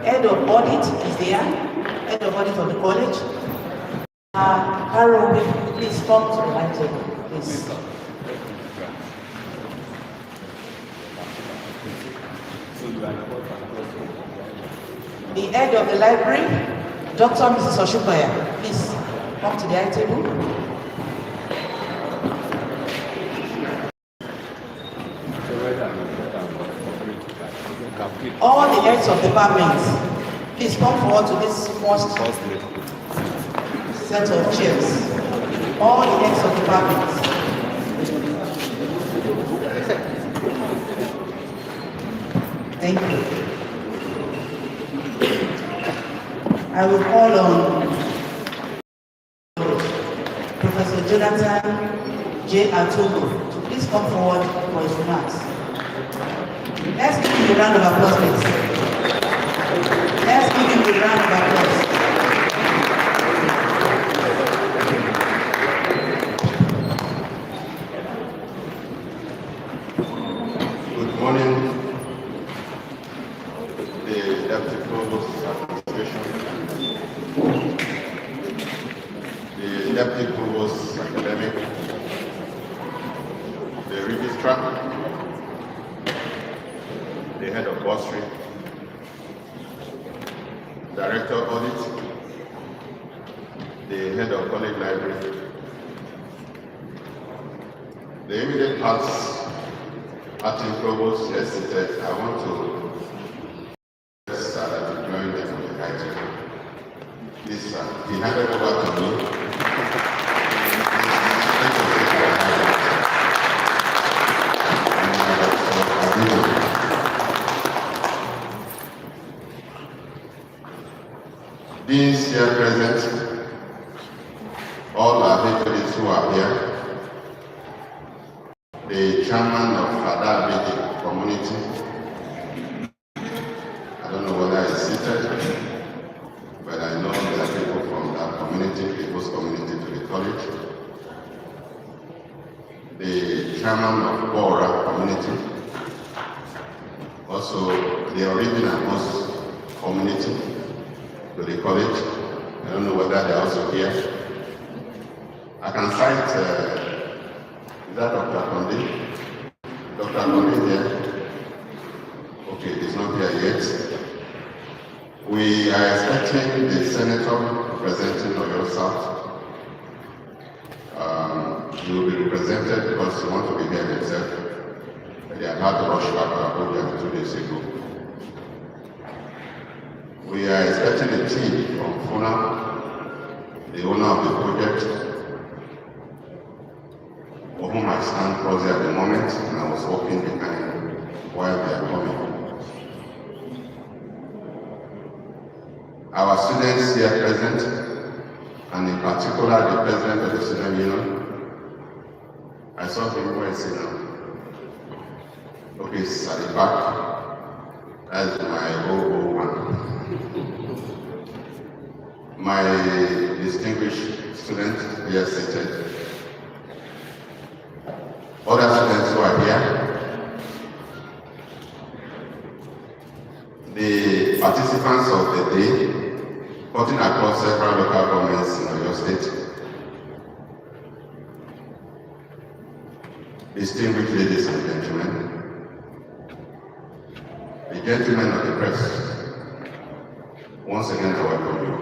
Head of audit is there. Head of audit of the college. Carol, please come to the line table, please. The head of the library, Dr. Mrs. Oshubaya, please come to the high table. All the heads of departments, please come forward to this first set of chairs. All the heads of departments. Thank you. I will call on Professor Jonathan J. Atogo to please come forward for his remarks. Let's give him a round of applause, please. Let's give him a round of applause. Good morning, the Deputy Provost Administration, the Deputy Provost Academic, the Registrar, the Head of Bursary, Director Audit, the Head of College Library, the immediate past Acting Provost yesterday, I want to join them on the high table. Please, he handed over to me. Deans here present, all our faculties who are here, the chairman of Fada community, I don't know whether he's seated, but I know there are people from that community, people's community to the college, the chairman of Bora community, also the original host community to the college. I don't know whether they're also here. I can cite, is that Dr. Kondi? Dr. Kondi here? Okay, he's not here yet. We are expecting the senator representing Oyo South. He will be represented because he wants to be here himself. They had had to rush back to Abuja 2 days ago. We are expecting a team from FUNA, the owner of the project, for whom I stand closely at the moment, and I was walking behind while they are coming. Our students here present, and in particular the president of the student union, I saw him where he's now. Okay, it's at the back. That's my 001. My distinguished student here seated. Other students who are here. The participants of the day, cutting across several local governments in Oyo State. Distinguished ladies and gentlemen, the gentlemen of the press, once again I welcome you.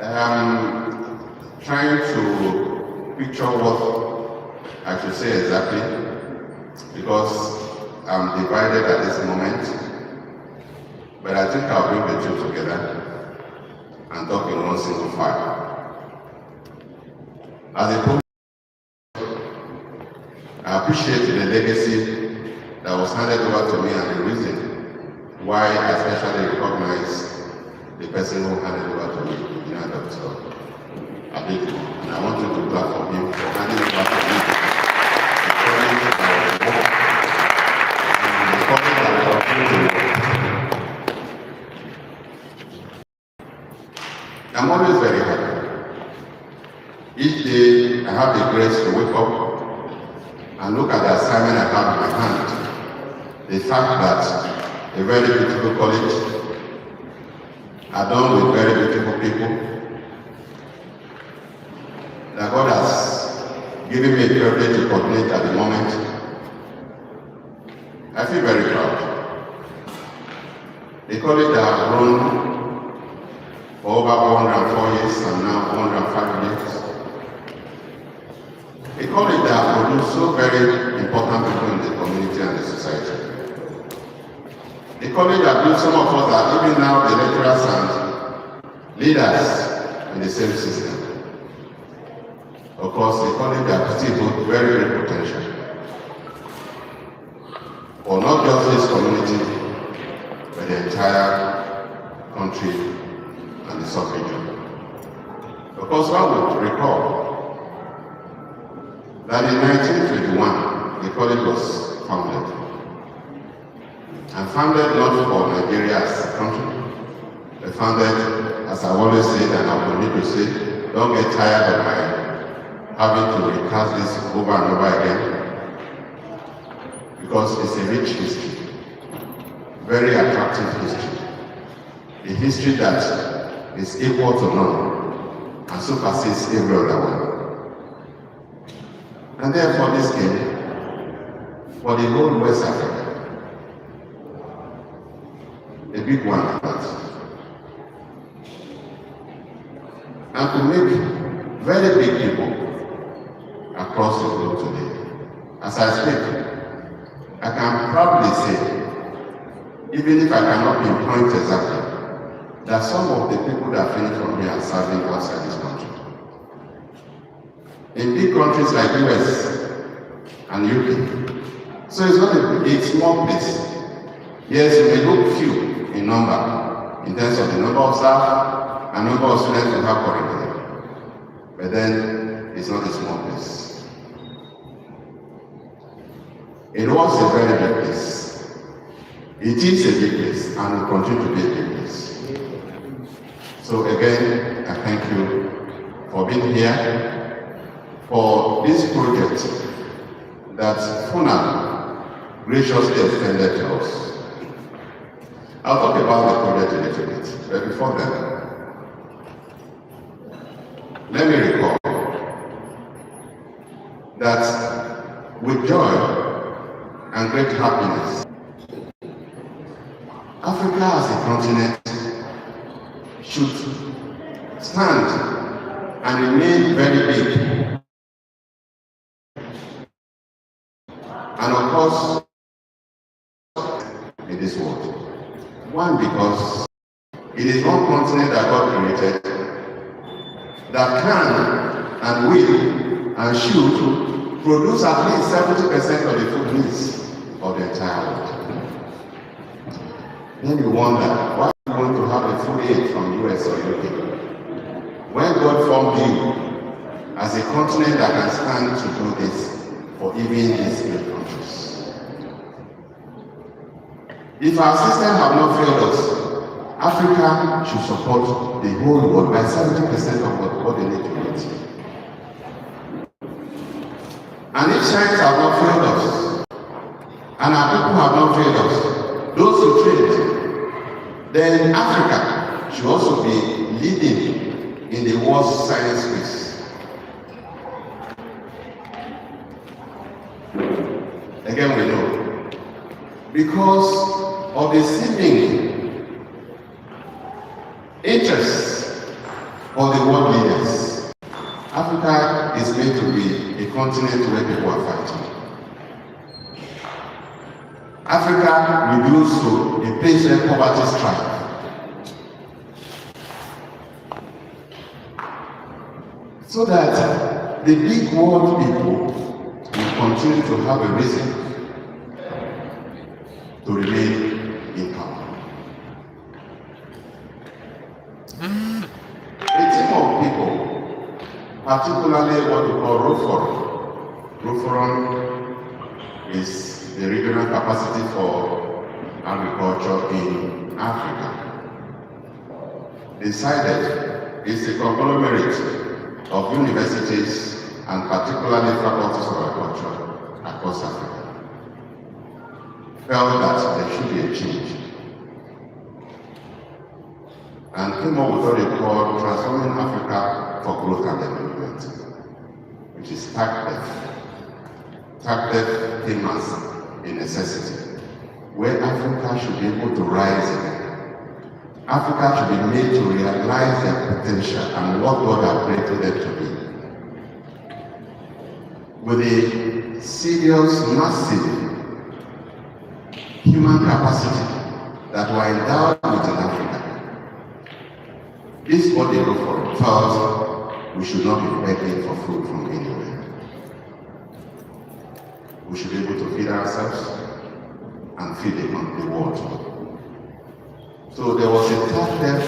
I'm trying to picture what I should say exactly, because I'm divided at this moment, but I think I'll bring the two together and talk in one single file. As a I appreciate the legacy that was handed over to me and the reason why I especially recognize the person who handed over to me, Dr. Abiku. And I want you to clap for him for handing over to me. I'm always very happy. Each day I have the grace to wake up and look at the assignment I have in my hand. The fact that a very beautiful college, adorned with very beautiful people, that God has given me a privilege to coordinate at the moment. I feel very proud. The college that have grown for over 104 years and now 105 years. A college that have produced so very important people in the community and the society. A college that built some of us that even now the lecturers and leaders in the same system. Of course, a college that still hold very great potential for not just this community, but the entire country and the sub-region. Of course, one would recall that in 1921, the college was founded. And founded not for Nigeria as a country, but founded, as I always say, and I will need to say, don't get tired of my having to recast this over and over again, because it's a rich history, very attractive history, a history that is equal to none and supersedes every other one. And therefore this game, for the whole West Africa, a big one at that. And to make very big people across the globe today. As I speak, I can proudly say, even if I cannot pinpoint exactly, that some of the people that finish from here are serving outside this country. In big countries like US and UK. So it's not a small place. Yes, you may look few in number, in terms of the number of staff and number of students we have currently. But then, it's not a small place. It was a very big place. It is a big place and will continue to be a big place. So again, I thank you for being here, for this project that FUNA graciously extended to us. I'll talk about the project a little bit, but before that, let me recall that with joy and great happiness, Africa as a continent should stand and remain very big. And of course, in this world. One, because it is one continent that God created that can and will and should produce at least 70% of the food needs of the entire world. Then you wonder, why are you going to have a food aid from US or UK? When God formed you as a continent that can stand to do this for even these great countries. If our system have not failed us, Africa should support the whole world by 70% of what they need to eat. And if science have not failed us, and our people have not failed us, those who trained, then Africa should also be leading in the world's science space. Again, we know, because of the seeming interest of the world leaders, Africa is meant to be a continent where people are fighting. Africa reduced to a place where poverty strikes. So that the big world people will continue to have a reason to remain in power. A team of people, particularly what we call ROFORUM. ROFORUM is the regional capacity for agriculture in Africa. Decided it's a conglomerate of universities and particularly faculties of agriculture across Africa. Felt that there should be a change and came up with what they call Transforming Africa for Growth and Development, which is TAGDEF. TAGDEF came as a necessity, where Africa should be able to rise again. Africa should be made to realize their potential and what God has created them to be. With a serious, massive human capacity that were endowed with in Africa. This is what they look for. First, we should not be begging for food from anywhere. We should be able to feed ourselves and feed the world. So there was a TAGDEF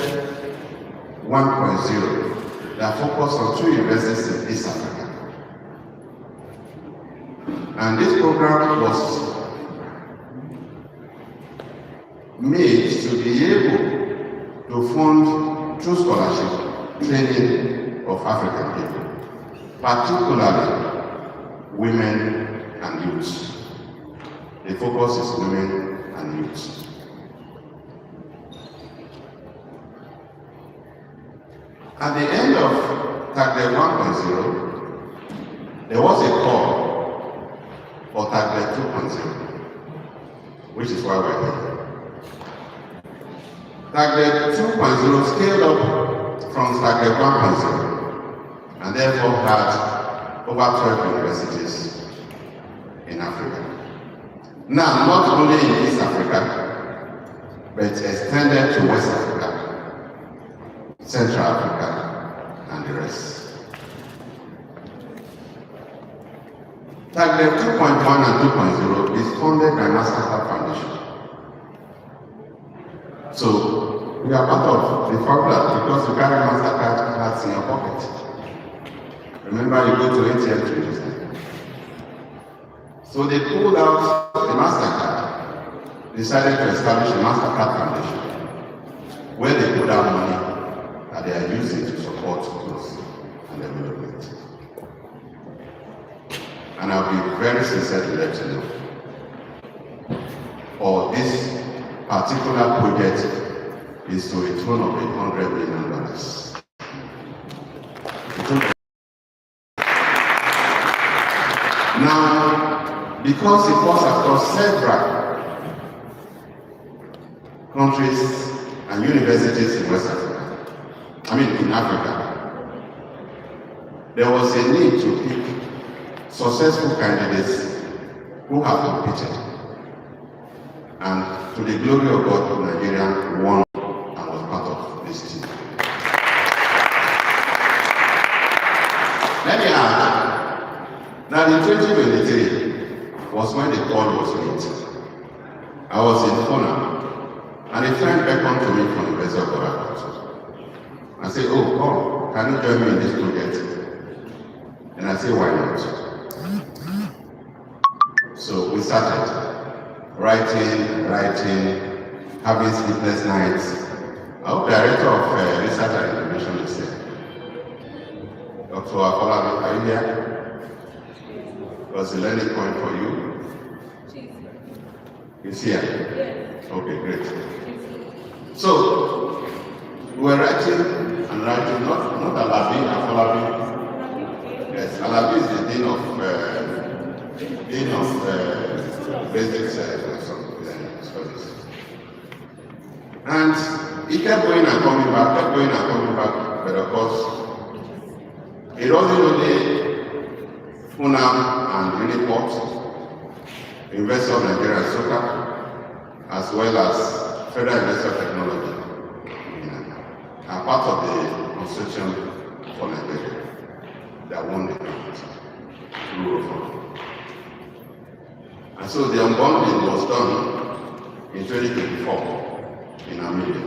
1.0 that focused on 2 universities in East Africa. And this program was made to be able to fund through scholarship training of African people, particularly women and youth. The focus is women and youth. At the end of TAGDEF 1.0, there was a call for TAGDEF 2.0, which is why we're here. TAGDEF 2.0 scaled up from TAGDEF 1.0 and therefore had over 12 universities in Africa. Now, not only in East Africa, but extended to West Africa, Central Africa, and the rest. TAGDEF 2.1 and 2.0 is funded by Mastercard Foundation. So we are part of the formula because you carry Mastercard cards in your pocket. Remember, you go to ATM to use them. So they pulled out the Mastercard, decided to establish a Mastercard Foundation, where they put out money that they are using to support growth and development. And I'll be very sincere to let you know, for this particular project is to a tune of $800 million. Now, because it was across several countries and universities in West Africa, in Africa, there was a need to pick successful candidates who have competed. And to the glory of God, Nigeria won and was part of this team. Let me add that in 2023 was when the call was made. I was in Fona, and a friend beckoned to me from the University of Ghana. I said, "Oh, come, can you join me in this project?" And I said, "Why not?" So we started writing, having sleepless nights. Our director of research and innovation is here. Dr. Akola, are you here? Was a learning point for you? He's here? Okay, great. So, we were writing and writing, not Alabi, Afolabi. Yes, Alabi is the dean of basic studies. And he kept going and coming back, but of course, it wasn't only Funam and Uniport, University of Nigeria, Soka, as well as Federal University of Technology, are part of the construction for Nigeria that won the grant through reform. And so the unbundling was done in 2024 in Namibia.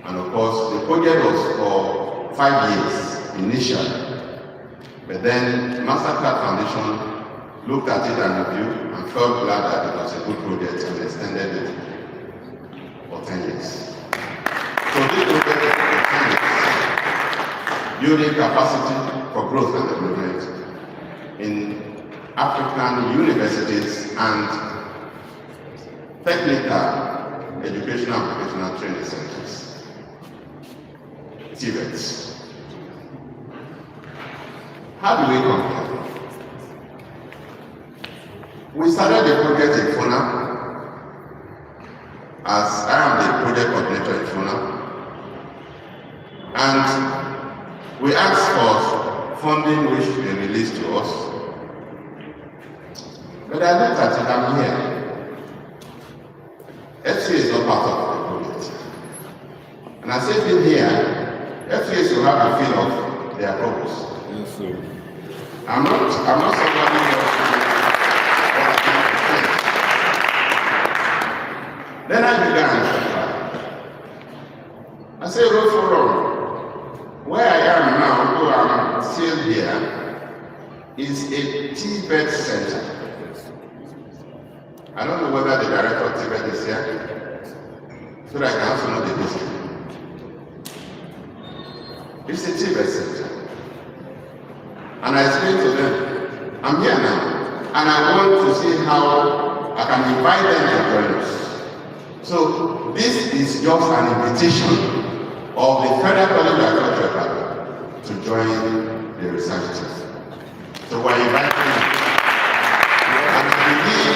And of course, the project was for 5 years initially, but then Mastercard Foundation looked at it and reviewed and felt glad that it was a good project and extended it for 10 years. So this project is for 10 years, building capacity for growth and development in African universities and technical educational and vocational training centers. TVETs. How do we compare? We started the project in Funa, as I am the project coordinator in Funa, and we asked for funding which they released to us. But I looked at it, I'm here. FCA is not part of the project. And I said in here, FCA should have a feel of their purpose. Yes, sir. I'm not somebody else. Then I began. I said, road for road. Where I am now, though I'm still here, is a TVET center. I don't know whether the director of TVET is here, so that I can also know the history. It's a TVET center. And I explained to them, I'm here now, and I want to see how I can invite them to join us. So this is just an invitation of the Federal College of Agriculture to join the research team. So we're inviting them. And I believe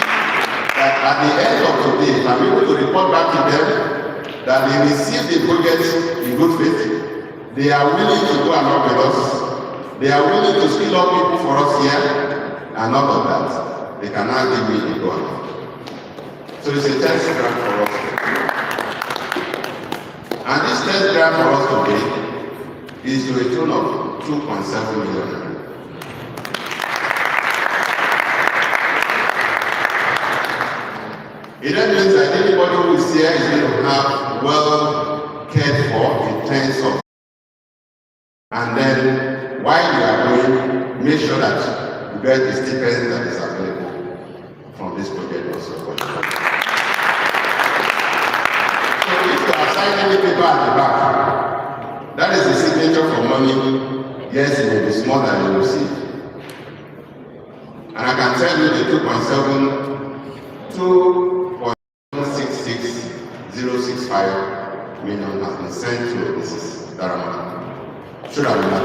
that at the end of today, I'm able to report back to them that they received the project in good faith. They are willing to go along with us. They are willing to skill up people for us here, and all of that. They can now give me the go ahead. So it's a test grant for us. And this test grant for us today is to a tune of 2.7 million. It then means that anybody who is here is going to have well cared for in terms of, and then while you are going, make sure that you get the stipend that is available from this project also. So if you are signing the paper at the back, that is the signature for money. Yes, it will be small than you receive. And I can tell you the 2.66065 million has been sent to this Darama. Should have been that.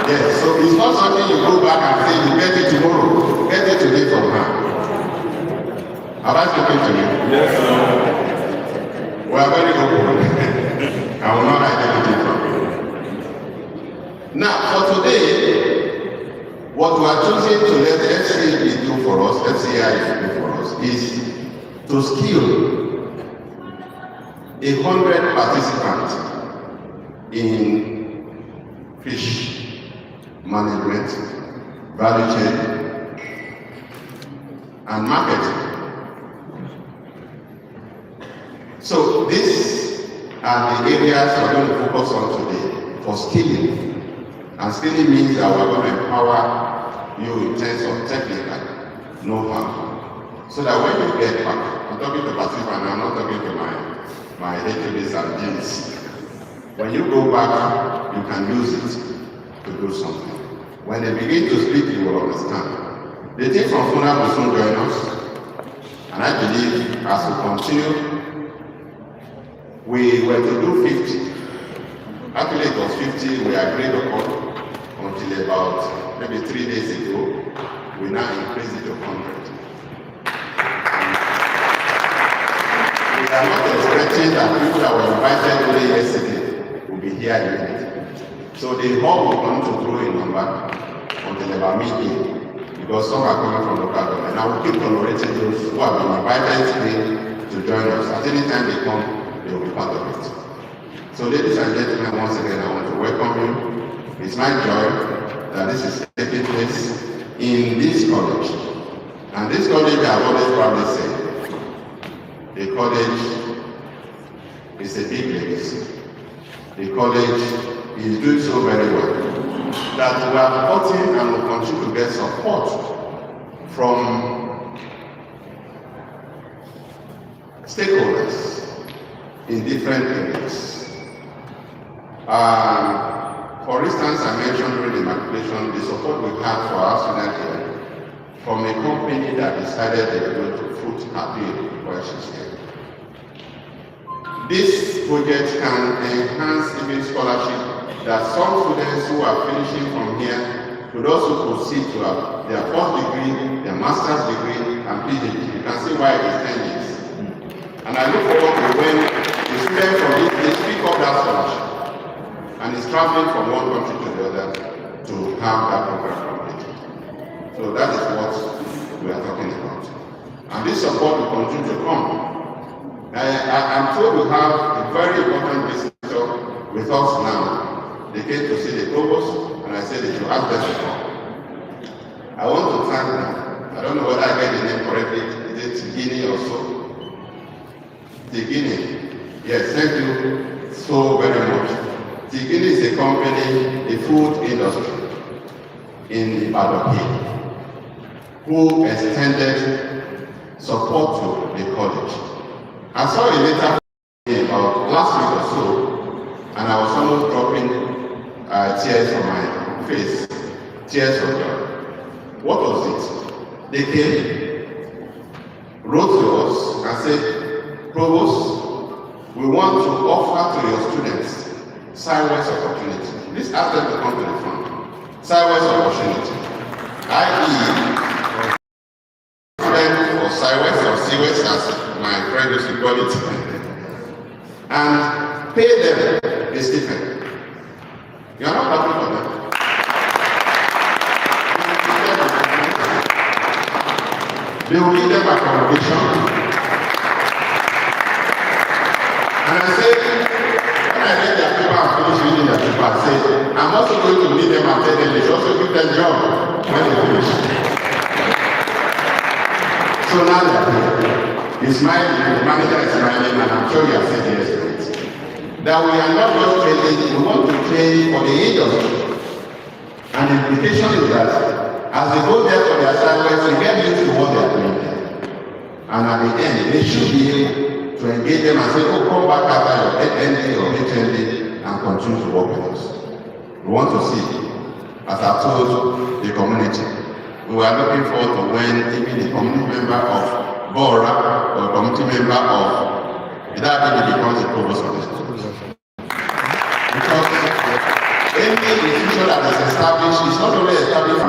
Yes, so it's not something you go back and say you get it tomorrow, get it today from her. Have I spoken to you? Yes, sir. We are very open. I will not hide anything from you. Now, for today, what we are choosing to let FCA do for us, FCI do for us, is to skill 100 participants in fish management, value chain, and marketing. So these are the areas we're going to focus on today for skilling. And skilling means that we're going to empower you in terms of technical know-how. So that when you get back, I'm talking to participants, I'm not talking to my HODs and deans. When you go back, you can use it to do something. When they begin to speak, you will understand. The team from Funa will soon join us. And I believe as we continue, we were to do 50. Actually, it was 50 we agreed upon until about maybe 3 days ago. We now increased it to 100. We are not expecting that people that were invited only yesterday will be here immediately. So the hall will come to grow in number until about midday, because some are coming from local government. And I will keep honorating those who have been invited today to join us. At any time they come, they will be part of it. So ladies and gentlemen, once again, I want to welcome you. It's my joy that this is taking place in this college. And this college, I have always proudly said, the college is a big legacy. The college is doing so very well that we are supporting and will continue to get support from stakeholders in different areas. For instance, I mentioned during the matriculation the support we had for our student here from a company that decided they were going to foot her bill while she's here. This project can enhance even scholarship that some students who are finishing from here could also proceed to have their first degree, their master's degree, and PhD. You can see why it is 10 years. And I look forward to when the students from this they pick up that scholarship and is traveling from one country to the other to have that program completed. So that is what we are talking about. And this support will continue to come. I'm told we have a very important visitor with us now. They came to see the provost, and I said they should ask them to come. I want to thank them. I don't know whether I get the name correctly. Is it Tigini or so? Tigini. Yes, thank you so very much. Tigini is a company, a food industry in Ibadan who extended support to the college. I saw a letter about last week or so, and I was almost dropping tears from my face, tears of joy. What was it? They came, wrote to us, and said, Provost, we want to offer to your students sideways opportunity. Please ask them to come to the front. Sideways opportunity, i.e., for sideways or seaways, as my friend used to call it, and pay them a stipend. You are not happy for them. They will give them accommodation. And I said, when I read their paper and finish reading their paper, I said, I'm also going to meet them and tell them they should also give them job when they finish. So now he's smiling, the manager is smiling, and I'm sure you have said yes to it. That we are not just training, we want to train for the industry. And the implication is that as they go there for their assignments, they get used to what they are doing there. And at the end, they should be able to engage them and say, oh, come back after your ND or HND and continue to work with us. We want to see, as I've told the community, we are looking forward to when even the community member of Bora or community member of Idabini becomes the provost of the school. Because any institution that is established is not only established.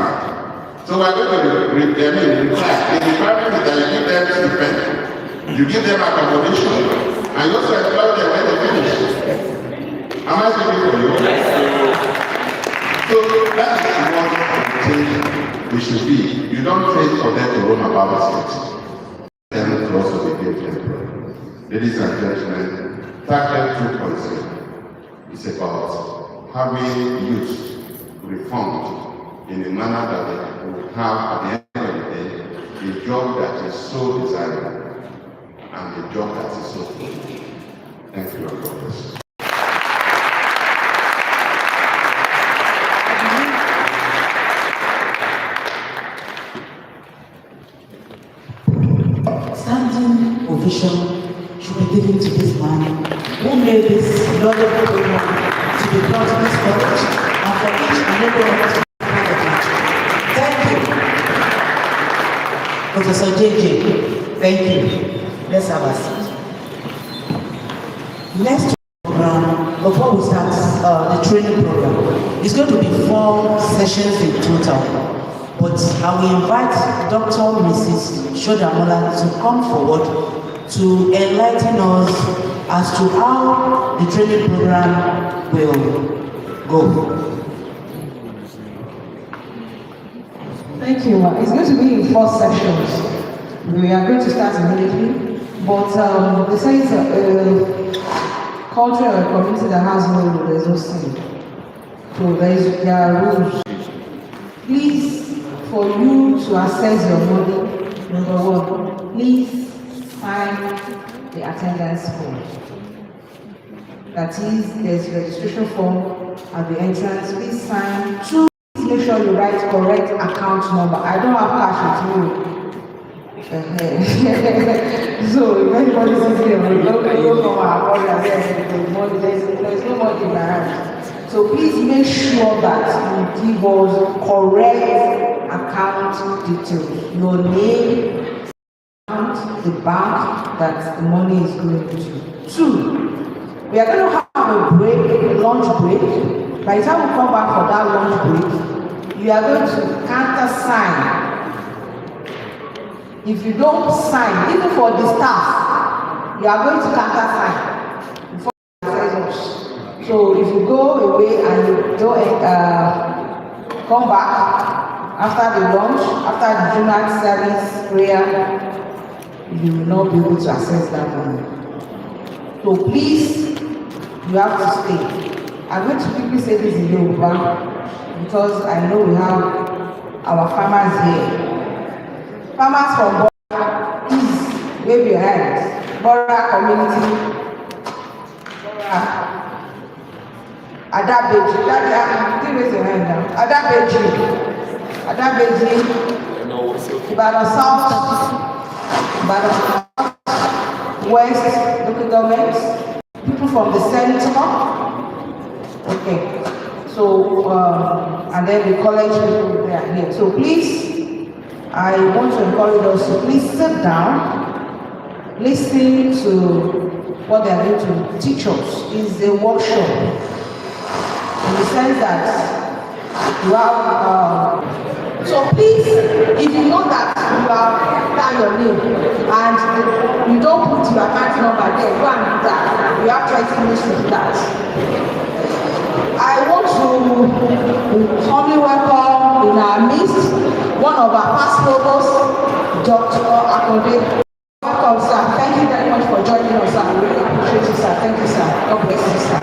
So we are going to require the requirement is that you give them stipend, you give them accommodation, and you also employ them when they finish. Am I speaking for you? So that is what we should be. You don't train for them to roam about the streets. Them to also be given. Ladies and gentlemen, Target 2.0 is about having youth reformed in a manner that they will have at the end of the day a job that is so desirable and a job that is so fulfilling. Thank you, God bless. Standing ovation should be given to this man who made this laudable program to be brought to this college and for each and every one of us to be Thank you. Professor JJ, thank you. Let's have a seat. Next program, before we start the training program, it's going to be 4 sessions in total. But I will invite Dr. Mrs. Shodamola to come forward to enlighten us as to how the training program will go. Thank you. It's going to be in 4 sessions. We are going to start immediately, but the science culture or community that has no rule, there is no sin. So there are rules. Please, for you to access your money, number 1, please sign the attendance form. That is, there's a registration form at the entrance. Please sign. 2, make sure you write correct account number. I don't have cash with me. So if anybody sees me, don't know our money, there's no money in my hand. So please make sure that you give us correct account details. Your name, account, the bank that the money is going to. 2, We are going to have a break, a lunch break. By the time we come back for that lunch break, you are going to counter-sign. If you don't sign, even for the staff, you are going to counter-sign before you access us. So if you go away and you don't come back after the lunch, after the Jumat service prayer, you will not be able to access that money. So please, you have to stay. I'm going to quickly say this in Yoruba because I know we have our farmers here. Farmers from Bora, please wave your hands. Bora community. Bora. Adabeji. Daddy, raise your hand now. Adabeji. Ibadan South. Ibadan West local government. People from the center. Okay. So, and then the college people, they are here. So please, I want to encourage us to please sit down, listen to what they are going to teach us. It's a workshop in the sense that you have, so please, if you know that you have done your name and you don't put your account number there, go and do that. You have 20 minutes to do that. I want to humbly welcome in our midst one of our past provosts, Dr. Akode. Welcome, sir. Thank you very much for joining us, sir. We really appreciate you, sir. Thank you, sir. God bless you, sir.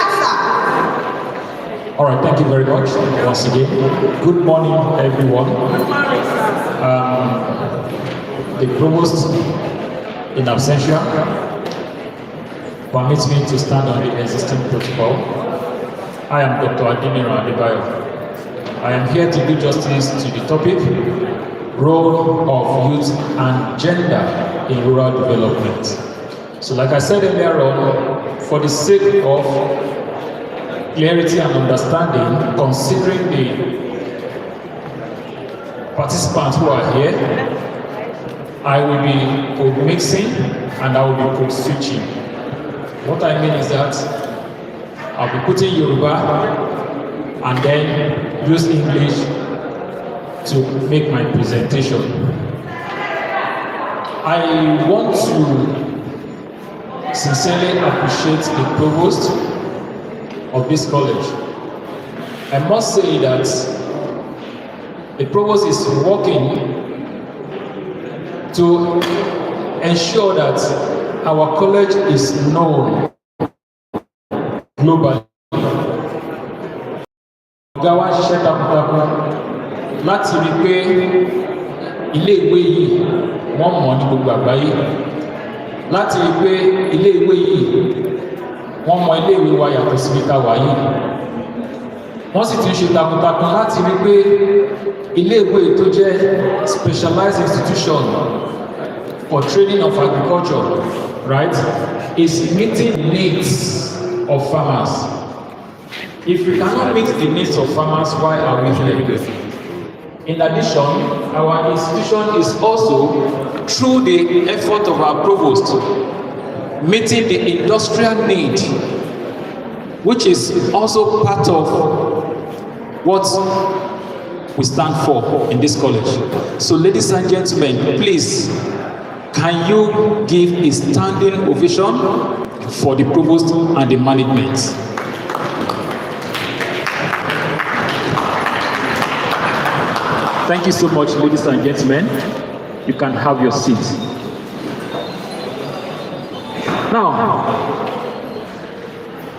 that, sir. All right, thank you very much once again. Good morning, everyone. The provost in absentia permits me to stand on the existing protocol. I am Dr. Adiniro Adebayo. I am here to do justice to the topic, role of youth and gender in rural development. So like I said earlier on, for the sake of clarity and understanding, considering the participants who are here, I will be code mixing and I will be code switching. What I mean is that I'll be putting Yoruba and then use English to make my presentation. I want to sincerely appreciate the provost of this college. I must say that the provost is working to ensure that our college is known globally. Ọ̀gá wa ṣiṣẹ́ takuntakun láti rí pé ilé ìwé yìí wọ́n mọ̀ ní gbogbo àgbáyé, láti rí pé ilé ìwé yìí wọ́n mọ̀ ilé ìwé wa yàtọ̀ sí ibi tá a wà yìí. Wọ́n sì ti ń ṣe takuntakun láti rí pé ilé ìwé tó jẹ́ specialized institution for training of agriculture, right, is meeting needs of farmers. If we cannot meet the needs of farmers, why are we here? In addition, our institution is also, through the effort of our provost, meeting the industrial need, which is also part of what we stand for in this college. So ladies and gentlemen, please, can you give a standing ovation for the provost and the management? Thank you so much, ladies and gentlemen. You can have your seats. Now,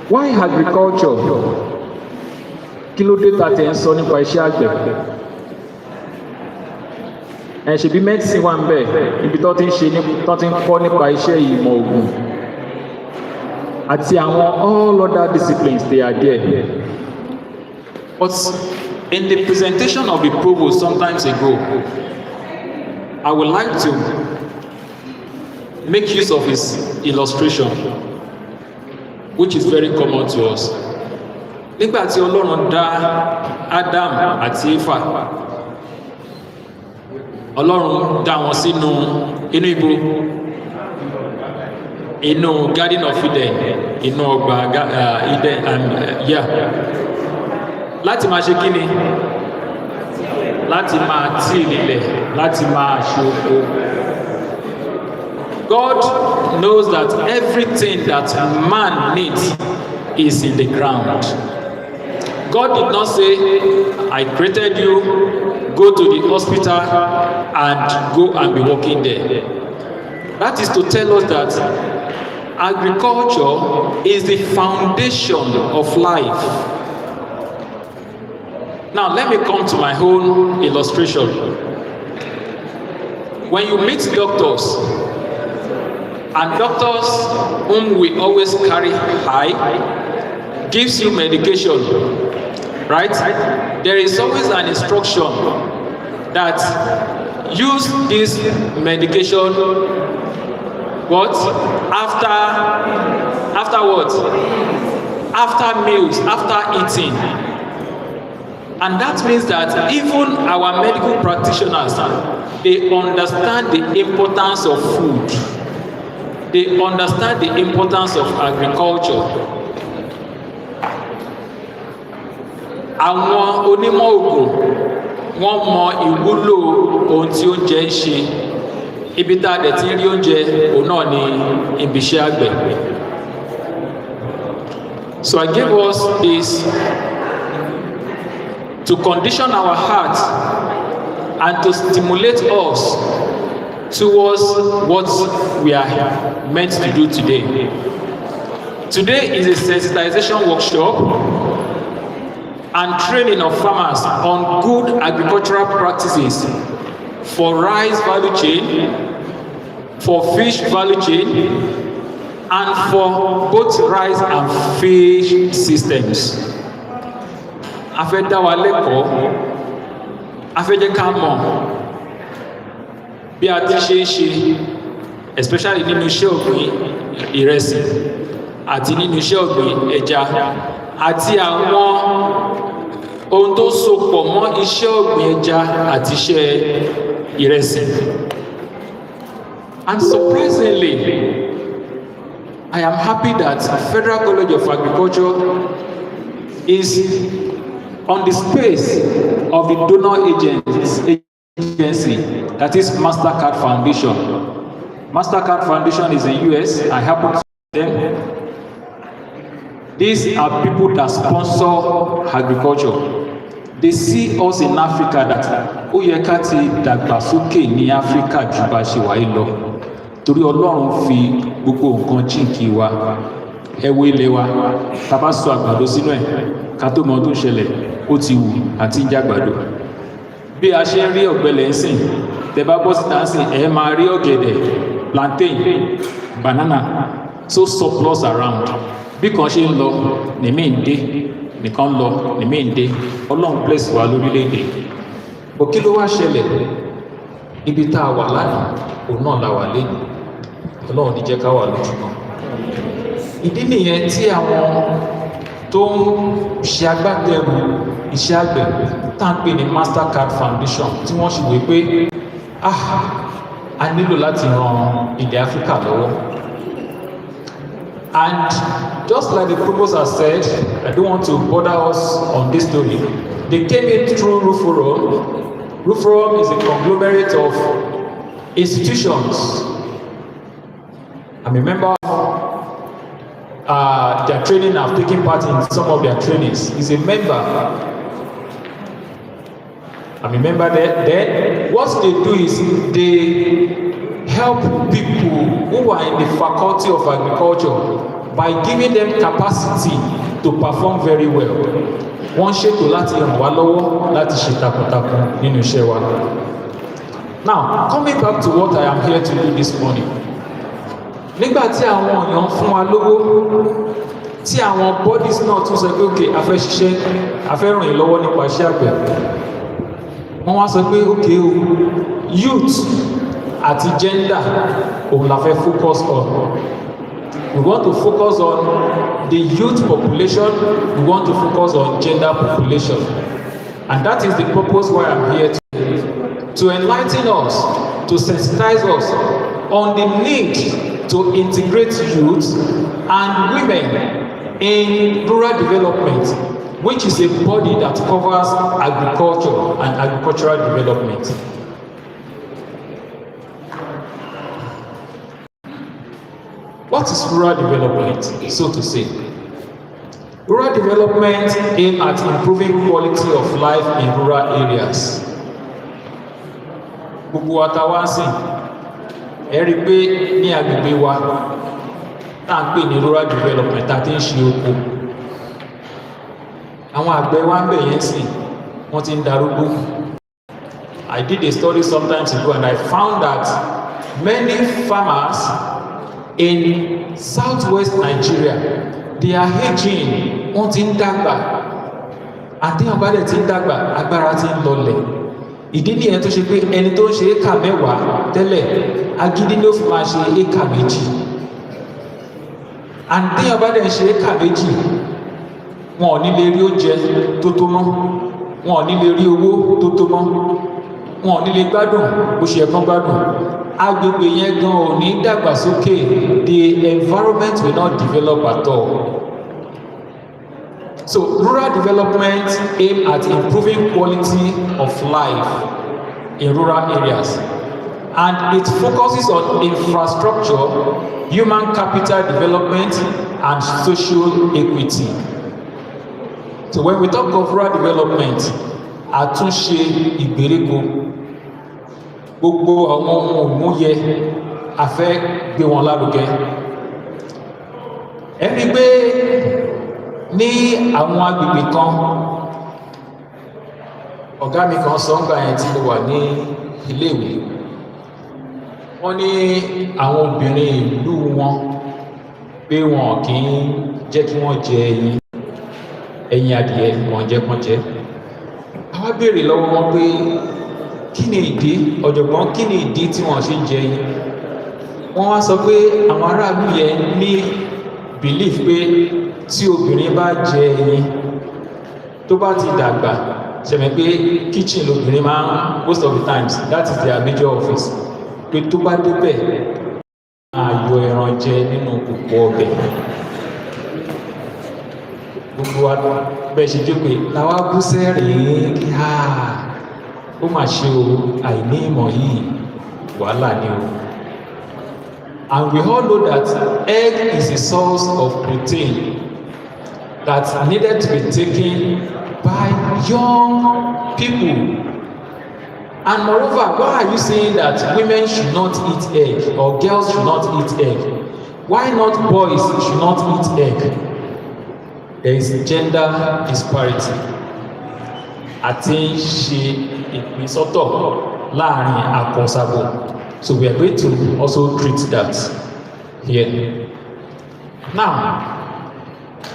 why agriculture? Kí ló dé tá tẹ́ ń sọ nípa iṣẹ́ àgbẹ̀? Ṣebí medicine wà ń bẹ̀, ibi tó ti ń kọ́ nípa iṣẹ́ ìmọ̀ ògùn àti àwọn all other disciplines they are there. But in the presentation of the provost sometimes ago, I would like to make use of his illustration, which is very common to us. Nígbà tí Ọlọ́run dá Adam àti Éfà, Ọlọ́run dá wọn sínú inú ibo, inú Garden of Eden, inú ọgbà Eden, láti máa ṣe kíni? Láti máa tí ilẹ̀, láti máa ṣoko. God knows that everything that man needs is in the ground. God did not say, I created you, go to the hospital and go and be working there. That is to tell us that agriculture is the foundation of life. Now, let me come to my own illustration. When you meet doctors, and doctors whom we always carry high, gives you medication, right? There is always an instruction that use this medication, what? After what? After meals, after eating. And that means that even our medical practitioners, they understand the importance of food. They understand the importance of agriculture. Àwọn onímọ̀ ògùn wọ́n mọ ìwúlò ohun tí oúnjẹ ń ṣe. Ibi tá a dẹ̀ ti rí oúnjẹ òun náà ni ibi iṣẹ́ àgbẹ̀. So I gave us this to condition our heart and to stimulate us towards what we are meant to do today. Today is a sensitization workshop and training of farmers on good agricultural practices for rice value chain, for fish value chain, and for both rice and fish systems. A fẹ́ dá wa lẹ́kọ̀ọ́, a fẹ́ jẹ́ ká mọ̀ bí a ti ṣe ń ṣe, especially nínú iṣẹ́ ọ̀gbìn ìrẹsì àti nínú iṣẹ́ ọ̀gbìn ẹja àti àwọn ohun tó so pọ̀ mọ́ iṣẹ́ ọ̀gbìn ẹja àti iṣẹ́ ìrẹsì. And surprisingly, I am happy that Federal College of Agriculture is on the space of the donor agency, that is MasterCard Foundation. MasterCard Foundation is in US. I happen to know them. These are people that sponsor agriculture. They see us in Africa that ó yẹ ká ti dàgbàsókè ní Africa jù bá ṣe wà yìí lọ. Torí Ọlọ́run fi gbogbo nǹkan jíǹkì wa, ẹwọ ilé wa, tá bá sọ àgbàdo sínú ẹ̀, ká tó mọ tó ń ṣẹlẹ̀, ó ti wù àti ń jàgbàdo. Bí a ṣe ń rí ọ̀gbẹlẹ̀ ń sìn, tẹ́ bá bọ́ síta ń sìn, ẹ máa rí ọ̀gẹ̀dẹ̀, plantain, banana, so surplus around. Bí kan ṣe ń lọ, nìmí ń dé, nìkan lọ, nìmí ń dé. Ọlọ́run bless wa lórílẹ̀-èdè. Bọ̀ kí ló wá ṣẹlẹ̀? Ibi tá a wà lánàá, òun náà la wà lẹ́nu. Ọlọ́run ní jẹ́ ká wà lójúmọ́. Ìdí nìyẹn tí àwọn tó ń ṣe agbátẹrù iṣẹ́ àgbẹ̀ tá ń pè ní MasterCard Foundation tí wọ́n ṣe wé pé a nílò láti ran ilẹ̀ Áfíríkà lọ́wọ́. And just like the provost has said, I don't want to bother us on this story. They came in through Ruforum. Ruforum is a conglomerate of institutions. I'm a member of their training. I've taken part in some of their trainings. He's a member. I'm a member there. Then what they do is they help people who are in the faculty of agriculture by giving them capacity to perform very well. Wọ́n ṣètò láti ràn wá lọ́wọ́ láti ṣe takuntakun nínú iṣẹ́ wa. Now, coming back to what I am here to do this morning. Nígbà tí àwọn èèyàn fún wa lówó, tí àwọn bodies náà tún sọ pé okay, a fẹ́ ṣiṣẹ́, a fẹ́ ràn yín lọ́wọ́ nípa iṣẹ́ àgbẹ̀. Wọ́n wá sọ pé okay o, youth àti gender òun la fẹ́ focus on. We want to focus on the youth population, we want to focus on gender population. And that is the purpose why I'm here today. To enlighten us, to sensitize us on the need to integrate youth and women in rural development, which is a body that covers agriculture and agricultural development. What is rural development, so to say? Rural development aims at improving quality of life in rural areas. Gbogbo wa ta wá sìn, ẹ rí pé ní agbègbè wa tá ń pè ní rural development tá ti ń ṣe oko. Àwọn àgbẹ̀ wa ń bẹ̀ yẹn sìn, wọ́n ti ń darúgbó. I did a study sometimes ago and I found that many farmers in southwest Nigeria, they are aging, wọ́n ti ń dàgbà. Àti àwọn bàdẹ̀ ti ń dàgbà, agbára ti ń lọlẹ̀. Ìdí nìyẹn tó ṣe pé ẹni tó ń ṣe éka mẹ́wàá tẹ́lẹ̀, agídí ló fi máa ṣe éka méjì. Àti àwọn bàdẹ̀ ń ṣe éka méjì, wọn ò ní lè rí oúnjẹ tó tó mọ́, wọn ò ní lè rí owó tó tó mọ́, wọn ò ní lè gbádùn bó ṣe ẹ̀kan gbádùn. Agbègbè yẹn gan ò ní dàgbàsókè, the environment will not develop at all. So rural development aims at improving quality of life in rural areas, and it focuses on infrastructure, human capital development, and social equity. So when we talk of rural development, àtúnṣe ìgbèríko, gbogbo àwọn ohun òmúyẹ a fẹ́ gbé wọn lárugẹ. ẹni pé ní àwọn agbègbè kan ọ̀gá mi kan sọ ń gbà yẹn tí mo wà ní iléèwé wọ́n ní àwọn obìnrin ìlú wọn pé wọn kì í jẹ́ kí wọ́n jẹ ẹyin adìẹ wọn jẹ́ kán jẹ. àwa béèrè lọ́wọ́ wọn pé kí ni ìdí ọ̀jọ̀gbọ́n kí ni ìdí tí wọ́n ṣe ń jẹ ẹyin. wọ́n wá sọ pé àwọn aráàlú yẹn ní belief pé tí obìnrin bá jẹ ẹyin tó bá ti dàgbà ṣẹ̀mẹ̀ pé kitchen lobìnrin máa ń most of the times that is their major office pé tó bá débẹ̀ ààyò ẹran jẹ nínú kòkó ọbẹ̀ gbogbo wa bẹ́ẹ̀ ṣe jókòó làwa bú sẹ́rìn kí ó mà ṣe o àìní ìmọ̀ yìí wàhálà ni o. And we all know that egg is a source of protein that needed to be taken by young people. And moreover, why are you saying that women should not eat egg or girls should not eat egg? Why not boys should not eat egg? There is gender disparity. Àti ṣe ìpínsọ́tọ̀ láàrin àkọsàbò. So we are going to also treat that here. Now,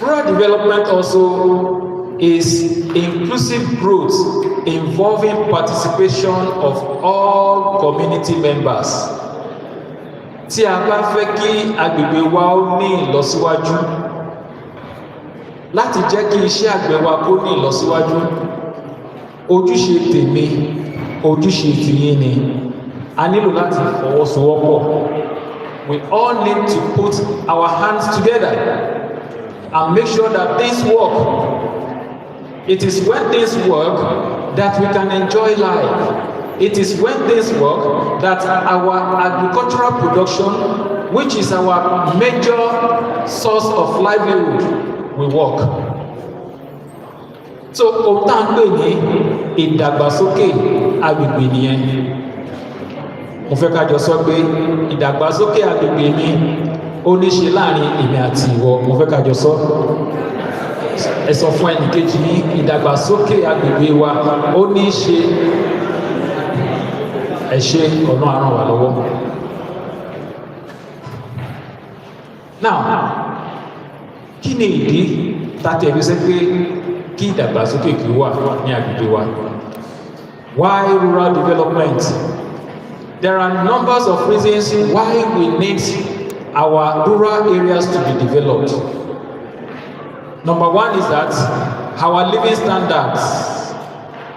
rural development also is inclusive growth involving participation of all community members. Tí a bá fẹ́ kí agbègbè wa ó ní ìlọsíwájú, láti jẹ́ kí iṣẹ́ àgbẹ̀ wa kó ní ìlọsíwájú, ojúṣe tèmi, ojúṣe tìyín ni. A nílò láti fọwọ́sowọ́pọ̀. We all need to put our hands together and make sure that things work. It is when things work that we can enjoy life. It is when things work that our agricultural production, which is our major source of livelihood, will work. So, ohun tá à ń pè ní ìdàgbàsókè agbègbè nìyẹn. Mo fẹ́ ká jọ sọ pé ìdàgbàsókè agbègbè mi ó ní ṣe láàrin èmi àti ìwọ. Mo fẹ́ ká jọ sọ. Ẹ sọ fún ẹnìkejì ní ìdàgbàsókè agbègbè wa ó ní ṣe ẹ ṣe ọ̀nà àrùn wà lọ́wọ́. Now, kí ni ìdí tàbí ẹ̀rí sẹ́ pé kí ìdàgbàsókè kí ó wà ní agbègbè wa? Why rural development? There are numbers of reasons why we need our rural areas to be developed. Number one is that our living standards,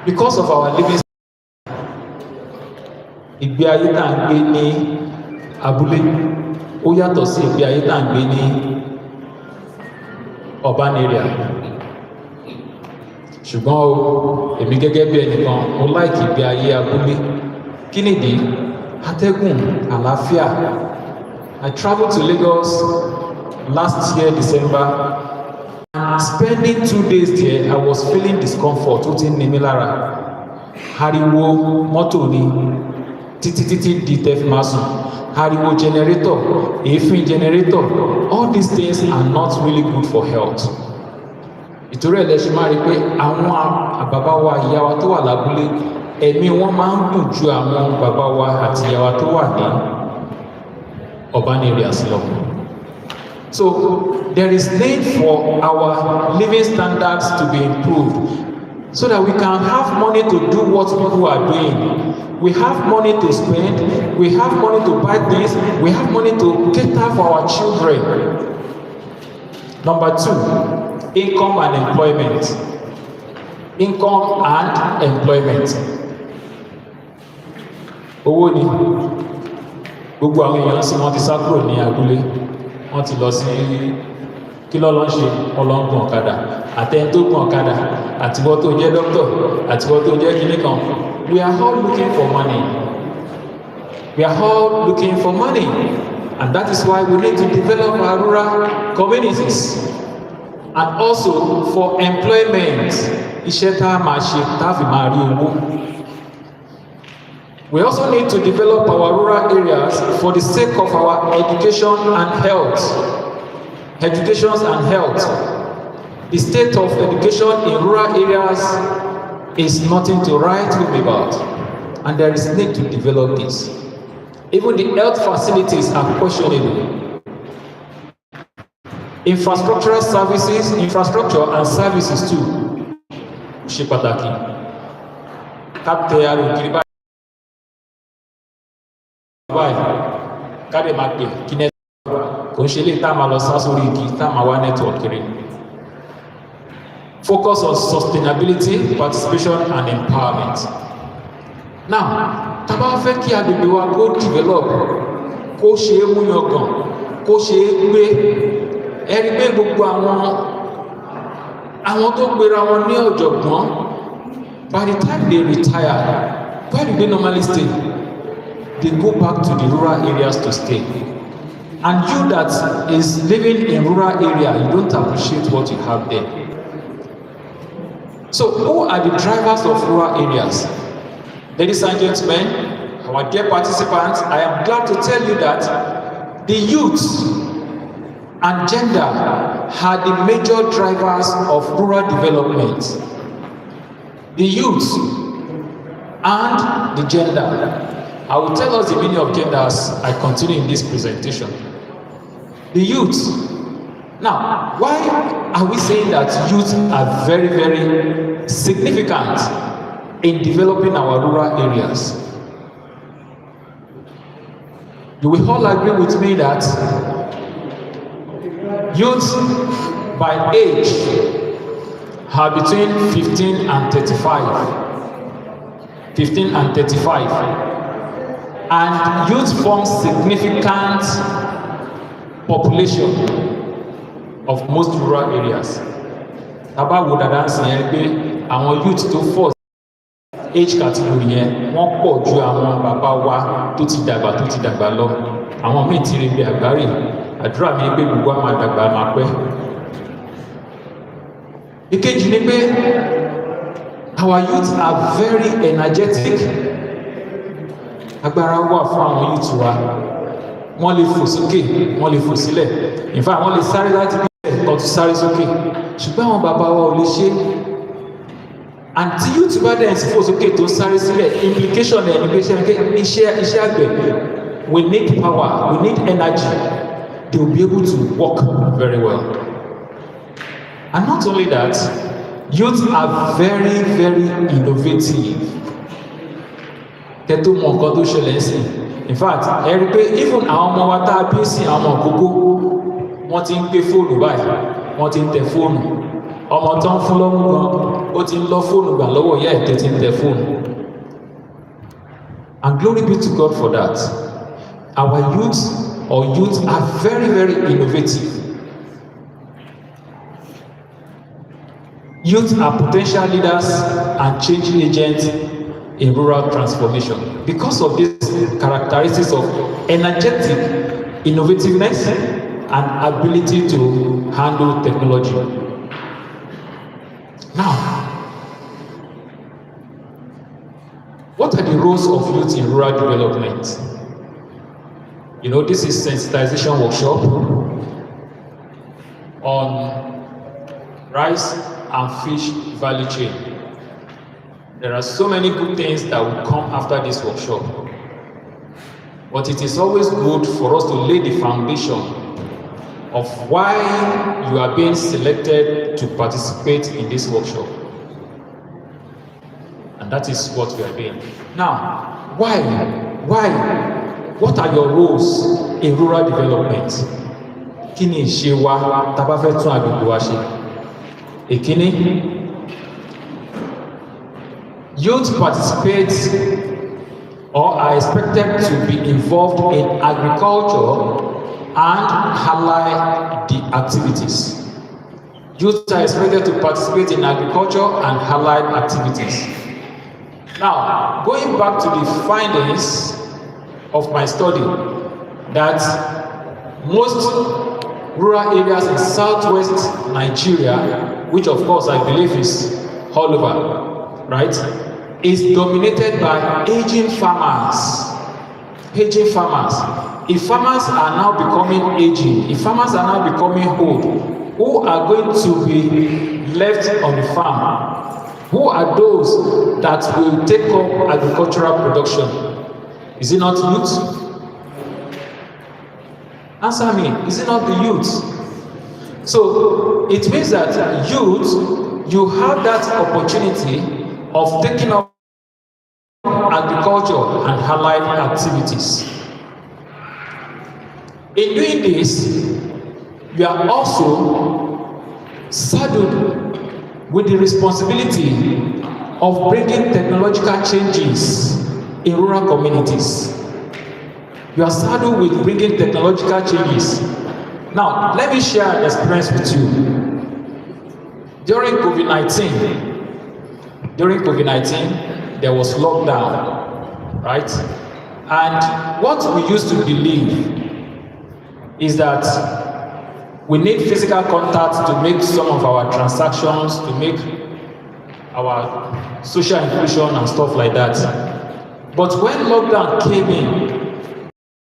because of our living standards, ìgbé ayé tá à ń gbé ní abúlé ó yàtọ̀ sí ìgbé ayé tá à ń gbé ní urban area. Ṣùgbọ́n o, èmi gẹ́gẹ́ bí ẹnìkan, mo láìkì ìgbé ayé abúlé. Kí nìdí? Atẹ́gùn, àlàáfíà. I traveled to Lagos last year December. Spending 2 days there, I was feeling discomfort, ó ti ń ní mi lára. Ariwo mọ́tò ni títí di tẹ́fì máa sùn. Ariwo generator, èéfín generator, all these things are not really good for health. Ìtorí ẹ̀ lẹ́ṣin máa rí pé àwọn bàbá wa ìyá wa tó wà lábúlé ẹ̀mí wọn máa ń gùn ju àwọn bàbá wa àti ìyá wa tó wà ní urban areas lọ. So there is need for our living standards to be improved so that we can have money to do what people are doing. We have money to spend, we have money to buy things, we have money to cater for our children. Number two, income and employment. Income and employment. Owó ni gbogbo àwọn èèyàn sì wọ́n ti sá kúrò ní abúlé, wọ́n ti lọ sí kí lọ́lọ́ ṣe ọlọ́gbọ̀n ọ̀kadà àtẹni tó gbọ̀n ọ̀kadà àtiwọ́ tó jẹ́ dókítọ̀ àtiwọ́ tó jẹ́ kinní kan. We are all looking for money. We are all looking for money, and that is why we need to develop our rural communities. And also for employment, iṣẹ́ tá a máa ṣe tá a fi máa rí owó. We also need to develop our rural areas for the sake of our education and health. education and health. The state of education in rural areas is nothing to write home about, and there is need to develop this. Even the health facilities are questionable. Infrastructure and services too. Ṣe pàtàkì. Kápẹ́ arògiri báyìí, káde máa pè kí nẹ́tíwọ̀kì kò ń ṣe lè tá a máa lọ sá sórí igi tá a máa wá nẹ́tíwọ̀kì kiri. Focus on sustainability, participation and empowerment. Now, tá a bá fẹ́ kí agbègbè wa kó develop, kó ṣe é mú yangàn, kó ṣe é gbé, ẹ̀rí pé gbogbo àwọn tó gbéra wọn ní ọ̀jọ̀gbọ́n, by the time they retire, where do they normally stay? They go back to the rural areas to stay. And you that is living in rural area, you don't appreciate what you have there. So who are the drivers of rural areas? Ladies and gentlemen, our dear participants, I am glad to tell you that the youth and gender are the major drivers of rural development. The youth and the gender. I will tell us the meaning of gender as I continue in this presentation. The youth. Now, why are we saying that youth are very, very significant in developing our rural areas? You will all agree with me that youth by age are between 15 and 35. 15 and 35. And youth forms significant population of most rural areas. Taba wo dada nsin yẹn pé àwọn youth tó fall age category yẹn wọ́n pọ̀ ju àwọn bàbá wa tó ti dàgbà lọ. Àwọn míì ti rí bí àgbárí. Àdúrà mi pé gbogbo àwọn àdàgbà máa pẹ́. Ìkejì ni pé our youth are very energetic. Agbára wà fún àwọn youth wa. Wọ́n lè fò sókè, wọ́n lè fò sílẹ̀. In fact, wọ́n lè sáré láti bí ẹ̀ tó sáré sókè. Ṣùgbọ́n àwọn bàbá wa ò lè ṣe. Àǹtí youth bá dẹ̀ sí fò sókè tó sáré sílẹ̀, implication ẹ̀ ní pé iṣẹ́ àgbẹ̀, we need power, we need energy. They will be able to work very well. And not only that, youth are very, very innovative. Kẹ́tọ́ mọ nǹkan tó ṣẹlẹ̀ sí. In fact, ẹ rí pé even àwọn ọmọ wa tá a bí sí àwọn òkókó, wọ́n ti ń gbé fóònù báyìí, wọ́n ti ń tẹ fóònù. Ọmọ tó ń fún lọ́mú gan, ó ti ń lọ fóònù gbà lọ́wọ́ ìyá ẹ̀ tó ti ń tẹ fóònù. And glory be to God for that. Our youth are very, very innovative. Youth are potential leaders and change agents in rural transformation because of these characteristics of energetic innovativeness and ability to handle technology. Now, what are the roles of youth in rural development? You know, this is sensitization workshop on rice and fish value chain. There are so many good things that will come after this workshop. But it is always good for us to lay the foundation of why you are being selected to participate in this workshop. And that is what we are doing. Now, why? What are your roles in rural development? Kí ni ìṣe wa tá bá fẹ́ tún agbègbè wa ṣe? Èkíní, youth participate or are expected to be involved in agriculture and allied activities. Youth are expected to participate in agriculture and allied activities. Now, going back to the findings of my study, that most rural areas in southwest Nigeria, which of course I believe is all over, right, is dominated by aging farmers. aging farmers. If farmers are now becoming aging, if farmers are now becoming old, who are going to be left on the farm? Who are those that will take up agricultural production? Is it not youth? Answer me, is it not the youth? So it means that youth, you have that opportunity of taking up agriculture and allied activities. In doing this, you are also saddled with the responsibility of bringing technological changes in rural communities. You are saddled with bringing technological changes. Now, let me share an experience with you. During COVID-19, there was lockdown, right? And what we used to believe is that we need physical contact to make some of our transactions, to make our social inclusion and stuff like that. But when lockdown came in,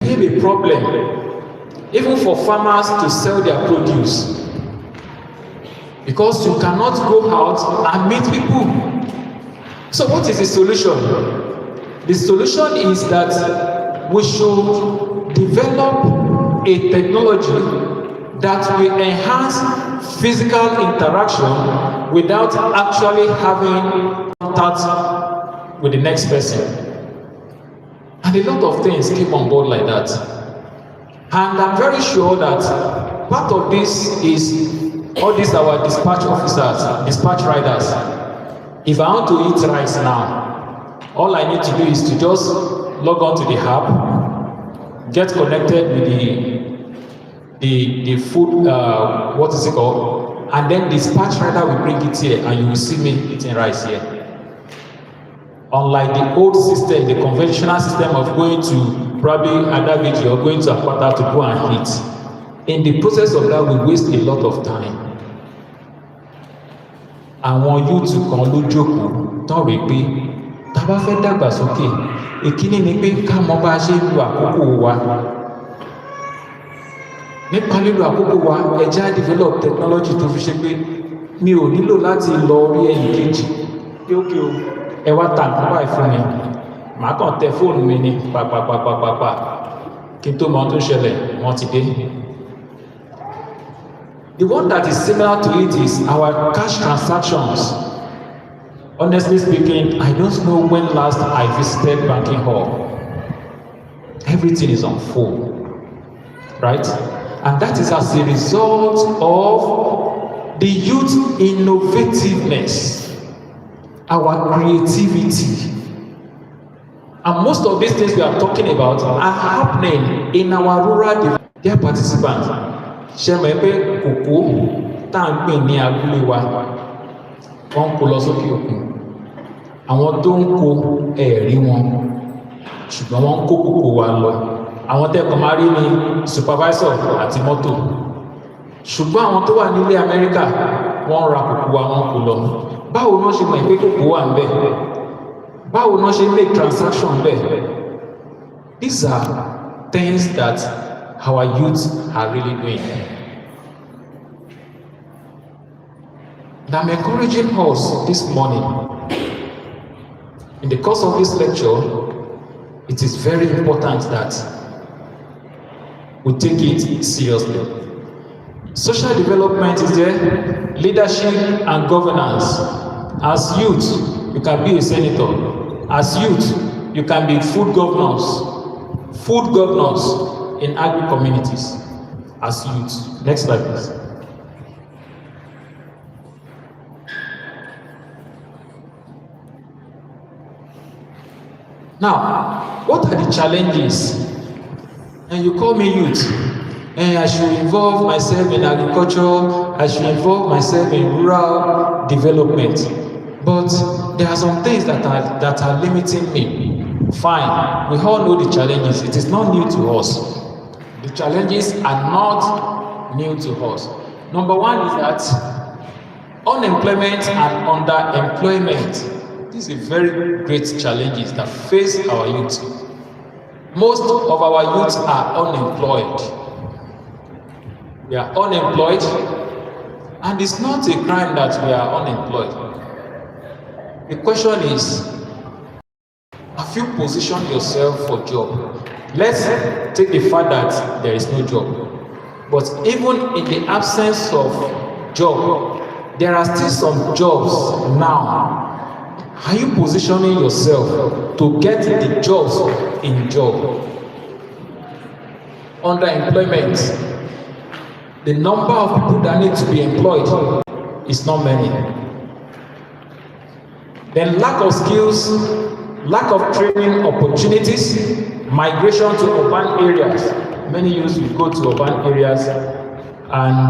it became a problem, even for farmers to sell their produce, because you cannot go out and meet people. So what is the solution? The solution is that we should develop a technology that will enhance physical interaction without actually having contact with the next person. And a lot of things came on board like that. And I'm very sure that part of this is all these our dispatch officers, dispatch riders. If I want to eat rice now, all I need to do is to just log on to the app, get connected with the food, what is it called? And then dispatch rider will bring it here and you will see me eating rice here. Unlike the old system, the conventional system of going to probably Adabiji or going to Apata to go and eat. In the process of that, we waste a lot of time. Àwọn youth kan ló jókòó tán rí pé tá a bá fẹ́ dàgbàsókè, ìkíní ni pé ká mọ bá a ṣe lo àkókò wa. Nípa lílo àkókò wa, ẹ jẹ́ á develop technology tó fi ṣe pé mi ò nílò láti lọ rí ẹnì kejì pé ókè o ẹ wá ta nǹkan báyìí fún mi, màá kàn tẹ fóònù mi ní pàpàpàpàpà kí n tó mọ ohun tó ń ṣẹlẹ̀ wọ́n ti dé. The one that is similar to it is our cash transactions. Honestly speaking, I don't know when last I visited banking hall. Everything is on phone, right? And that is as a result of the youth innovativeness, our creativity. And most of these things we are talking about are happening in our rural development. Dear participants, ṣe mọ̀ pé kòkó tá à ń gbìn ní abúlé wa wọ́n ń kó lọ sókè òkun. Àwọn tó ń kó ẹ̀rí wọn ṣùgbọ́n wọ́n ń kó kòkó wa lọ. Àwọn tẹ́kọ̀ọ́ máa rí ní supervisor àti mọ́tò. Ṣùgbọ́n àwọn tó wà nílé Amẹ́ríkà wọ́n ń ra kòkó wa wọ́n kó lọ. Báwo ni wọ́n ṣe mọ̀ pé kòkó wà ń bẹ̀? Báwo ni wọ́n ṣe make transaction bẹ̀? These are things that our youth are really doing. And I'm encouraging us this morning. In the course of this lecture, it is very important that we take it seriously. Social development is there, leadership and governance. As youth, you can be a senator. As youth, you can be food governors in agri communities as youth. Next slide, please. Now, what are the challenges? And you call me youth, and I should involve myself in agriculture, I should involve myself in rural development. But there are some things that are limiting me. Fine, we all know the challenges. It is not new to us. The challenges are not new to us. Number one is that unemployment and underemployment. These are very great challenges that face our youth. Most of our youths are unemployed. We are unemployed, and it's not a crime that we are unemployed. The question is, have you positioned yourself for job? Let's take the fact that there is no job. But even in the absence of job, there are still some jobs now. Are you positioning yourself to get the jobs in job? Underemployment. The number of people that need to be employed is not many. Then lack of skills, lack of training opportunities, migration to urban areas. Many youths will go to urban areas and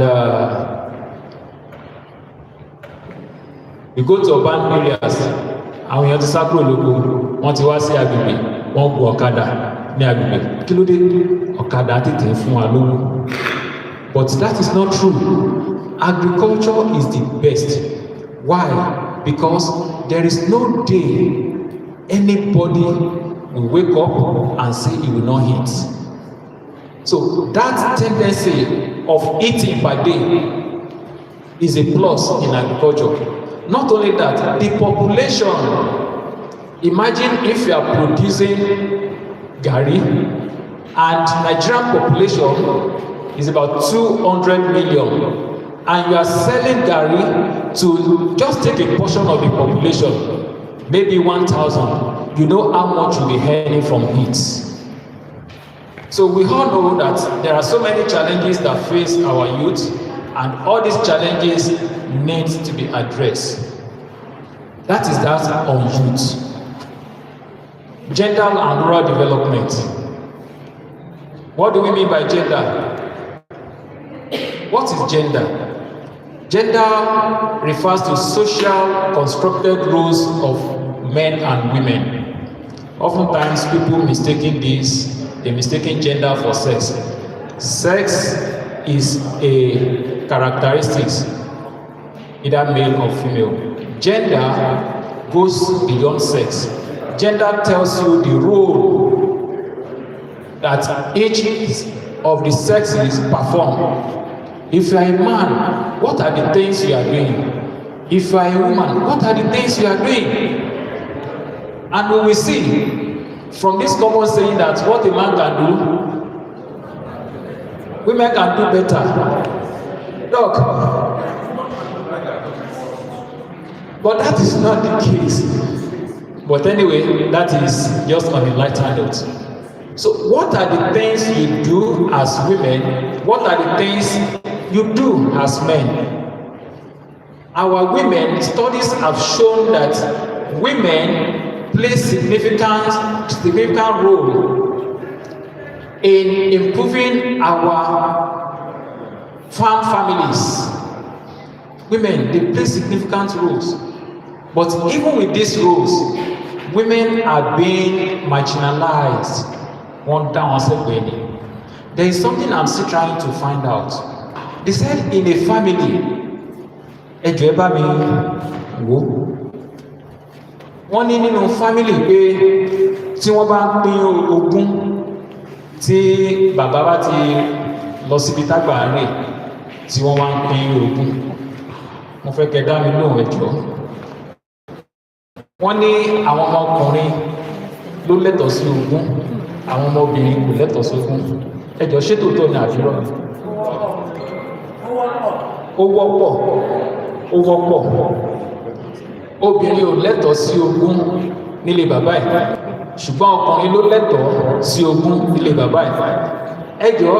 we go to urban areas. Àwọn èèyàn ti sá kúrò lóko, wọ́n ti wá sí agbègbè, wọ́n gun ọ̀kadà ní agbègbè. Kí ló dé? Ọ̀kadà tètè ń fún wa lówó. But that is not true. Agriculture is the best. Why? Because there is no day anybody will wake up and say he will not eat. So that tendency of eating per day is a plus in agriculture. Not only that, the population, imagine if you are producing garri, and Nigerian population is about 200 million, and you are selling garri to just take a portion of the population, maybe 1,000, you know how much you'll be earning from it. So we all know that there are so many challenges that face our youth, and all these challenges need to be addressed. That is that on youth. Gender and rural development. What do we mean by gender? What is gender? Gender refers to social constructed roles of men and women. Oftentimes people mistaking this, they mistaking gender for sex. Sex is a characteristics, either male or female. Gender goes beyond sex. Gender tells you the role that each of the sexes perform. If you are a man, what are the things you are doing? If you are a woman, what are the things you are doing? And we will see from this common saying that what a man can do, women can do better. Look, but that is not the case. But anyway, that is just on a lighter note. So what are the things you do as women? What are the things you do as men? Our women, studies have shown that women play significant role in improving our farm families. Women, they play significant roles. But even with these roles, women are being marginalized. One down, there is something I'm still trying to find out. They said in a family, wọ́n ní nínú family pé tí wọ́n bá ń pín ogún tí bàbá bá ti lọ síbi tágbà rẹ̀ tí wọ́n wá ń pín ogún, mo fẹ́ kẹ́ dá mi lóhùn ẹjọ́. Wọ́n ní àwọn ọmọkùnrin ló lẹ́tọ̀ọ́ sí ogún, àwọn ọmọbìnrin kò lẹ́tọ̀ọ́ sí ogún. Ẹjọ́ ṣé tòótọ́ ni àbí irọ́? Ó wọ́pọ̀. Obìnrin ò lẹ́tọ̀ọ́ sí ogún nílé bàbá ẹ̀, ṣùgbọ́n ọkùnrin ló lẹ́tọ̀ọ́ sí ogún nílé bàbá ẹ̀. Ẹjọ́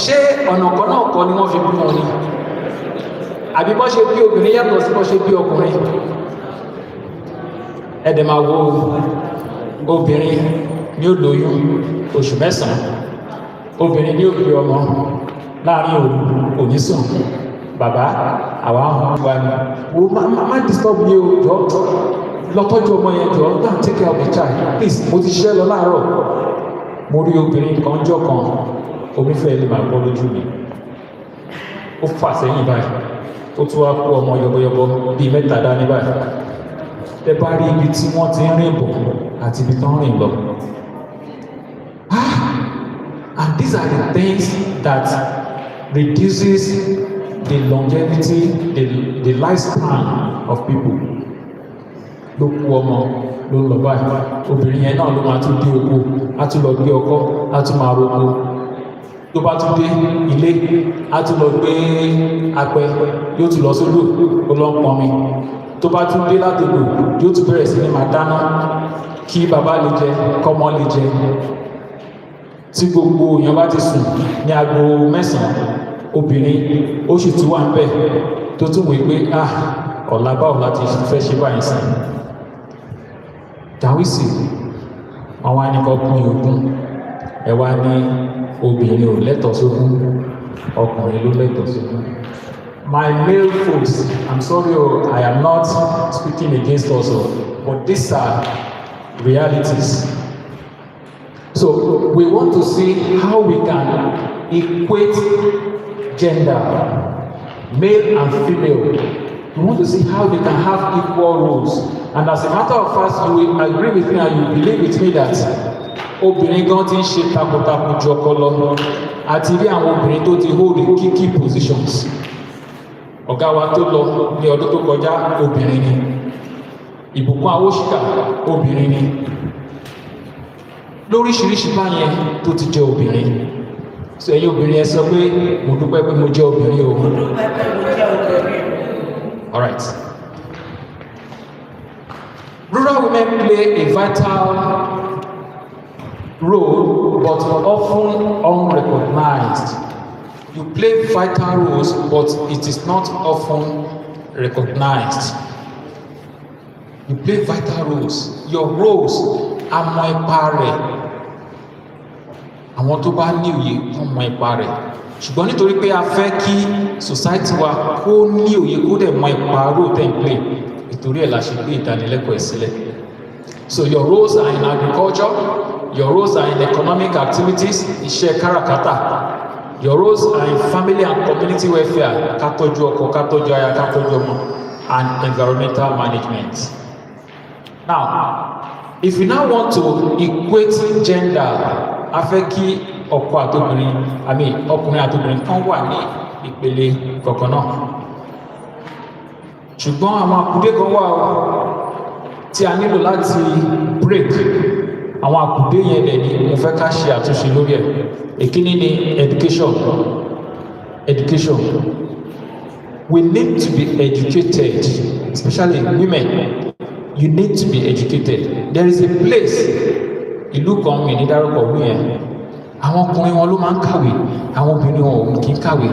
ṣé ọ̀nà kan náà kọ́ ni wọ́n fi bí wọn ni? Àbí bọ́ ṣe bí obìnrin yàtọ̀ sí bọ́ ṣe bí ọkùnrin? Ẹ̀dẹ̀ máa wo obìnrin ní ó lóyún oṣù 9, obìnrin ní ó bí ọmọ láàrin òní sùn. Bàbá àwa hàn wá ní wo má disturb me o jọ lọ tọ́jú ọmọ yẹn jọ go and take care of the child please. Mo ti ṣiṣẹ́ lọ láàárọ̀, mo rí obìnrin kan jọ kan, omi fẹ́ lè máa bọ́ lójú mi. Ó fà sẹ́yìn báyìí, ó tún wá kó ọmọ yọbọyọbọ bíi 3 dání báyìí. Ẹ bá rí ibi tí wọ́n ti ń rìn bọ̀ àti ibi tán rìn lọ. these are the things that reduces the longevity, the lifespan of people. Ló kú ọmọ ló ń lọ báyìí, obìnrin yẹn náà ló máa tún dé oko, á tún lọ gbé ọkọ́, á tún máa roko. Tó bá tún dé ilé, á tún lọ gbé apẹ, yóò tún lọ sódò, ó lọ ń pọnmi. Tó bá tún dé láti lò, yóò tún bẹ̀rẹ̀ sí ní máa dáná kí bàbá lè jẹ, kọ́mọ lè jẹ. Tí gbogbo èèyàn bá ti sùn ní aago 9, obìnrin ó sì tún wà ń bẹ̀ tó tún wí pé ọ̀la báwo láti fẹ́ ṣe báyìí sí. Dàwísì àwọn anìkan pín ogún, ẹ wá ní obìnrin ò lẹ́tọ̀ọ́ sógún, ọkùnrin ló lẹ́tọ̀ọ́ sógún. My male folks, I'm sorry, I am not speaking against us, but these are realities. So we want to see how we can equate gender, male and female. We want to see how they can have equal roles. And as a matter of fact, you will agree with me and you believe with me that obìnrin gan ti ń ṣe takuntakun ju ọkọ lọ, àti rí àwọn obìnrin tó ti hold key positions. Ọ̀gá wa tó lọ ní ọdún tó kọjá obìnrin ni, Ìbùkún Awóṣìkà obìnrin ni, lóríṣiríṣi báyẹn tó ti jẹ́ obìnrin. So ẹ̀yin obìnrin ẹ sọ pé mo dúpẹ́ pé mo jẹ́ obìnrin o. All right. Rural women play a vital role, but often unrecognized. You play vital roles, but it is not often recognized. You play vital roles. Your roles are mọ ipa rẹ̀. Àwọn tó bá ní òye wọ́n mọ ipa rẹ̀. Ṣùgbọ́n nítorí pé a fẹ́ kí society wa kó ní òye kó dẹ̀ mọ ipa role tẹ̀ ń play, ìtorí ẹ̀ la ṣe gbé ìdánilẹ́kọ̀ọ́ ẹ̀ sílẹ̀. So your roles are in agriculture, your roles are in economic activities, iṣẹ́ káràkátà. Your roles are in family and community welfare, ká tọ́jú ọkọ, ká tọ́jú aya, ká tọ́jú ọmọ, and environmental management. Now, if you now want to equate gender, a fẹ́ kí ọkọ àtobìnrin, ọkùnrin àtobìnrin kan wà ní ìpele kọ̀ọ̀kan náà. Ṣùgbọ́n àwọn àkùdé kan wà tí a nílò láti break. Àwọn àkùdé yẹn dẹ̀ ni mo fẹ́ ká ṣe àtúnṣe lórí ẹ̀. Èkíní ni education. Education. We need to be educated, especially women. You need to be educated. There is a place, ìlú kan mi ní dárúkọ wí yẹn. Àwọn ọkùnrin wọn ló máa ń kàwé, àwọn obìnrin wọn ò kì í kàwé.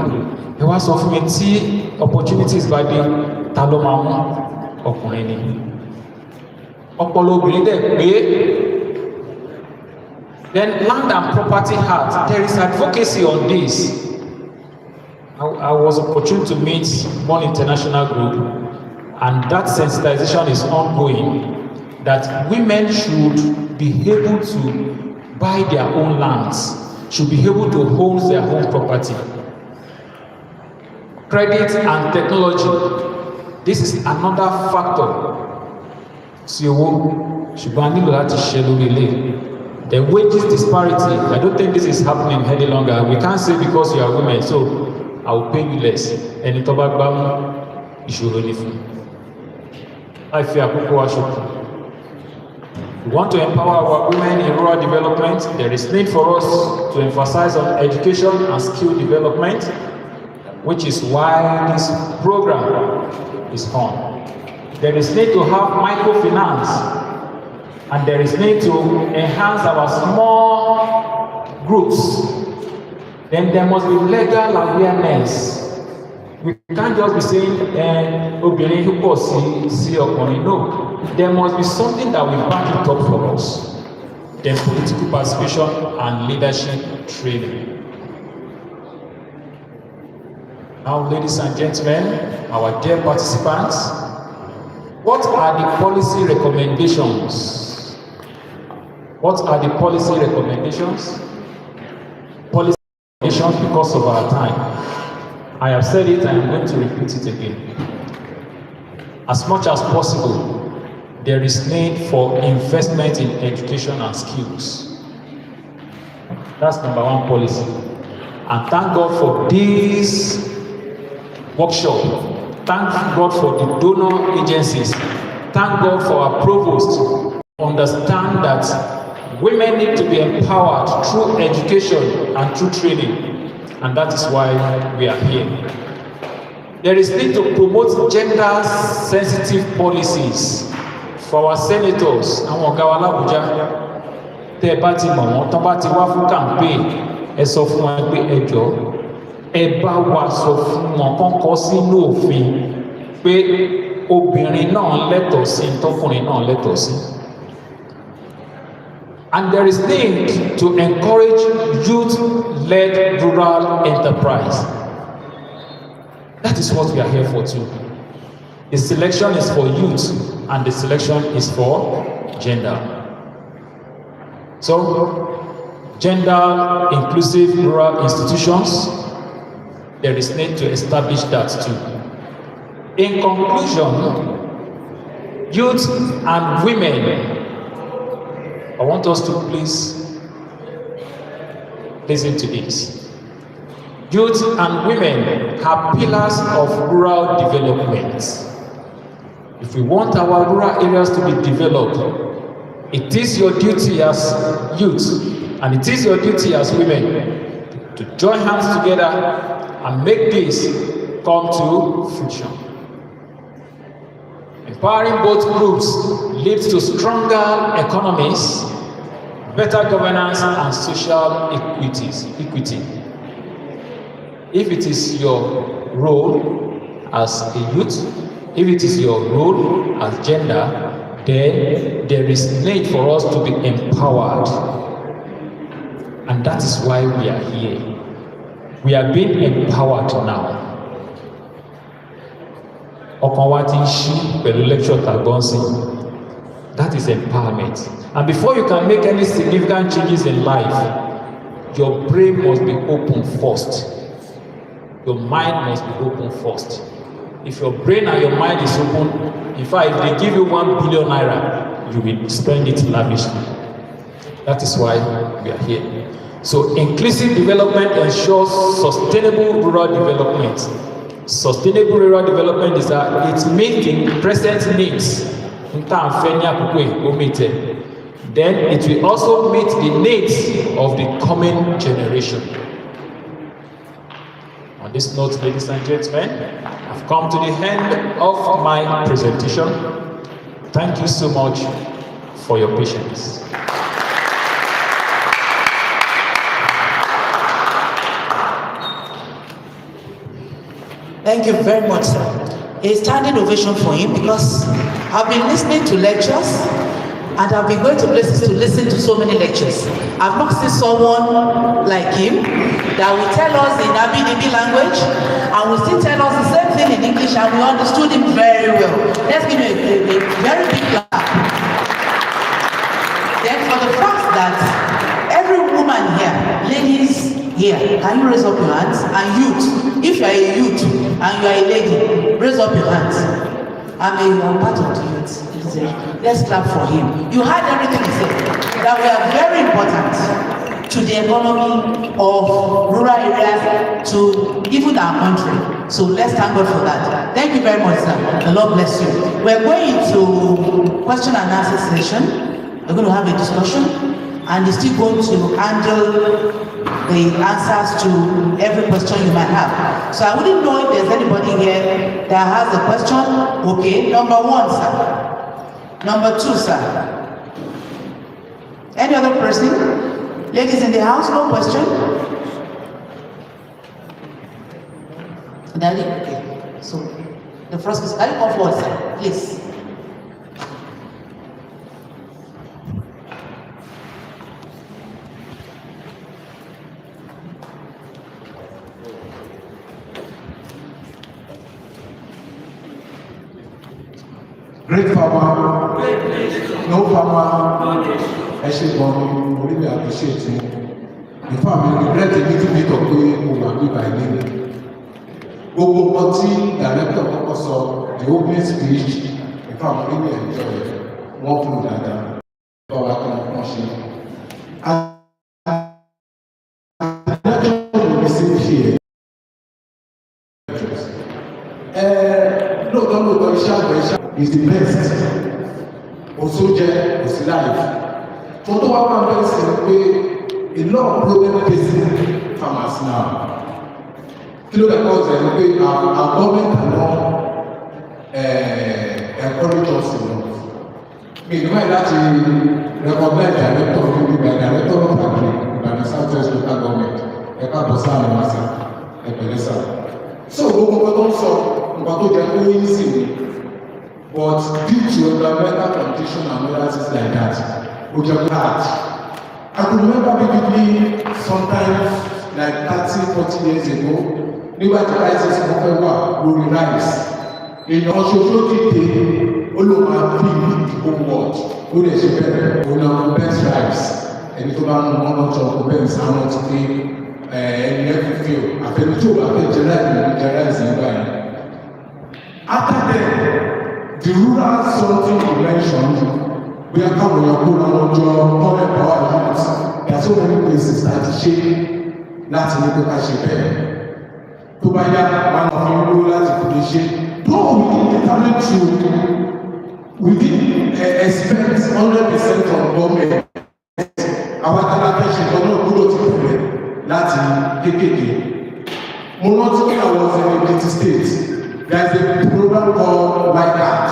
Ẹ wá sọ fún mi tí opportunities bá dé, ta ló máa mú? Ọkùnrin ni. Ọpọlọ obìnrin dẹ̀ pé. Then Land and Property Act, there is advocacy on this. I was opportune to meet one international group, and that sensitization is ongoing, that women should be able to buy their own lands, should be able to own their own property. Credit and technology, this is another factor. Ṣùgbọ́n a nílò láti ṣe lórí ilé. The wages disparity, I don't think this is happening any longer. We can't say because you are women, so I will pay you less. Ẹni tó bá gbá mú ìṣòro ní fún. Láì fi àkókò wa ṣòfò. We want to empower our women in rural development. There is need for us to emphasize on education and skill development, which is why this program is on. There is need to have microfinance, and there is need to enhance our small groups. Then there must be legal awareness. We can't just be saying, obìnrin who pọ̀ sí ọkùnrin. No, there must be something that will back it up for us. Then political participation and leadership training. Now, ladies and gentlemen, our dear participants, what are the policy recommendations? What are the policy recommendations? Policy recommendations, because of our time. I have said it and I'm going to repeat it again. As much as possible, there is need for investment in education and skills. That's number one policy. And thank God for this workshop. Thank God for the donor agencies. Thank God for our provost. Understand that women need to be empowered through education and through training. And that is why we are here. There is need to promote gender sensitive policies for our senators. Àwọn ọ̀gá wa l'Abuja, tẹ́ ẹ bá ti mọ̀ wọ́n, tán bá ti wá fún campaign, ẹ sọ fún wọn pé ẹ jọ̀ọ́, ẹ bá wa sọ fún wọn kán kọ sínú òfin pé obìnrin náà lẹ́tọ̀ọ́ sí tọkùnrin náà lẹ́tọ̀ọ́ sí. And there is need to encourage youth-led rural enterprise. That is what we are here for too. The selection is for youth and the selection is for gender. So, gender inclusive rural institutions, there is need to establish that too. In conclusion, youth and women, I want us to please listen to this. Youth and women are pillars of rural development. If we want our rural areas to be developed, it is your duty as youth and it is your duty as women to join hands together and make this come to fruition. Empowering both groups leads to stronger economies, better governance, and social equity. If it is your role as a youth, if it is your role as gender, then there is need for us to be empowered. And that is why we are here. We are being empowered now. Ọkàn wa ti ń ṣí pẹ̀lú lecture tàgbọ́n sí. That is empowerment. And before you can make any significant changes in life, your brain must be open first. Your mind must be open first. If your brain and your mind is open, in fact, if they give you 1 billion naira, you will spend it lavishly. That is why we are here. So inclusive development ensures sustainable rural development. Sustainable rural development is that it meets the present needs. Then it will also meet the needs of the coming generation. On this note, ladies and gentlemen, I've come to the end of my presentation. Thank you so much for your patience. Thank you very much, sir. A standing ovation for him because I've been listening to lectures and I've been going to places to listen to so many lectures. I've not seen someone like him that will tell us in Abinibi language and will still tell us the same thing in English, and we understood him very well. Let's give him a very big clap. Then for the fact that every woman here, ladies here, can you raise up your hands? And youth, if you are a youth and you are a lady, raise up your hands. I'm part of the youth. Let's clap for him. You heard everything he said, that we are very important to the economy of rural areas, to even our country. So let's thank God for that. Thank you very much, sir. The Lord bless you. We're going to question and answer session. We're going to have a discussion, and he's still going to handle the answers to every question you might have. So I wouldn't know if there's anybody here that has a question. Okay, number one, sir. Number two, sir. Any other person? Ladies in the house, no question? Daddy? Okay. So, the first question, can you come forward, sir? Please. Great farmer, no farmer, actually, we really appreciate you. In fact, we regret a little bit of doing Umami by name. Gbogbo nǹkan tí director kọ́kọ́ sọ, the opening speech, in fact, we really enjoy it. Wọ́n kúrò dáadáa. Báwa kí wọ́n ṣe. lóòótọ́ iṣẹ́ àgbẹ̀ iṣẹ́ is the best. Òṣó jẹ́ òsì láìpẹ́. Tó tó wá wà bẹ́ẹ̀ sí pé a lot of problem facing farmers now. Kí ló dé kọ́ ọ̀sẹ̀ ni pé our government cannot encourage us enough. Mi ní báyìí láti recommend director of director of agri Ìbàdàn South West local government ẹ̀ka bọ̀ sáà ní wàásà ẹ̀pẹ̀lẹ́ sáà. So gbogbo nǹkan tó ń sọ nǹkan tó jẹ́ kó yín sí ni but due to environmental condition and other things like that ó jẹ́ hard. I could remember vividly sometimes like 30-40 years ago nígbà tí crisis kan fẹ́ wà lórí rice èèyàn ṣoṣo dìde ó ló máa bí ìdìbò word ó lè ṣe bẹ́ẹ̀ òun náà best rice ẹni tó bá ń mú ọmọ tó ọkọ bẹ́ẹ̀ sáwọn ti pé ẹni ẹ̀kú fi ò àfẹnú tó bá fẹ́ jẹ láì ní jẹ rice nígbà yẹn. After that the rural something you mentioned we are káwọn èèyàn kó lọ́wọ́ jọ current power units there are so many places láti ṣe láti ní pé ká ṣe bẹ́ẹ̀ tó bá yá wọn àwọn ọmọ ìlú láti fi lè ṣe though we dey determine to we dey expect 100% from government àwọn alábẹ́ ṣe kan náà gbọ́dọ̀ ti bẹ̀rẹ̀ láti kékeré. Mo rántí pé àwọn ọ̀sẹ̀ ní Ekiti state there is a program called YCAT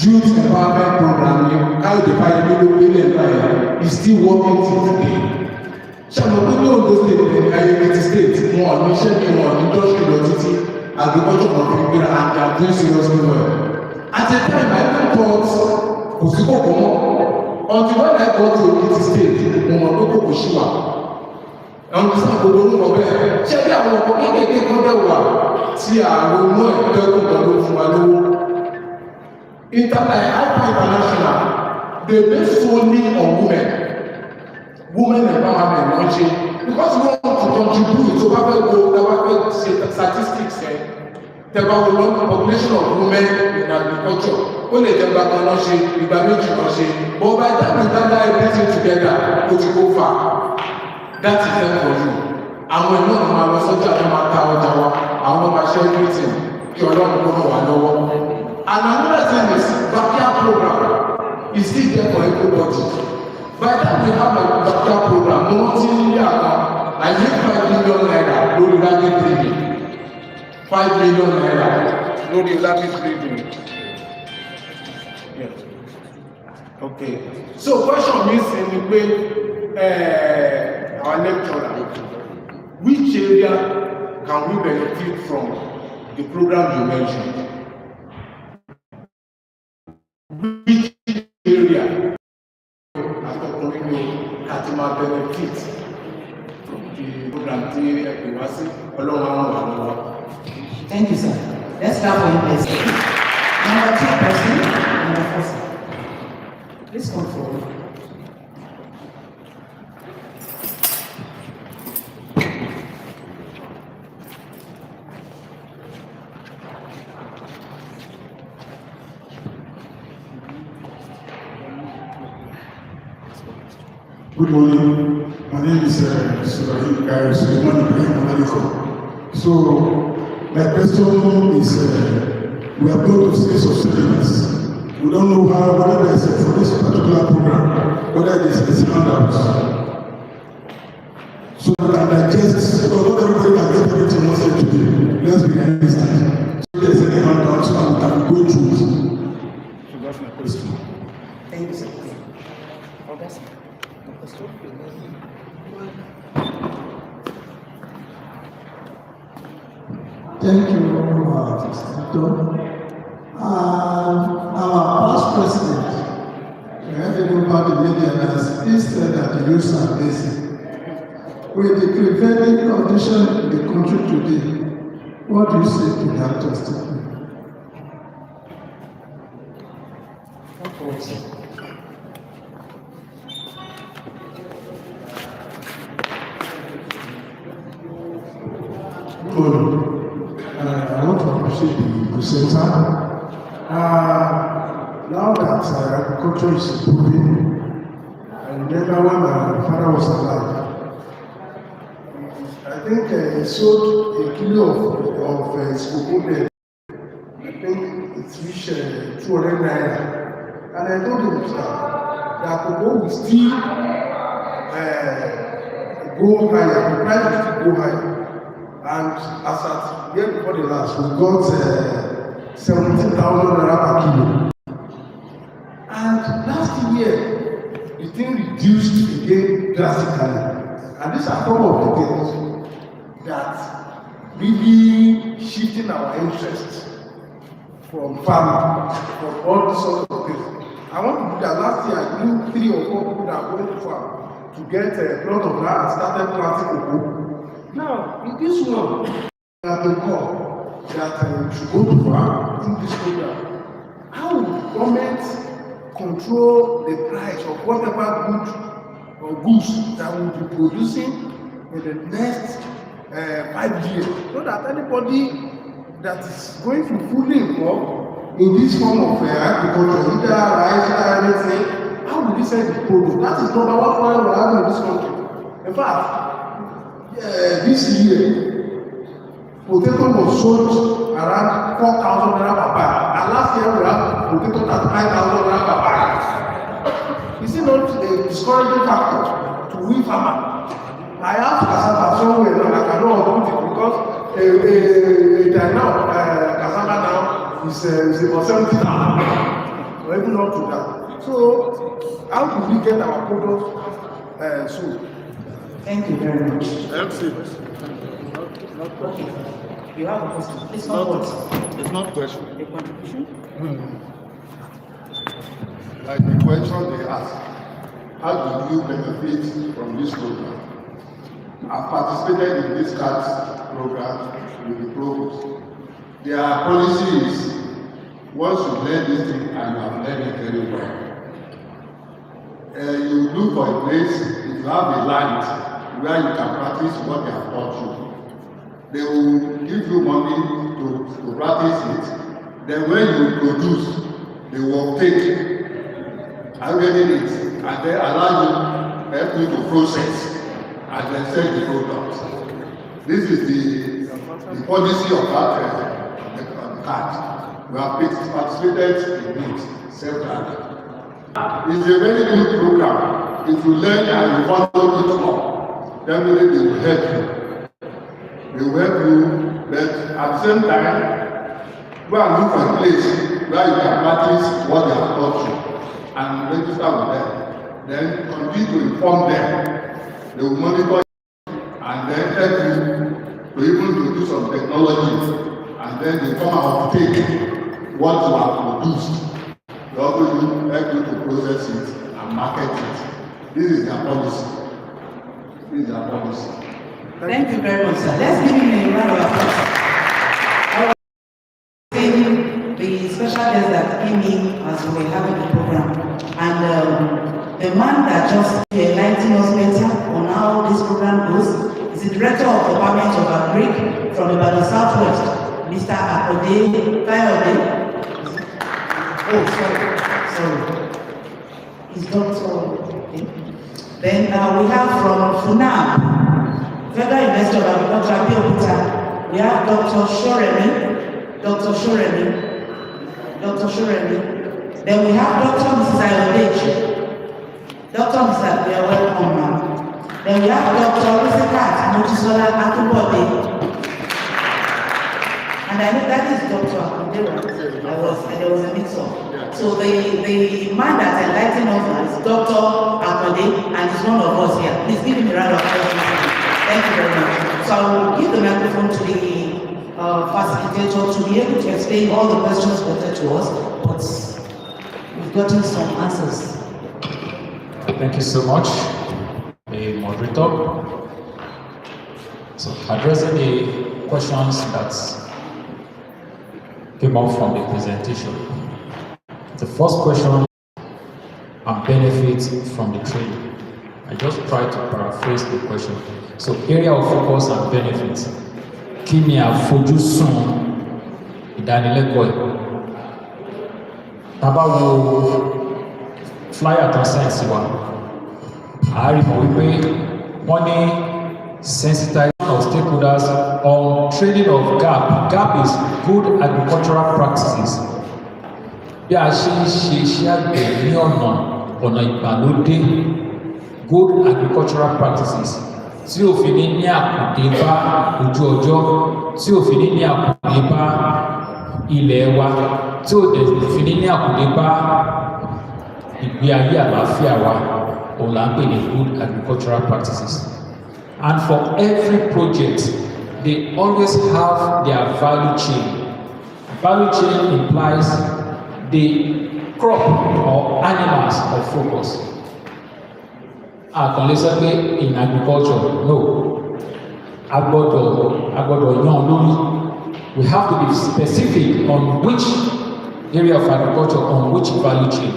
youth empowerment program ní káyọ̀dé fáyemí ló gbélé ẹ̀ka ẹ̀ is still working till today. Ṣàmọ̀ pé ní Ondo state ní Ekiti state wọn ò ní iṣẹ́ ní wọn ní industry lọ títí agriculture kan fi gbéra and they are doing seriously well. At a time I even thought kò sí kòkó mọ́ until when I got to Ekiti state mo mọ̀ pé kòkó ṣì wà. Àwọn ìsàn gbogbo orúkọ bẹ́ẹ̀ ṣé bí àwọn ọkọ̀ kékeré kan bẹ́ẹ̀ wà tí àwọn ọmọ ẹgbẹ́ kò gbọdọ̀ fún wa lówó. International they base solely on women empowerment ló ń ṣe because we want to contribute to bá fẹ́ ṣe statistics tẹ́gbà wo lọ population of women in agriculture ó lè tẹ́gbà kan lọ ṣe ìgbà méjì kan ṣe but by the time we gather everything together ó ti go far that is it for you. Àwọn ẹ̀mọ́ ọ̀nà máa lọ sọ́jà tó máa ta ọjà wa àwọn ọmọ ṣe everything kí ọlọ́run kó ràn wá lọ́wọ́. And another thing is backyard program is still there for everybody. By the time we have a backyard program mo rántí nílé àná I make 5 million naira lórí rabbit breeding 5 million naira lórí rabbit breeding. Yes. Okay. So question mi sì ni pé our lecturer which area can we benefit from the program you mentioned? Which area àtọkùnrin ni àti máa benefit from the program tí ẹ̀kọ́ wá sí ọlọ́run àwọn wà lọ́wọ́. Thank you, sir. Let's clap for him, please. Number 2 person, number 4 person. Please come forward. Good morning. My name is Suleiman Ibrahim Onaliko. So, my question is, we are going to state of settlements. We don't know how, whether there is for this particular program, whether it is handouts. So that I digest, because not everybody can get everything once today. Let's be honest. So there's any handouts and we can go through it. So that's my question. Thank you, sir. Thank you, Mr. Our past president, about the media, has said that the youths are lazy. With the prevailing condition in the country today, what do you say to that testimony? I want to appreciate the presenter. Now that agriculture is improving, I remember when my father was alive, I think he sold a kilo of his cocoa 200 naira. And I told him, sir, that cocoa will still go higher, the price will still go higher. And as at the year before the last, we got 17,000 naira per kilo. And last year, the thing reduced again drastically. And these are some of the things that really shifting our interest from farming, from all these sorts of things. I want to do that. Last year, I knew 3 or 4 people that went to farm to get a plot of land and started planting cocoa. Now, in this one, we have been called that we should go to farm through this program. How will the government control the price of whatever good or goods that we will be producing in the next 5 years, so that anybody that is going to fully involved in this form of agriculture, either rice or anything, how will they sell the product? That is number one point we have in this country. In fact, this year, potato was sold around 4,000 naira per bag, and last year we had potato at 5,000 naira per bag. Is it not a discouraging factor to we farmer? I have cassava somewhere now, I cannot put it because now cassava now is about 70,000, or even up to that. So, how do we get our products sold? Thank you very much. MC. Okay. You have a question. It's not what? It's not question. A contribution? Like the question they ask, how do you benefit from this program? I've participated in this CAT program with the provost. Their policy is, once you learn this thing and you have learned it very well, you look for a place, if you have a land where you can practice what they have taught you. They will give you money to practice it. Then when you produce, they will take and getting it, and then allow you, help you to process and then sell the product. This is the policy of that the card. We have participated in it several. It's a very good program. If you learn and you follow it up, definitely they will help you. They will help you, but at the same time, go and look for a place where you can practice what they have taught you and register with them. Then continue to inform them. They will monitor you and then help you to even to do some technology, and then they come out to take what you have produced. They also help you to process it and market it. This is their policy. This is their policy. Thank you very much, sir. Let's give him a round of applause. I was saying the special guest that came in as we were having the program, and the man that just enlightened us better on how this program goes is the director of the Department of Agric from Ibadan Southwest, Mr. Akode Kayode. Oh, sorry. He's Dr. Then we have from FUNAB, Federal University of Agriculture, Abeokuta. We have Dr. Shoremi. Then we have Dr. Mrs. Ayodeji. Dr. Mrs. We are welcome now. Then we have Dr. Risikat Mojisola Akubode. And I know that is Dr. Akundera. There was a mix-up. So the man that enlightened us is Dr. Akode, and he's one of us here. Please give him a round of applause. Thank you very much. So I will give the microphone to the facilitator to be able to explain all the questions posed to us, but we've gotten some answers. Thank you so much, the moderator. So addressing the questions that came up from the presentation. The first question and benefits from the training. I just try to paraphrase the question. So area of focus and benefits. Kí ni àfojúsùn ìdánilẹ́kọ̀ọ́ yìí? Tá bá wo flyer tán sẹ́ǹsì wa, a rí mọ̀ wípé wọ́n ní sensitization of stakeholders on training of GAP. GAP is good agricultural practices. bí a ṣe ń ṣe iṣẹ́ àgbẹ̀ ní ọ̀nà ìgbàlódé, good agricultural practices tí òfin ní àkùdé bá ojú ọjọ́, tí òfin ní àkùdé bá ilẹ̀ wa, tí òfin ní àkùdé bá ìgbé ayé àlàáfíà wa, òun là ń pè ní good agricultural practices. And for every project, they always have their value chain. Value chain implies the crop or animals of focus. Àkànlé sọ pé in agriculture, no. Agbọ́dọ̀ yan lórí. We have to be specific on which area of agriculture, on which value chain.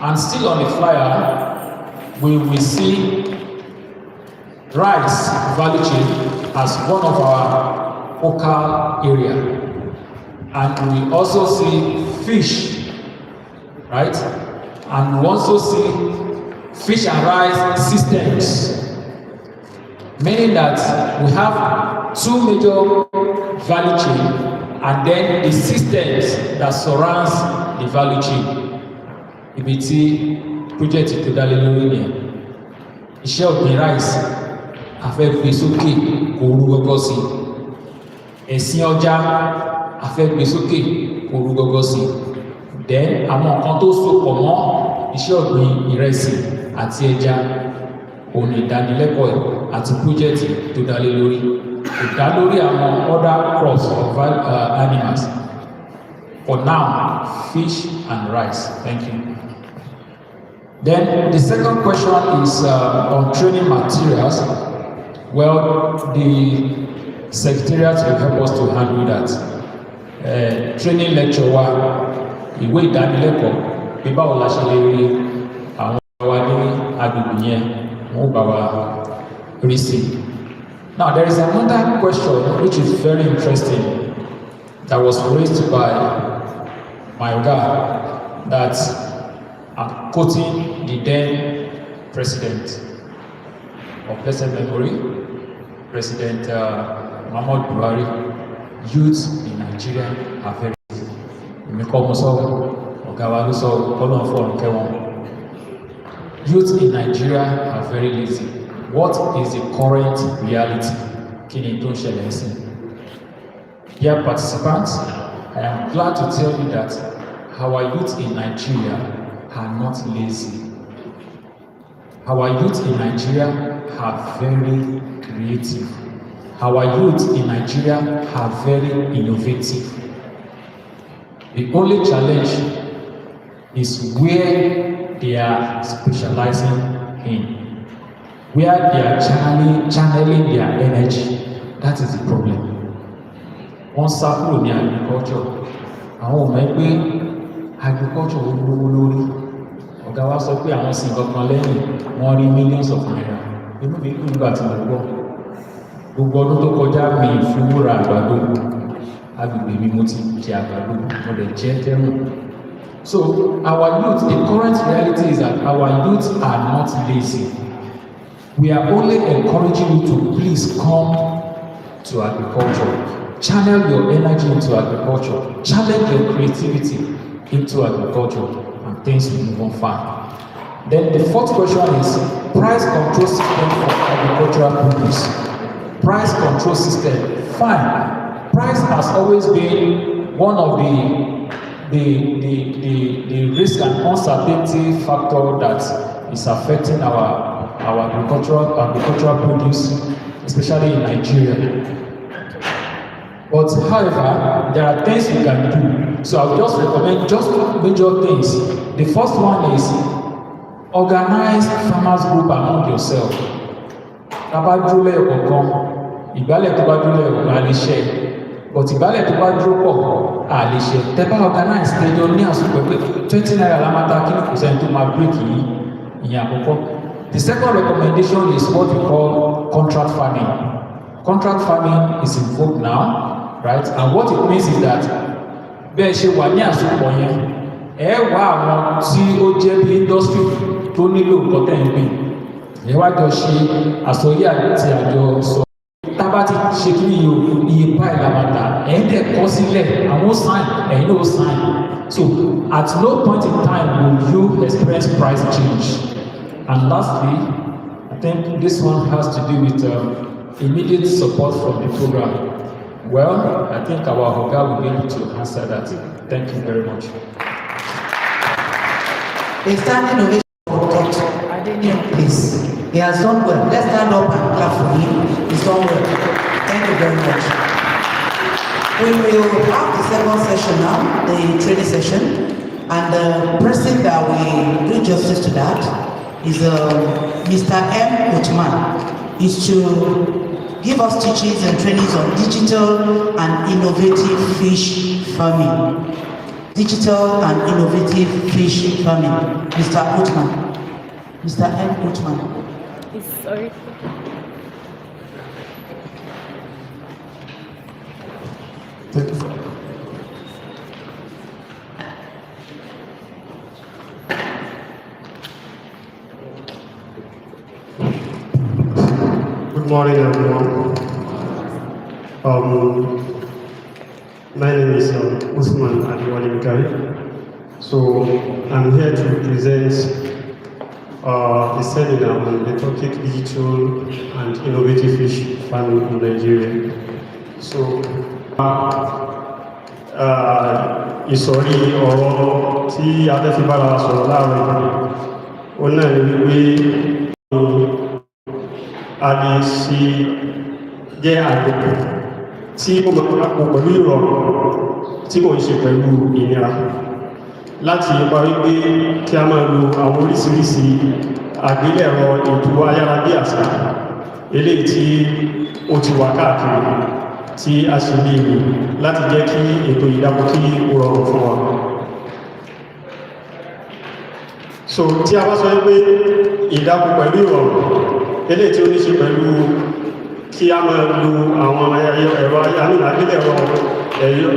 And still on the flyer, we will see rice value chain as one of our focal area. And we also see fish, right? And we also see fish and rice systems, meaning that we have two major value chain and then the systems that surrounds the value chain. Ibi tí project tó dálé lórí ni iṣẹ́ ọ̀gbìn rice afẹ́ gbé sókè kò rú gọ́gọ́ sí, ẹ̀sìn ọjà afẹ́ gbé sókè kò rú gọ́gọ́ sí, then àwọn nǹkan tó sopọ̀ mọ́ iṣẹ́ ọ̀gbìn ìrẹsì àti ẹja òun ìdánilẹ́kọ̀ọ́ àti project tó dálé lórí, kò dá lórí àwọn other crops of animals. For now, fish and rice. Thank you. Then the second question is on training materials. Well, the secretariat will help us to handle that. Training lecture wa, ìwé ìdánilẹ́kọ̀ọ́, bí báwo la ṣe lè rí àwọn wa ní agbègbè yẹn, wọ́n bá wa rí sí. Now there is another question which is very interesting that was raised by my guy, that I'm quoting the then president of blessed memory, President Muhammad Buhari. Youth in Nigeria are very lazy. Youth in Nigeria are very lazy. What is the current reality? Dear participants, I am glad to tell you that our youth in Nigeria are not lazy. Our youth in Nigeria are very creative. Our youth in Nigeria are very innovative. The only challenge is where they are specializing in, where they are channeling their energy. That is the problem. Wọ́n sá kúrò ní agriculture. Àwọn ò mọ̀ pé agriculture ó lówó lórí. Ọ̀gá wa sọ pé àwọn sì kankan lẹ́yìn wọ́n rí millions of naira. Inú mi kú nígbà tí mo gbọ́. Gbogbo ọdún tó kọjá mi ìfowó ra àgbàdo. Agbègbè mi mo ti jẹ àgbàdo, mo lè jẹ tẹ́rù. So our youth, the current reality is that our youth are not lazy. We are only encouraging you to please come to agriculture. Channel your energy into agriculture. Challenge your creativity into agriculture, and things will move on fine. Then the fourth question is price control system for agricultural produce. Price control system, fine. Price has always been one of the risk and uncertainty factor that is affecting our agricultural produce, especially in Nigeria. But however, there are things you can do. So I will just recommend just major things. The first one is organize farmers group among yourself. Tabajule ọ̀kan, ìgbálẹ̀ tó bá dúró ẹ̀rọ máa lè ṣe, but ìgbálẹ̀ tó bá dúró pọ̀ à lè ṣe. Tẹ́bá organize tẹ́jọ ní àsopọ̀ pé 20 naira la máa ta kí ní percent tó máa break yìí, ìyẹn àkọ́kọ́. The second recommendation is what we call contract farming. Contract farming is in vogue now, right? And what it means is that bẹ́ẹ̀ ṣe wà ní àsopọ̀ yẹn, ẹ wá àwọn tí ó jẹ́ bí industry tó nílò nǹkan ń gbìn. Ẹ wá jọ ṣe àsọyé àti àjọ sọ. Tábà ti ṣe kí ni iye báyìí la máa tà, ẹ̀ ń dẹ̀ kọ́ sílẹ̀, àwọn sign, ẹ̀yin náà sign. So at no point in time will you experience price change. And lastly, I think this one has to do with immediate support from the program. Well, I think our Oga will be able to answer that. Thank you very much. A standing ovation for Dr. Adeniran, please. He has done well. Let's stand up and clap for him. He's done well. Thank you very much. We will have the second session now, the training session. And the person that will do justice to that is Mr. M. Utman. Is to give us teachings and trainings on digital and innovative fish farming. Digital and innovative fish farming. Mr. Utman. Mr. M. Utman. Sorry. Thank you. Good morning, everyone. My name is Usman Adiwali Mikai. So I'm here to present a seminar on the topic digital and innovative fish farming in Nigeria. So ìsọ̀rí ọ̀rọ̀ tí adẹ́fibára sọ̀rọ̀ láàrin ó náà ní wípé a lè ṣe jẹ́ àgbègbè tí ó máa pọ̀ pẹ̀lú ìrọ̀rùn tí kò ń ṣe pẹ̀lú ìnira láti ipa wípé kí a máa lo àwọn oríṣiríṣi àgbélẹ̀rọ ètò ayárabíàṣá eléyìí tí ó ti wà káàkiri tí a sì lè lò láti jẹ́ kí ètò ìdáko kí ó rọrùn fún wa. So tí a bá sọ wípé ìdáko pẹ̀lú ìrọ̀rùn eléyìí tí ó ní ṣe pẹ̀lú kí a máa lo àwọn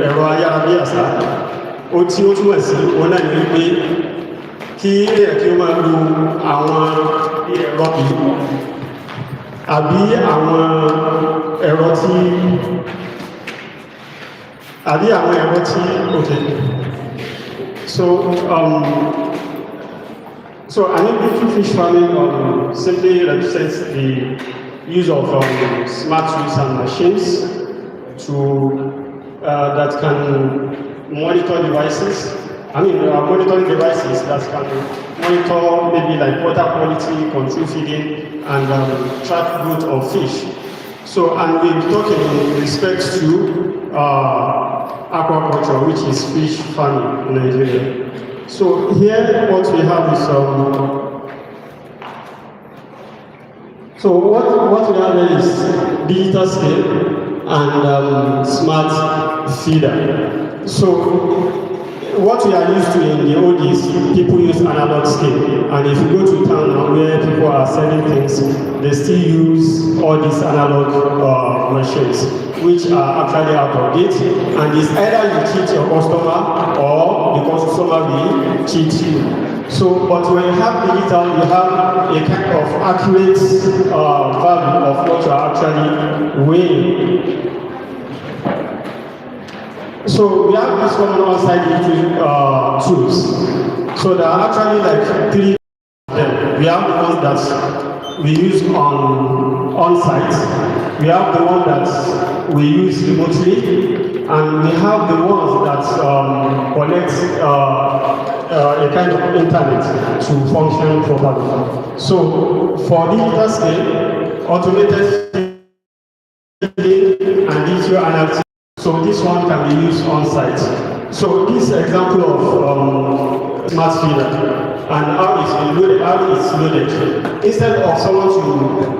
ẹ̀rọ ayárabíàṣá ó tí ó túnmọ̀ sí wọn náà ní wípé kí èèyàn kí ó máa lo àwọn ẹ̀rọ yìí àbí àwọn ẹ̀rọ tí okay. So an innovative fish farming simply represents the use of smart tools and machines to that can monitor devices. Monitoring devices that can monitor maybe like water quality, control feeding, and track growth of fish. So, and we'll be talking in respect to aquaculture, which is fish farming in Nigeria. So here what we have is what we have here is digital scale and smart feeder. So what we are used to in the old is people use analog scale, and if you go to town now where people are selling things, they still use all these analog machines, which are actually out of date, and it's either you cheat your customer or the customer will cheat you. So, but when you have digital, you have a kind of accurate value of what you are actually weighing. So we have this one on-site tools. So there are actually like 3 of them. We have the ones that we use on-site. We have the one that we use remotely, and we have the ones that connect a kind of internet to function properly. So for digital scale, automated and digital analytics. So this one can be used on site. So this example of smart feeder and how it's loaded. Instead of someone to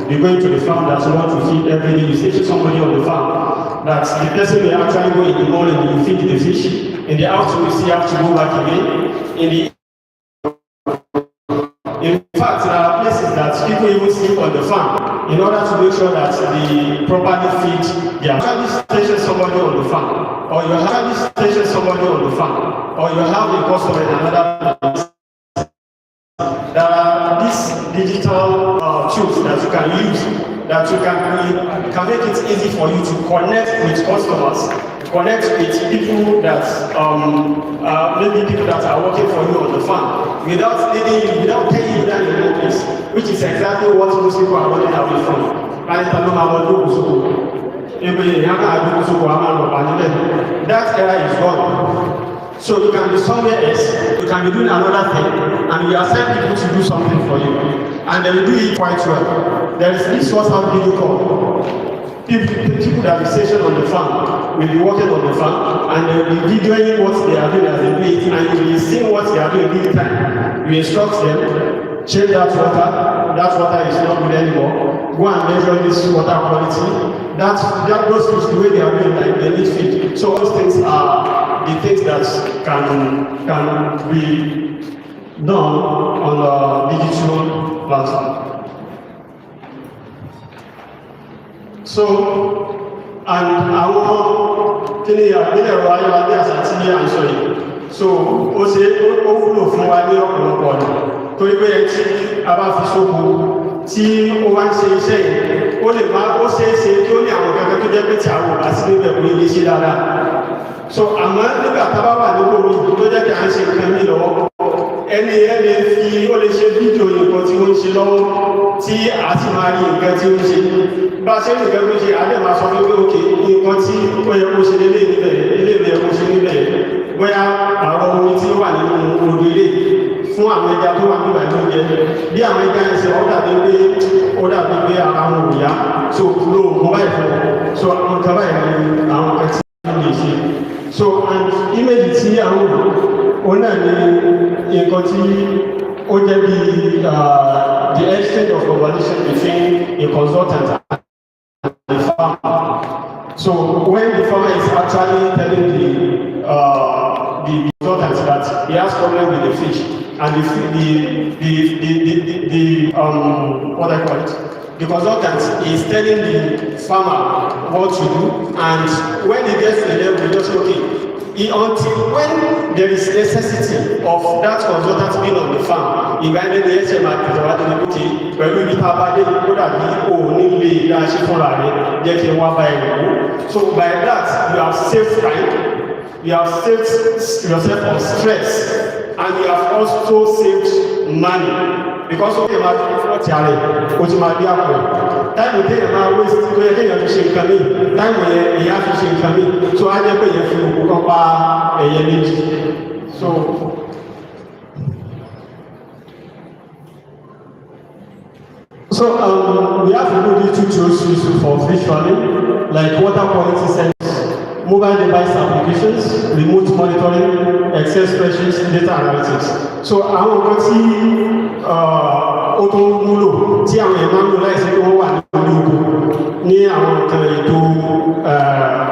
be going to the farm that you want to feed every day, you say to somebody on the farm that the person may actually go in the morning and you feed the fish. In the afternoon, you still have to go back again. In fact, there are places that people even sleep on the farm in order to make sure that they properly feed their actually station somebody on the farm, or you actually station somebody on the farm, or you have a customer in another place. There are these digital tools that you can use that you can make it easy for you to connect with customers connect with people that maybe people that are working for you on the farm without telling you that you know this, which is exactly what most people are running away from. That era is gone. So you can be somewhere else, you can be doing another thing, and you assign people to do something for you, and they will do it quite well. There is this WhatsApp video call. People that are stationed on the farm will be working on the farm, and they will be videoing what they are doing as they do it, and you will see what they are doing real time. You instruct them, change that water is not good anymore, go and measure this water quality. Those things, the way they are doing, like they need feed. So those things are the things that can be done on a digital platform. So, and àwọn kíni àgbélẹ̀rọ ayélujáde àti àti àìsọ yìí, so ó wúlò fún wa ní ọ̀pọ̀lọpọ̀ ọ̀nà torí pé tí a bá fi sóko tí ó wá ń ṣe iṣẹ́ yìí ó lè máa ó ṣe é ṣe kí ó ní àwọn kankan tó jẹ́ pé tí àwọn ọ̀gá sí níbẹ̀ kò ní lè ṣe dáadáa. So àmọ́ nígbà tá a bá wà nípò mi tó jẹ́ kí à ń ṣe nǹkan mi lọ́wọ́ ẹni ẹ lè fi ó lè ṣe fídíò nǹkan tí ó ń ṣe lọ́wọ́ tí a sì máa rí nǹkan tí ó ń ṣe bá a ṣe ní nǹkan tó ṣe àdé máa sọ pé òkè nǹkan tí ó yẹ kó ṣe lélẹ̀ níbẹ̀ ilé ìwé kó ṣe níbẹ̀ bóyá àwọn omi tí ó wà nínú odò ilé fún àwọn ẹja tó wà nígbà tó jẹ bí àwọn ẹja ń ṣe ó dàbí pé ara wọn ò yá so lo oògùn báyìí fún ọ so àwọn nǹkan báyìí ni àwọn nǹkan tí wọ́n lè ṣe so and image tí àwọn òun náà ni nǹkan tí ó jẹ́ bí the exchange of conversation between a consultant and the farmer. So when the farmer is actually telling the consultant that he has problem with the fish, and what I call it, the consultant is telling the farmer what to do, and when he gets to the level, he just okay. Until when there is necessity of that consultant being on the farm, ìgbàlẹ̀ ní ẹ̀ṣẹ̀ máa tẹ̀síwá tó ní kókè pẹ̀lú ibi tá a bá dé kó dàbí òní lè dá ṣe fúnra rẹ̀ jẹ́ kí wọ́n bá ẹ̀rọ kó. So by that you have saved time, you have saved yourself from stress, and you have also saved money because ó yẹ máa fi fọ́ọ̀tì ààrẹ ó ti máa bí àpò táìmù tí èèyàn máa wéṣí tó yẹ kéèyàn fi ṣe nǹkan mí táìmù yẹn èèyàn fi ṣe nǹkan mí tó á jẹ́ pé èèyàn fi òkú kan pa ẹ̀yẹ méjì. So we have to do little tools used for fish farming, like water quality sensors, mobile device applications, remote monitoring, Excel spreadsheets, data analytics. So àwọn nǹkan tí ó tó múlò tí àwọn èèyàn máa ń lò láìsí pé wọ́n wà ní orí oko ní àwọn nǹkan ètò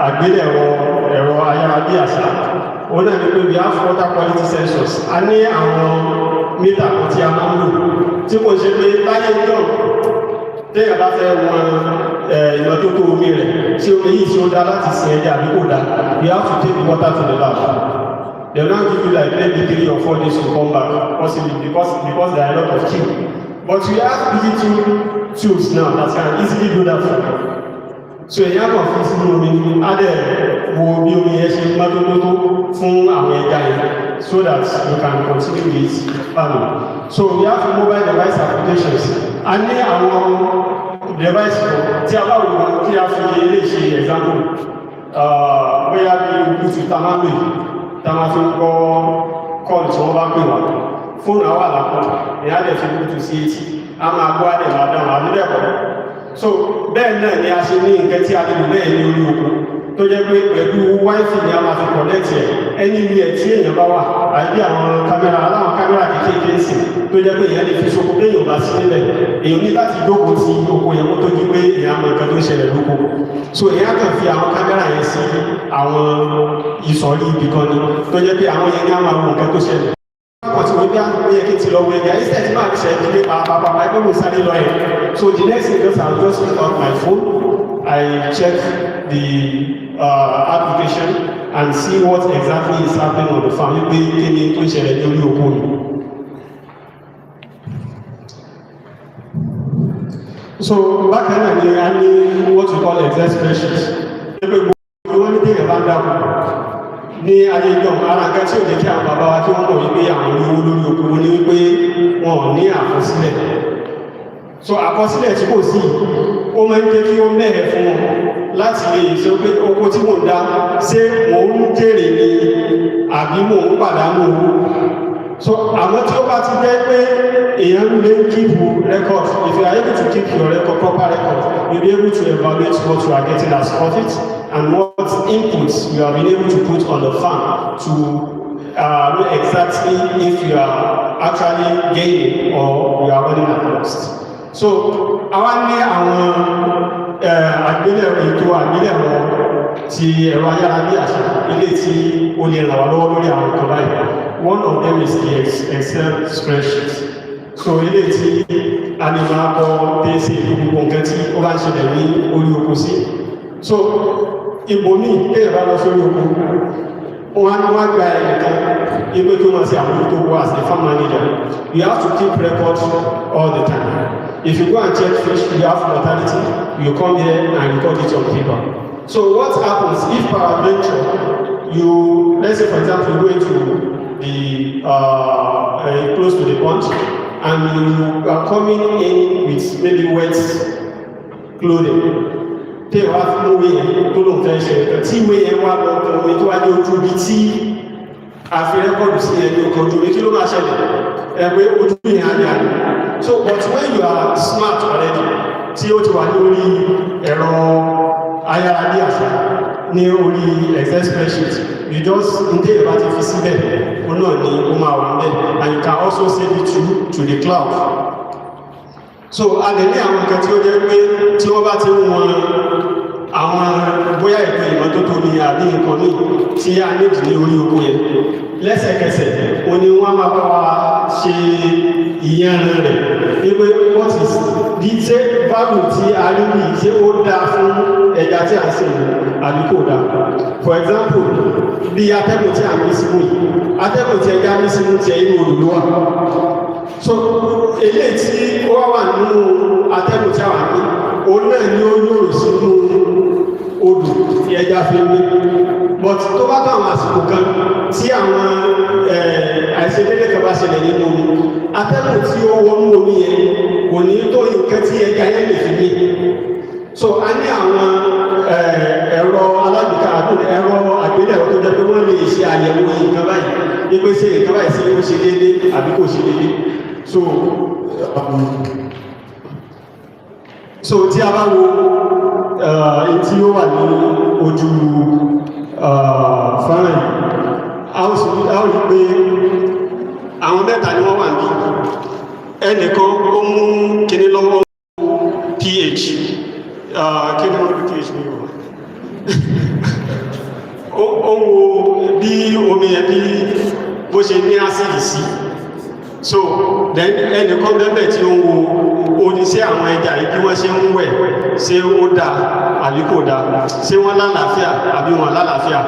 àgbélẹ̀rọ ẹ̀rọ ayárabíàṣá. Òun náà ni pé we have water quality sensors. A ní àwọn mítà kan tí a máa ń lò tí kò ṣe pé láyé náà téèyàn bá fẹ́ wọn ìmọ́tótó omi rẹ̀ tí omi yìí tí ó dá láti sin ẹja àbí kò dá, you have to take the water to the lab. They will not give you like maybe 3 or 4 days to come back, possibly because there are a lot of queue. But we have digital tools now that can easily do that for you. So èyí á kàn fi sínú omi á dẹ̀ wo bí omi yẹn ṣe mọ́tótótó fún àwọn ẹja yẹn so that you can continue with farming. So we have mobile device applications. A ní àwọn device tí a bá wù wọn kí a fi ilé ṣe example bóyá bí bluetooth tá máa ń lò tá máa fi ń gbọ́ kọ́ọ̀lù tí wọ́n bá pè wá fóònù àwọn àlàpọ̀ èyí á dẹ̀ fi bluetooth sí etí a máa gbọ́ àdẹ̀ máa dáhùn àdúgbò. So bẹ́ẹ̀ náà ni a ṣe ní nǹkan tí a lè lò bẹ́ẹ̀ ní orí oko tó jẹ́ pé pẹ̀lú wifi ni a máa fi connect ẹ̀ ẹni ilé ẹ̀ tí èèyàn bá wà àbí àwọn kámẹ́rà aláwọn kámẹ́rà kékeré ń sìn tó jẹ́ pé èèyàn lè fi sóko pé èèyàn bá sí nílẹ̀ èèyàn ní láti jókòó sí oko yẹn kó tó di pé èèyàn mọ nǹkan tó ń ṣẹlẹ̀ lóko. So èèyàn kàn fi àwọn kámẹ́rà yẹn sí àwọn ìsọ̀rí ibì kan ni tó jẹ́ pé àwọn yẹn ní àwọn nǹkan tó ṣẹlẹ̀. So the next thing is I'll just pick up my phone, I check the application and see what exactly is happening on the farm. So back then I need what we call Excel spreadsheets. téèyàn bá dáko ní ayé ìjọ ara nǹkan tí ò jẹ́ kí àwọn bàbá wa kí wọ́n mọ̀ wípé àwọn orí owó lórí oko ní wípé wọn ò ní àkọsílẹ̀. So àkọsílẹ̀ tí kò sí ó máa ń jẹ́ kí ó mẹ́rẹ̀ fún wọn láti lè sọ pé oko tí mò ń dá ṣé mò ń jèrè ni àbí mò ń pàdánù owó. So àwọn tí ó bá ti jẹ́ pé èèyàn lè keep record, if you are able to keep your record, proper record, you'll be able to evaluate what you are getting as profit and what inputs you have been able to put on the farm to know exactly if you are actually gaining or you are running at loss. So àwa ní àwọn ètò àgbélẹ̀rọ ti ẹ̀rọ ayárabíàṣá ilé tí ó lè ràn wá lọ́wọ́ lórí àwọn nǹkan báyìí. One of them is the Excel spreadsheet. So ilé tí a lè máa kọ pèsè gbogbo nǹkan tí ó bá ń ṣẹlẹ̀ ní orí oko sí. So ìbòmí èèyàn bá lọ sórí oko wọ́n gba ẹ̀ẹ̀kan ipé kí wọ́n sí àmójútó wá as a farm manager. You have to keep records all the time. If you go and check fish, you have mortality, you come here and record it on paper. So what happens if peradventure you, let's say for example, you go into the close to the pond and you are coming in with maybe wet clothing. Tẹ́ wá fún owó yẹn tó lóun fẹ́ ṣe ẹ̀kọ́ tí ìwé yẹn wá lọ kan omi tó wá ní ojú ibi tí a fi rẹ́kọ̀dù sí ẹni ọkọ̀ ojú omi kí ló máa ṣẹlẹ̀ ẹgbẹ́ ojú yẹn á ní àná. So but when you are smart already tí ó ti wà ní orí ẹ̀rọ ayárabíàṣá ní orí Excel spreadsheet, you just ní tẹ́ ìbá ti fi síbẹ̀ ó náà ní ó máa wà ń bẹ̀ and you can also save it to the cloud. So a lè ní àwọn nǹkan tí ó jẹ́ pé tí wọ́n bá ti ń wọn àwọn bóyá ètò ìmọ́tótó ní àbí nǹkan ní tí a nídìí ní orí oko yẹn lẹ́sẹ̀kẹsẹ̀ o ní wọ́n máa bá wa ṣe ìyẹnrin rẹ̀ wípé what is bí ṣé value tí a rí bí ṣé ó dáa fún ẹja tí a sìn àbí kò dáa. For example bí atẹ́gùn tí a ní símú yìí atẹ́gùn tí ẹja ní símú tí inú odò wà. So eléyìí tí ó wà nínú atẹ́gùn tí a wà ní òun náà ni ó yóò sínú odò tí ẹja fi ní. But tó bá tó àwọn àsìkò kan tí àwọn àìṣedéédé kan bá ṣẹlẹ̀ nínú omi atẹ́gùn tí ó wọnú omi yẹn kò ní tó nǹkan tí ẹja yẹn lè fi ní. So a ní àwọn ẹ̀rọ alágbèéká ẹ̀rọ àgbélẹ̀rọ tó jẹ́ pé wọ́n lè ṣe àyẹ̀wò nǹkan báyìí wípé ṣe nǹkan báyìí sí ó ṣe déédé àbí kò ṣe déédé. So tí a bá wo èyí tí ó wà ní ojú fọ́nrán a ó rí pé àwọn mẹ́ta ni wọ́n wà ní ẹnìkan ó mú kíní lọ́wọ́ pH kí ni wọ́n rí pH ní ó wo bí omi ẹ̀ bí bó ṣe ní ásìdì sí. So then ẹnìkan bẹ́bẹ̀ tí ó ń wo oníṣẹ́ àwọn ẹja ìbí wọ́n ṣe ń wẹ̀ ṣé ó dá àbí kò dá ṣé wọ́n lálàáfíà àbí wọ́n lálàáfíà.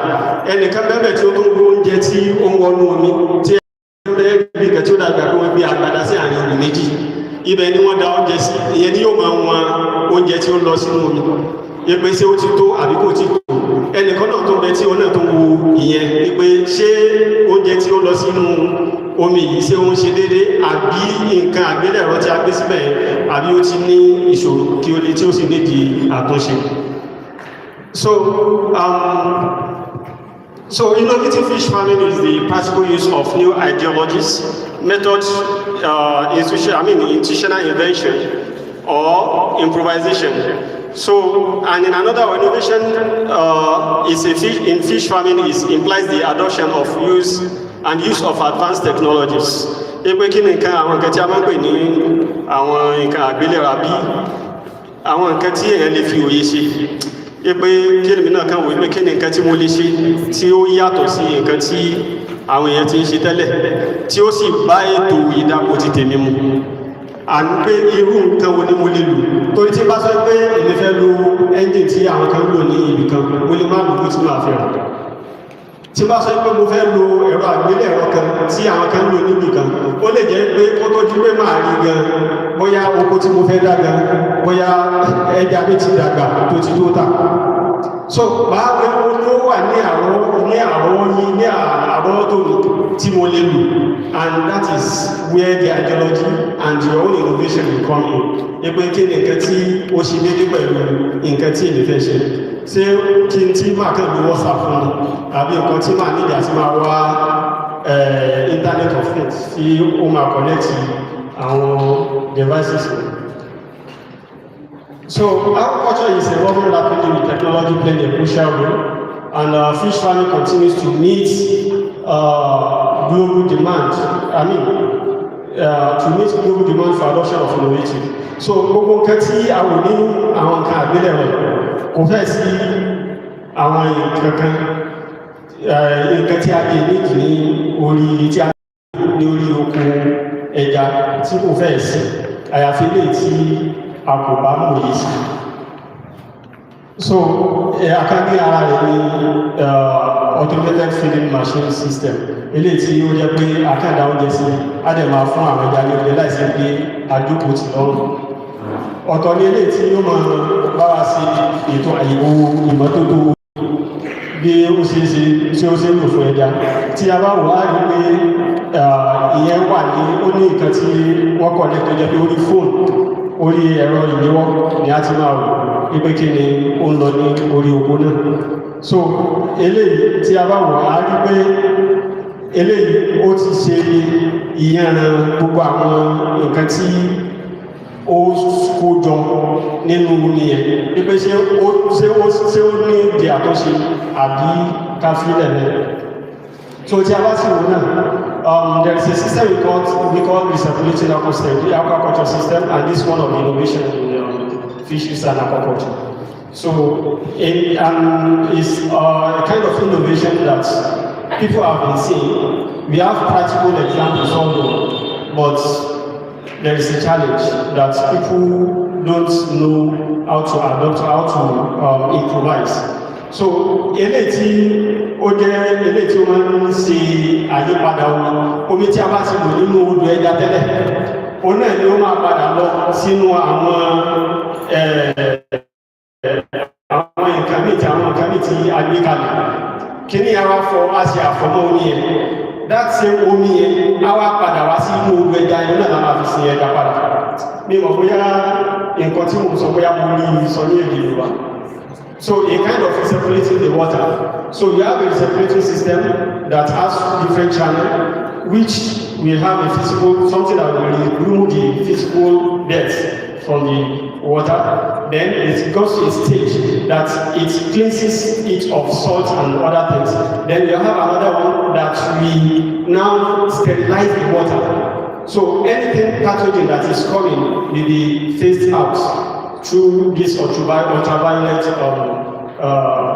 Ẹnìkan bẹ́bẹ̀ tí ó tó ń gbé oúnjẹ tí ó ń wọnú omi tí ẹgbẹ́ ìgbẹ́ tí ó dàgbà pé wọ́n gbé agbada sí àárín omi méjì ibẹ̀ ni wọ́n da oúnjẹ sí ìyẹn ni yóò máa wọn oúnjẹ tí ó lọ sínú omi ìpè ṣé ó ti tó àbí kò ti tó. Ẹnìkan náà tó bẹ tí ó náà tó wo ìyẹn ìpè ṣé oúnjẹ tí ó lọ sínú omi yìí ṣé ó ń ṣe déédé àbí nǹkan àgbélẹ̀rọ tí a gbé síbẹ̀ àbí ó ti ní ìṣòro kí ó lè tí ó sì nídìí àtúnṣe. So innovative fish farming is the practical use of new ideologies, methods, institutional invention or improvisation. So, and in another innovation in fish farming implies the adoption of use of advanced technologies. Ẹgbẹ́ kí ni nǹkan àwọn nǹkan tí a máa ń pè ní àwọn nǹkan àgbélẹ̀rọ àbí àwọn nǹkan tí èèyàn lè fi òye ṣe. Ẹgbẹ́ kí ni náà kàn wò pé kí ni nǹkan tí mo lè ṣe tí ó yàtọ̀ sí nǹkan tí àwọn èèyàn ti ń ṣe tẹ́lẹ̀ tí ó sì bá ètò ìdáko ti tèmi mu. À ń pé irú nǹkan wo ni mo lè lò torí tí bá sọ pé èmi fẹ́ lo ẹ́ńjìn tí àwọn kan lò ní ibì kan mo lè má lò ó tí máa fẹ́ rà. Tí bá sọ pé mo fẹ́ lo ẹ̀rọ àgbélẹ̀rọ kan tí àwọn kan lò níbì kan ó lè jẹ́ pé ó tó di pé máa rí gan bóyá oko tí mo fẹ́ dá gan bóyá ẹja mi ti dàgbà tó ti tó tà. So báwo ló wà ní àrọ́wọ́tó tí mo lè lò, and that is where the ideology and your own innovation will come in. Ẹgbẹ́ kí ni nǹkan tí ó ṣe dédé pẹ̀lú nǹkan tí èdè fẹ́ ṣe. Ṣé kí n tí máa kàn bí WhatsApp fún mi, àbí nǹkan tí máa nídìí àti máa wá Internet of Things tí ó máa connect àwọn devices. So agriculture is evolving rapidly with technology playing a crucial role, and fish farming continues to meet global demand. To meet global demand for adoption of innovative. So gbogbo nǹkan tí àwọn nínú àwọn nǹkan àgbélẹ̀rọ kò fẹ́ sí àwọn nǹkan tí a lè nídìí ní orí tí a ní orí oko ẹja tí kò fẹ́ sí àyàfi lè tí a kò bá mú yìí sí. So àkágbé ara rẹ̀ ní automated feeding machine system, eléyìí tí ó jẹ́ pé àkàndá oúnjẹ sí á dẹ̀ máa fún àwọn ẹja ní oúnjẹ láìsí pé àjókòó ti lọ́rùn. Ọ̀tọ̀ ní eléyìí tí ó máa bá wa sí ètò àyẹ̀wò ìmọ́tótó bí ó ṣe ṣe tí ó ṣe lò fún ẹja. Tí a bá wà ní pé ìyẹn wà ní ó ní nǹkan tí wọ́n kọ̀ lẹ́tọ̀ jẹ́ pé orí fóònù, orí ẹ̀rọ ìléwọ́ ni a ti máa wò wípé kí ni ó ń lọ ní orí oko náà. So eléyìí tí a bá wò á rí pé eléyìí ó ti ṣe ìyànràn gbogbo àwọn nǹkan tí ó kó jọ nínú nìyẹn wípé ṣé ó ní ìdí àtúnṣe àbí káfílẹ̀ rẹ̀. So tí a bá sì wò náà, there is a system we call recirculating aquaculture system, and this is one of the innovations in fisheries and aquaculture. So it's a kind of innovation that people have been seeing. We have practical examples although, but there is a challenge that people don't know how to adopt, how to improvise. So eléyìí tí ó máa ń ṣe àyípadà omi tí a bá ti lò nínú odò ẹja tẹ́lẹ̀, òun náà ni ó máa padà lọ sínú àwọn nǹkan míì tí a gbé kalẹ̀. Kíní àwa fọ a ṣe àfọmọ́ omi yẹn, that same omi yẹn á wá padà wá sí inú odò ẹja yẹn náà máa fi sin ẹja padà. Mi mọ̀ bóyá nǹkan tí mo sọ bóyá mo rí sọ ní èdè Yorùbá. So a kind of recirculating the water. So you have a recirculating system that has different channels, which will have a physical, something that will remove the physical dirt from the water. Then it goes to a stage that it cleanses it of salt and other things. Then you have another one that we now sterilize the water. So anything pathogen that is coming will be phased out through this ultraviolet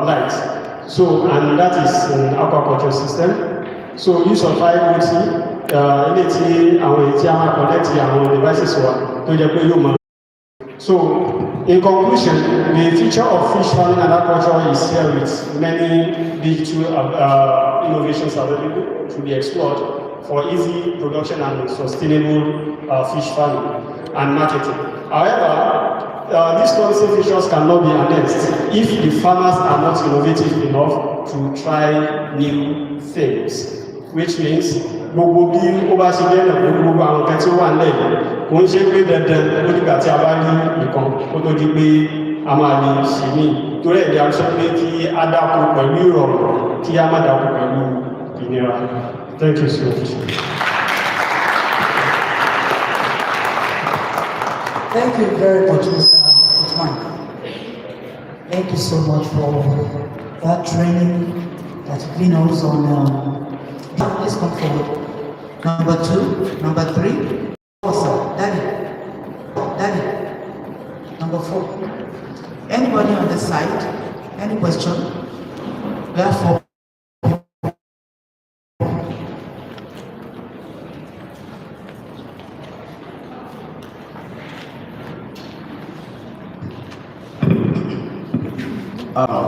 light. So, and that is an aquaculture system. So use of IoT, ilé tí àwọn èyí tí a máa connect àwọn devices wa tó jẹ́ pé yóò máa. So, in conclusion, the future of fish farming and aquaculture is here with many digital innovations available to be explored for easy production and sustainable fish farming and marketing. However, these promising features cannot be harnessed if the farmers are not innovative enough to try new things, which means gbogbo bí ó bá ṣe lẹ́nà gbogbo àwọn nǹkan tí ó wà nílẹ̀ yìí kò ń ṣe pé dandan lójúgbà tí a bá rí nǹkan kó tó di pé a máa lè ṣe mí torí ẹ̀dẹ̀ a sọ pé kí a dákú pẹ̀lú ìrọ̀rùn kí a má dákú pẹ̀lú ìnira. Thank you so much. Thank you very much, Mr. Utman. Thank you so much for that training that you've been also on. Please come forward. Number 2, number 3. Awesome. Daddy. Number 4. Anybody on this side? Any question? Therefore.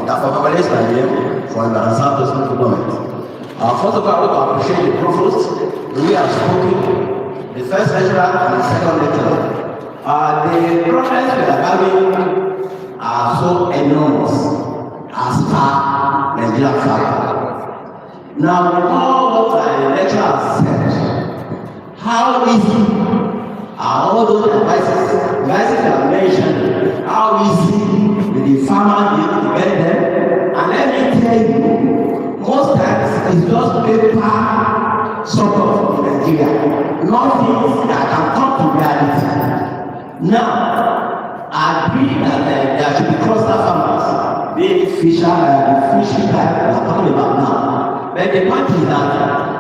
That's our college idea for an example of government. First of all, I want to appreciate the provost. We have spoken, the first lecturer and the second lecturer. The problems we are having are so enormous, as per Nigerian flag. Now, all what my lecturer has said, how easy are all those devices you have mentioned, how easy will the farmer be able to get them? And let me tell you, most times it's just paper sort of Nigeria, nothing that can come to reality. Now, I agree that there should be cluster farmers, be it fisher, the fishing type we are talking about now. But the point is that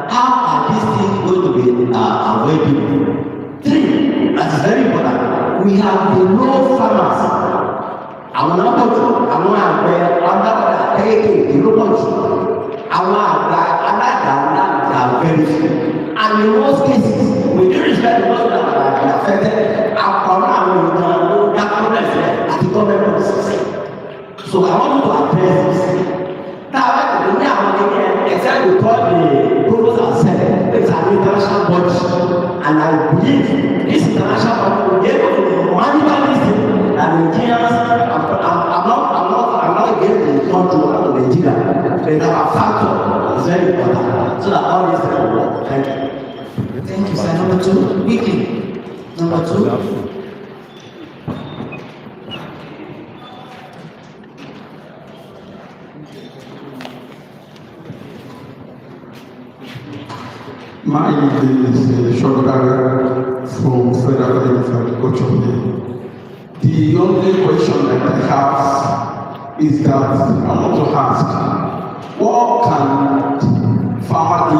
how are these things going to be avoidable? Three, that is very important. We have the low farmers. Àwọn akọ́jú, àwọn àgbẹ̀ alágbàdà kéékèèké ló pọ̀ jù. Àwọn àgbà aládàá are very few. And in most cases, we do respect the most that are affected. Àkọ́rọ́ àwọn ìtàn ló dákọ́ lẹ́sẹ̀ àti gọ́ọ̀mẹ̀ntì ọ̀sẹ̀. So I want you to address this. Now, I don't know how except we call the proposal ourselves, it's an international body. And I believe this international body will be able to monitor this thing. And Nigerians, I'm not against the control of Nigeria, but our factor is very important. So that all this will work. Thank you. Thank you, sir. Number two, quickly. Number two. My name is Shogar from Federal Academy of Agriculture. The only question that I have is that I want to ask, what can farmer do?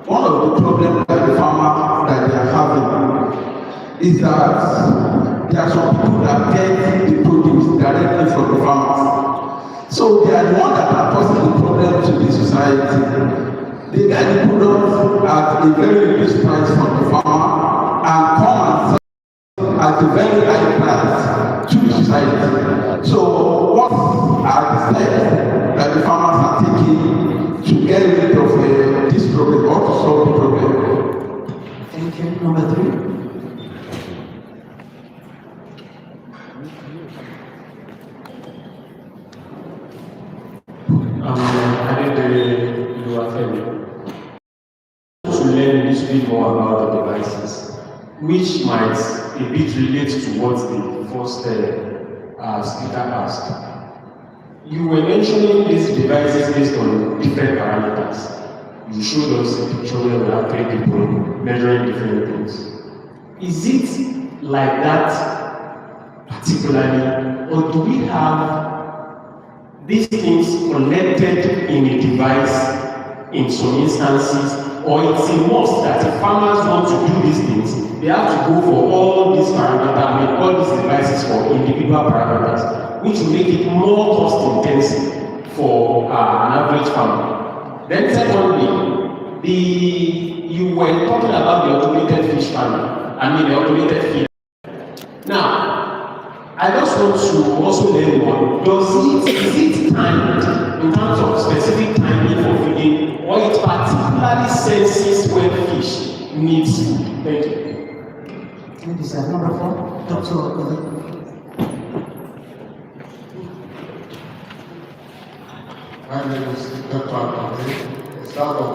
One of the problems that the farmer that they are having is that there are some people that get the produce directly from the farmers. So they are the ones that are causing the problem to the society. They get the product at a very reduced price from the farmer and come and sell at a very high price to the society. So what are the steps that the farmers are taking to get rid of this problem or to solve the problem? Thank you. Number three. To learn a little bit more about the devices, which might a bit relate to what the first speaker asked. You were mentioning these devices based on different parameters. You showed us a picture where we have 3 people measuring different things. Is it like that particularly, or do we have these things connected in a device in some instances, or it's a must that if farmers want to do these things, they have to go for all these parameters, all these devices for individual parameters, which will make it more cost intensive for an average farmer. Then secondly, you were talking about the automated fish farming, the automated feed. Now, I just want to also learn more. Is it timed in terms of specific timing for feeding, or it particularly senses when fish needs food? Thank you. Thank you, sir. Number 4, Dr. Okoli. My name is Dr. Okoli, staff of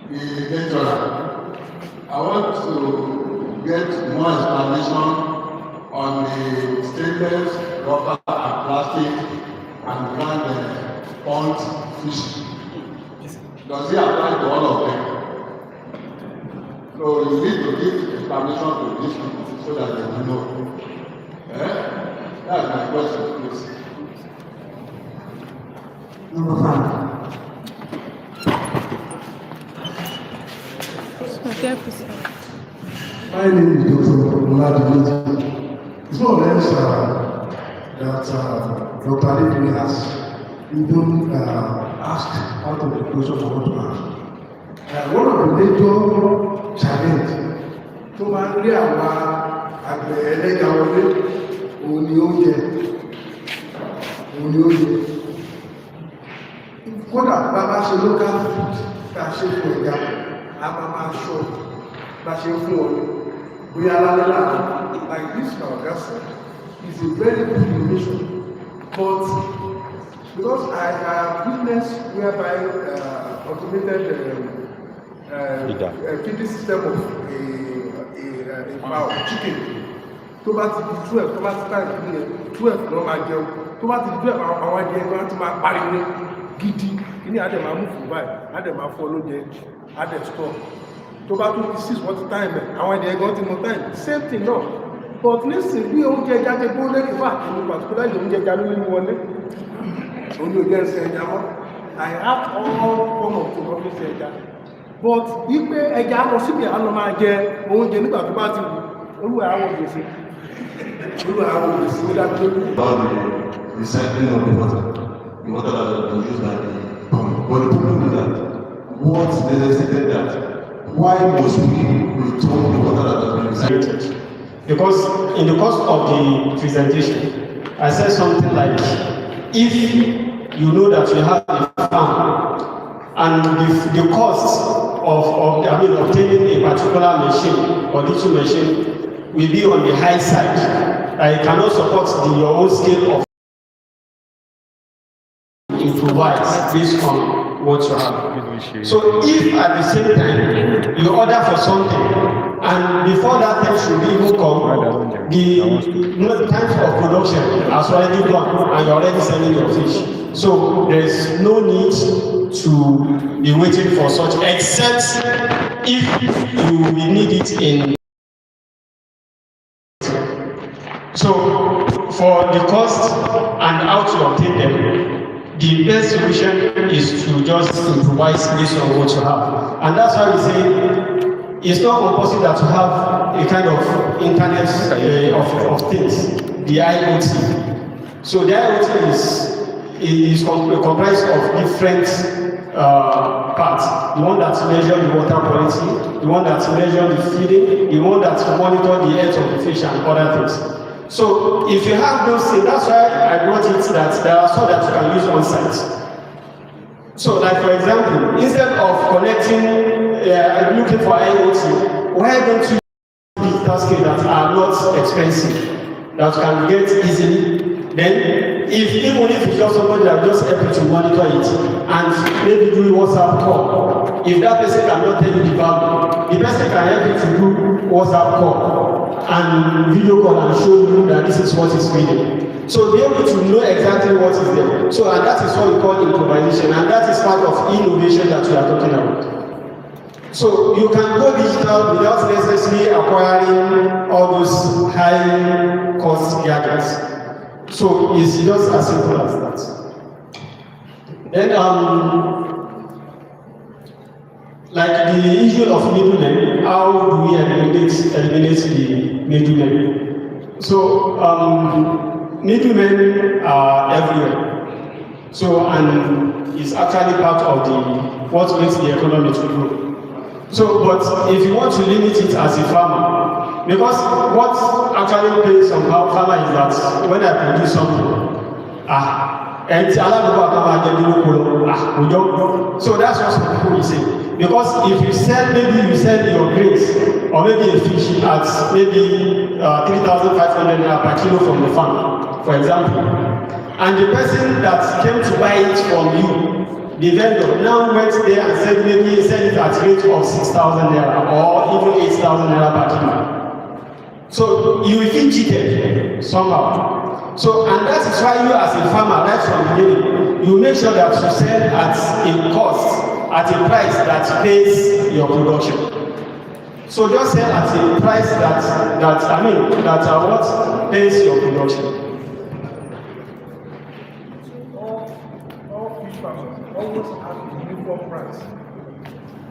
the lecturer. I want to get more explanation on the stainless, rubber, and plastic and pond fish. Does it apply to all of them? So you need to give explanation to these people so that they will know. That's my question, please. Number 5. My name is Dr. Oladimeji. It's more or less that Dr. Ali has even asked out of the question for what to ask. One of the major challenges tó máa ń rí àwọn àgbẹ̀ ẹlẹ́ja wọlé òun ni oúnjẹ. Kódà bá bá ṣe local food tá a ṣe fún ẹja, a máa ṣọ́ bá ṣe fún ọ bóyá lálẹ́ láàrín. Like this our gas is a very good innovation. But because I have witnessed whereby automated feeding system of a fowl, chicken, tó bá ti di 12, tó bá ti ká ìpínlẹ̀ 12 lọ́ máa jẹun, tó bá ti di 12 àwọn adìẹ ẹgbẹ́ láti máa pariwo gidi, ní adẹ̀ máa mú fún báyìí, adẹ̀ máa fọ́ lóúnjẹ, adẹ̀ stop. Tó bá tún di 6 wọ́n ti time ẹ̀, àwọn adìẹ ẹgbẹ́ ti mọ time, same thing náà. But nísìn bí oúnjẹ ẹja ti gbó lé ìfà ní particular oúnjẹ ẹja ló ní wọlé, oúnjẹ ẹja ń ṣe ẹja mọ́. I have all form of food office ẹja. But wípé ẹja lọ síbi àlọ́ máa jẹ oúnjẹ nígbà tó bá ti wù, olúwa àwọn gbèsè. About the recycling of the water that has been used by the pump. But the problem is that what necessitated that? Why must we return the water that has been recycled? Because in the course of the presentation, I said something like, if you know that you have a farm and the cost of obtaining a particular machine or little machine will be on the high side. I cannot support your own scale of improvise based on what you have. So if at the same time you order for something and before that time should even come, the times of production has already gone and you're already selling your fish. So there is no need to be waiting for such, except if you will need it in. So, for the cost and how to obtain them, the best solution is to just improvise based on what you have. And that's why we say it's not compulsory that you have a kind of internet of things, the IoT. So the IoT is comprised of different parts. The one that measures the water quality, the one that measures the feeding, the one that monitors the health of the fish and other things. So if you have those things, that's why I brought it that there are some that you can use on site. So like for example, instead of connecting, looking for IoT, why don't you use digital scale that are not expensive, that can get easily? Then even if it's just somebody that just help you to monitor it and maybe do WhatsApp call, if that person cannot tell you the value, the person can help you to do WhatsApp call and video call and show you that this is what is reading. So be able to know exactly what is there. So and that is what we call improvisation, and that is part of innovation that we are talking about. So you can go digital without necessarily acquiring all those high cost gadgets. So it's just as simple as that. Then like the issue of middlemen, how do we eliminate the middlemen? So middlemen are everywhere. So and it's actually part of what makes the economy to grow. So, but if you want to limit it as a farmer, because what actually pays some farmer is that when I produce something, and so that's what some people will say. Because if you sell, maybe you sell your grains or maybe a fish at maybe 3,500 naira per kilo from the farm, for example, and the person that came to buy it from you, the vendor now went there and said maybe sell it at rate of 6,000 naira or even 8,000 naira per kilo. So you will feel cheated somehow. So and that is why you as a farmer right from the beginning, you make sure that you sell at a cost, at a price that pays your production. So just sell at a price that what pays your production. All fish farmers always have a uniform price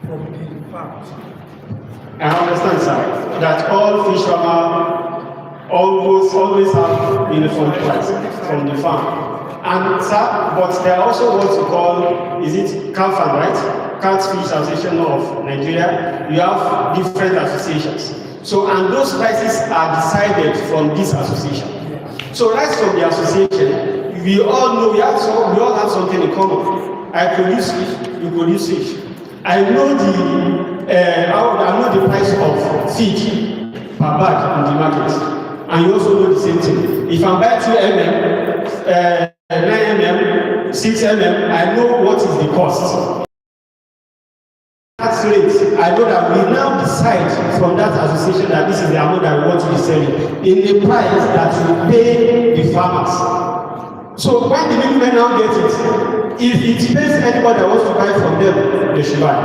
from the farms. I understand, sir, that all fish farmers always have uniform price from the farm. And sir, but there are also what you call, is it CAFAN, right? Catfish Association of Nigeria. You have different associations. So, and those prices are decided from this association. So right from the association, we all know we all have something in common. I produce fish, you produce fish. I know the price of feed per bag in the market. And you also know the same thing. If I buy 2 mm, 9 mm, 6 mm, I know what is the cost. Tax rate, I know that we now decide from that association that this is the amount that we want to be selling in the price that will pay the farmers. So when the middlemen now get it, if it pays anybody that wants to buy from them, they should buy.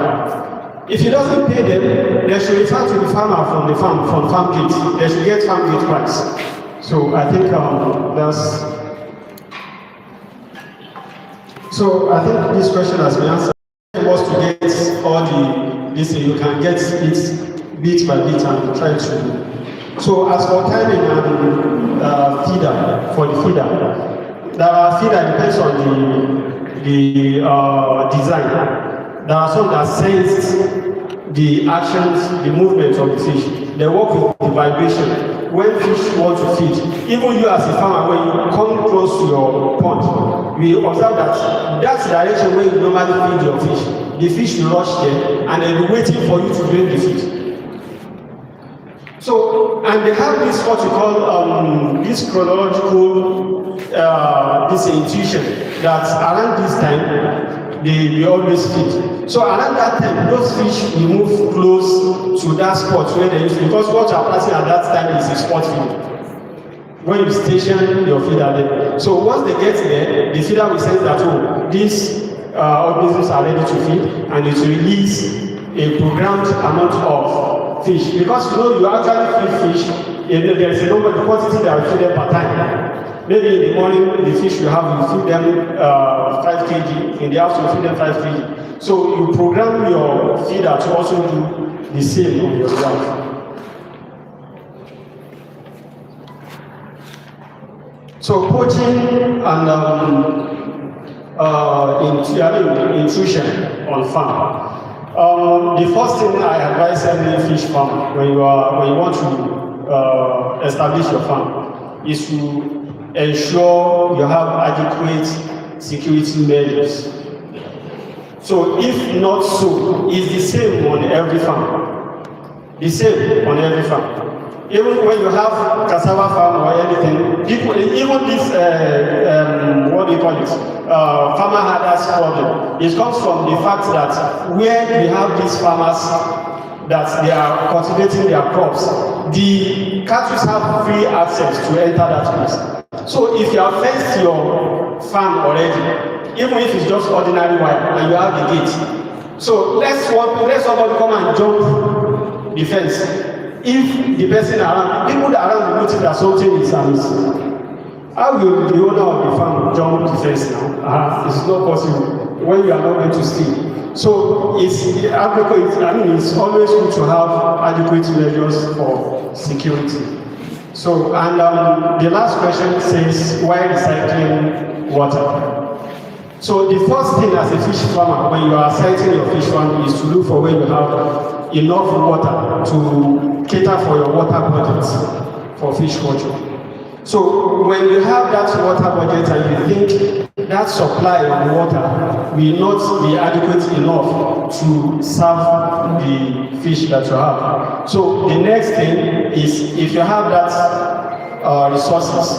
If it doesn't pay them, they should refer to the farmer from the farm, from farm gate. They should get farm gate price. So I think that's. So I think this question has been answered. Was to get all this, you can get it bit by bit and try to. So as for timing and feeder, for the feeder, the feeder depends on the design. There are some that sense the actions, the movements of the fish. They work with the vibration. When fish want to feed, even you as a farmer, when you come close to your pond, we observe that that's the direction where you normally feed your fish. The fish will rush there and they'll be waiting for you to bring the feed. So, and they have this what you call this chronological this intuition that around this time they always feed. So around that time, those fish will move close to that spot where they use, because what you are planting at that time is a spot feed. When you station your feeder there. So once they get there, the feeder will sense that, oh, these organisms are ready to feed, and it will release a programmed amount of fish. Because you know, you actually feed fish, there is a number, the quantity that will feed them per time. Maybe in the morning, the fish you have, you feed them 5 kg, in the afternoon, feed them 5 kg. So you program your feeder to also do the same on your ground. So poaching and intrusion on farm. The first thing I advise every fish farmer when you want to establish your farm is to ensure you have adequate security measures. So if not so, it's the same on every farm. The same on every farm. Even when you have cassava farm or anything, people, even this, what do you call it, farmer herders problem, it comes from the fact that where we have these farmers that they are cultivating their crops, the cattle have free access to enter that place. So if you have fenced your farm already, even if it's just ordinary wire and you have the gate, so let somebody come and jump the fence. If the person around, people that around will notice that something is amiss, how will the owner of the farm jump the fence now? It's not possible when you are not going to steal. So it's always good to have adequate measures for security. So, and the last question says, why recycling water? So the first thing as a fish farmer, when you are siting your fish farm, is to look for where you have enough water to cater for your water budgets for fish culture. So when you have that water budget and you think that supply of water will not be adequate enough to serve the fish that you have. So the next thing is, if you have that resources,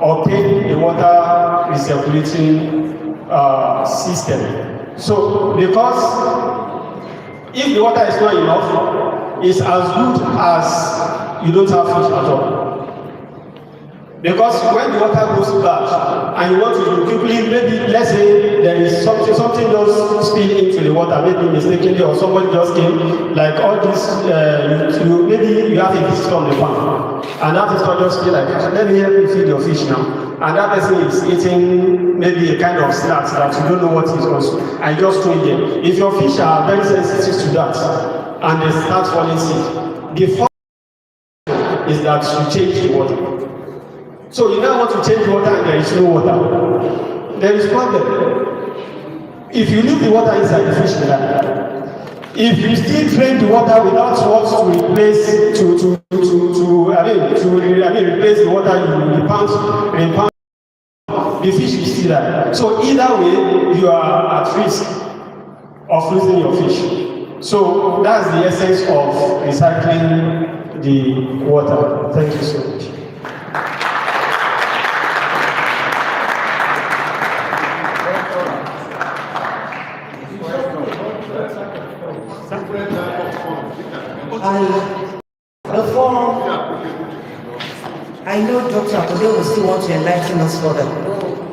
obtain a water recirculating system. So because if the water is not enough, it's as good as you don't have fish at all. Because when the water goes bad and you want to quickly, maybe let's say there is something just spill into the water, maybe mistakenly, or somebody just came, like all this, maybe you have a visitor on the farm, and that visitor just feel like, let me help you feed your fish now. And that person is eating maybe a kind of snacks that you don't know what is also, and just throw it there. If your fish are very sensitive to that, and they start falling sick, the first thing is that you change the water. So you now want to change water and there is no water. There is problem. If you leave the water inside, the fish will die. If you still drain the water without what to replace replace the water you impound, the fish will still die. So either way, you are at risk of losing your fish. So that's the essence of recycling the water. Thank you so much. I know Dr. Akode will still want to enlighten us further,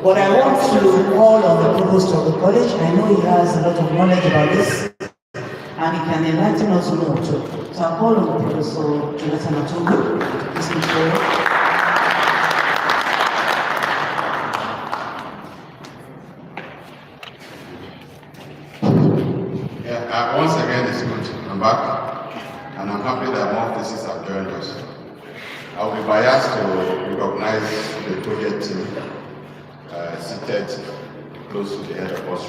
but I want to call on the provost of the college. I know he has a lot of knowledge about this, and he can enlighten us more too. So I'll call on Professor Jonathan Atungu to speak forward. Once again, it's good. I'm back, and I'm happy that more places have joined us. I'll be biased to recognize the project team seated close to the head of us.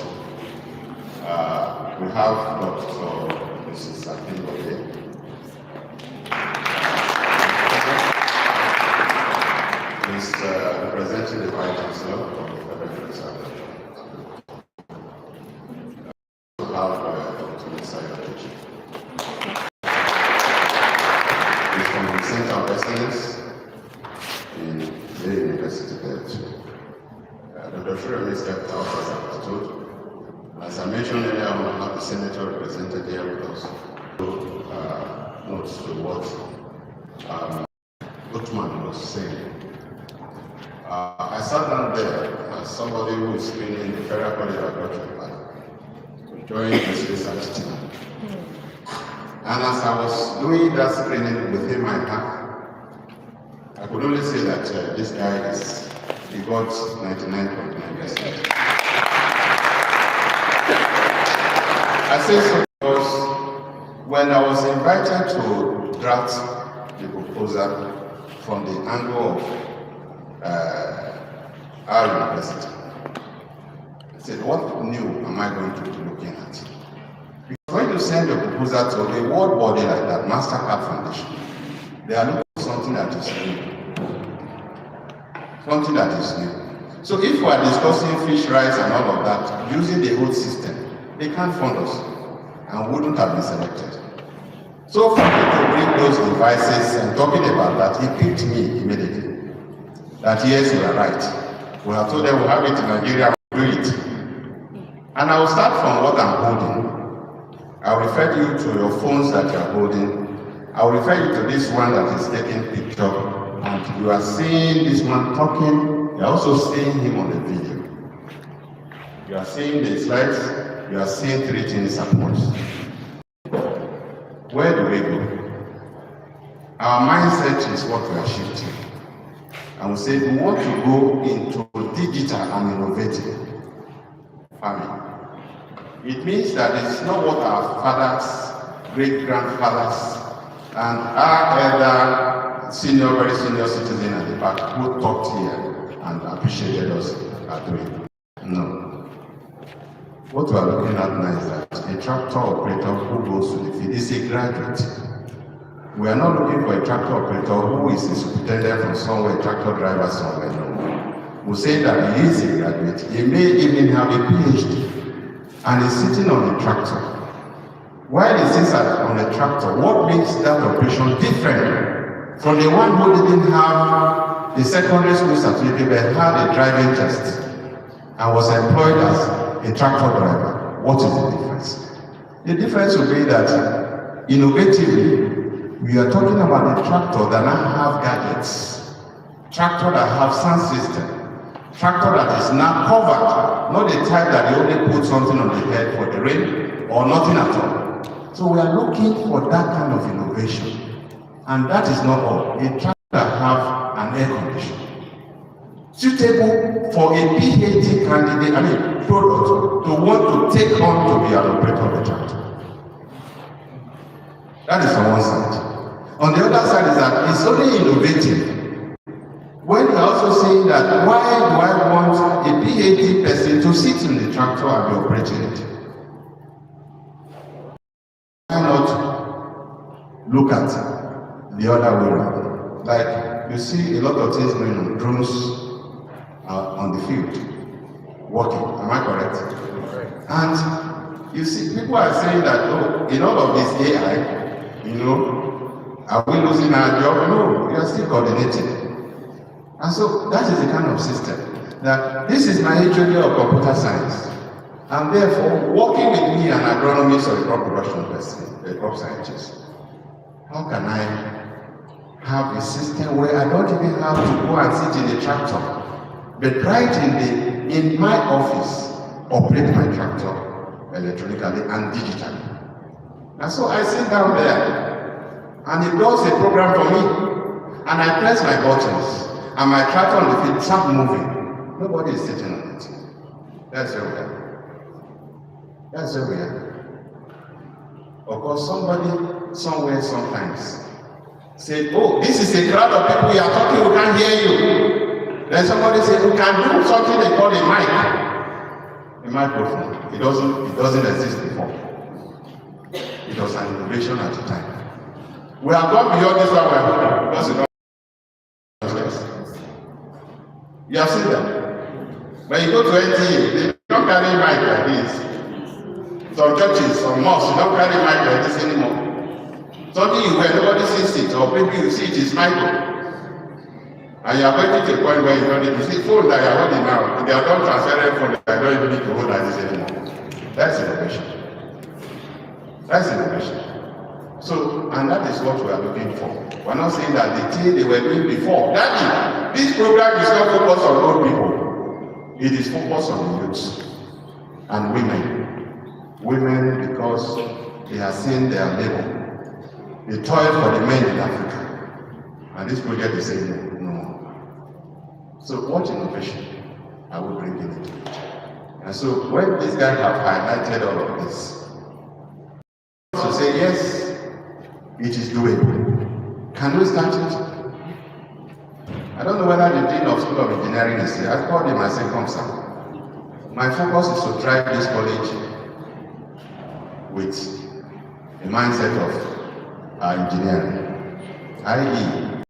We have Dr. Mrs. Akinbode. He's representing the Vice Chancellor of the Federal Reserve. We have Dr. Sensitization. He's from the Center of Excellence in the University there too. Dr. Shuremi stepped out as I was told. As I mentioned earlier, I will have the senator represented here with us. Notes to what Utman was saying. I sat down there as somebody who is screening the Federal College of Agriculture to join this research team. And as I was doing that screening within my heart, I could only say that this guy he got 99.9%. I say so because when I was invited to draft the proposal from the angle of our university, I said, what new am I going to be looking at? Because when you send a proposal to a world body like that, MasterCard Foundation, they are looking for something that is new. Something that is new. So if we are discussing fish rights and all of that, using the old system, they can't fund us and wouldn't have been selected. So for me to bring those devices and talking about that, he picked me immediately. That yes, you are right. We have told them we have it in Nigeria, we'll do it. And I will start from what I'm holding. I'll refer you to your phones that you are holding. I'll refer you to this one that is taking picture. And you are seeing this man talking, you are also seeing him on the video. You are seeing the slides, you are seeing 3 things at once. Where do we go? Our mindset is what we are shifting. And we say we want to go into digital and innovative farming. It means that it's not what our fathers, great-grandfathers, and our elder very senior citizen at the back who talked here and appreciated us are doing. No. What we are looking at now is that a tractor operator who goes to the field is a graduate. We are not looking for a tractor operator who is a superintendent from somewhere, a tractor driver somewhere. No. We say that he is a graduate. He may even have a PhD and is sitting on a tractor. While he sits on a tractor, what makes that operation different from the one who didn't have the secondary school certificate but had a driving test and was employed as a tractor driver? What is the difference? The difference will be that innovatively, we are talking about a tractor that now have gadgets, tractor that have sound system, tractor that is now covered, not the type that they only put something on the head for the rain or nothing at all. So we are looking for that kind of innovation. And that is not all. A tractor that have an air condition suitable for a PhD candidate, product, to want to take on to be an operator of the tractor. That is on one side. On the other side is that it's only innovative when you're also saying that why do I want a PhD person to sit in the tractor and be operating it? Why not look at the other way around? Like you see a lot of things going on, drones on the field working. Am I correct? And you see people are saying that, oh, in all of this AI, are we losing our job? No, we are still coordinating. And so that is the kind of system that this is my HOD of computer science. And therefore, working with me, an agronomist or a crop production person, a crop scientist, how can I have a system where I don't even have to go and sit in a tractor, but right in my office, operate my tractor electronically and digitally. And so I sit down there, and it does a program for me, and I press my buttons, and my tractor on the field starts moving. Nobody is sitting on it. That's where we are. That's where we are. Of course, somebody somewhere sometimes said, oh, this is a crowd of people, you are talking, we can't hear you. Then somebody said, we can do something they call a mic. A microphone. It doesn't exist before. It was an innovation at the time. We have gone beyond this one, because you don't. You have seen them. When you go to NTA, they don't carry mic like this. Some churches, some mosques, you don't carry mic like this anymore. Something you wear, nobody sees it, or maybe you see it is micro. And you are going to a point where you don't need to see phone that you are holding now. They are not transferring phone that you don't even need to hold like this anymore. That's innovation. That's innovation. So, and that is what we are looking for. We're not saying that the thing they were doing before. Daddy, this program is not focused on old people. It is focused on the youth and women. Women, because they have seen their labor. They toil for the men in Africa. And this project is saying no more. So what innovation are we bringing into it? And so when these guys have highlighted all of this, to say yes, it is doable. Can we start it? I don't know whether the Dean of School of Engineering is here. I called him, I said, come sir. My focus is to drive this college with a mindset of engineering. I.e.,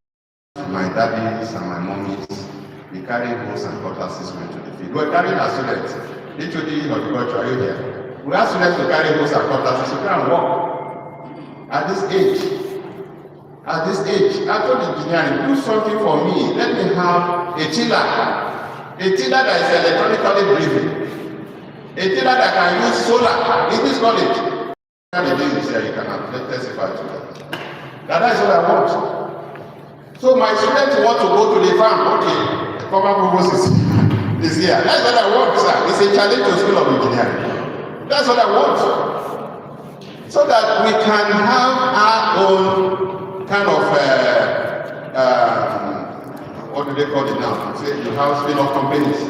my daddies and my mummies, we carry hose and cutlasses going to the field. We're carrying our students. Literally, horticulture, are you here? We ask students to carry hose and cutlasses to go and work. At this age, I told engineering, do something for me. Let me have a tiller that is electronically breathing, a tiller that can use solar in this college. The day you say you cannot testify to that. That is what I want. So my students want to go to the farm. Okay, former provost is here. That's what I want, sir. It's a challenge to School of Engineering. That's what I want. So that we can have our own kind of, what do they call it now? Say you have spin-off companies.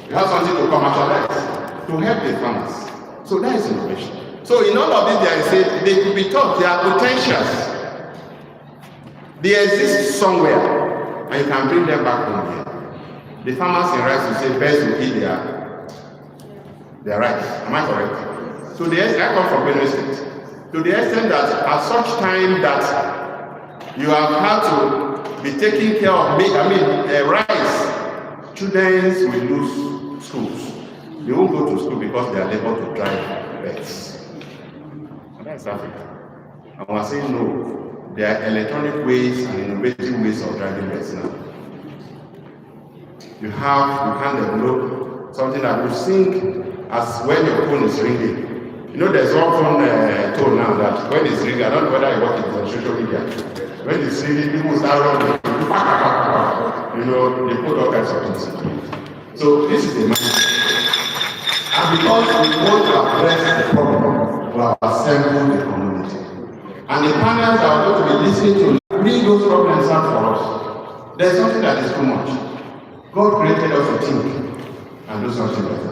You have something to commercialize, to help the farmers. So that is innovation. So in all of this, they could be taught there are potentials. They exist somewhere, and you can bring them back home here. The farmers in rice will say best will eat their rice. Am I correct? So the extent I come from Benue State. To the extent that at such time that you have had to be taking care of rice, children will lose schools. They won't go to school because they are able to drive beds. And that's Africa. And we're saying no, there are electronic ways and innovative ways of driving beds now. You can develop something that will sync as when your phone is ringing. You know, there's one phone tone now that when it's ringing, I don't know whether you watch it on social media. When it's ringing, people start running. You know, they put all kinds of things into it. So this is the mindset. And because we want to address the problem, we have assembled the community. And the panels that are going to be listening to bring those problems out for us. There's something that is too much. God created us to think and do something better.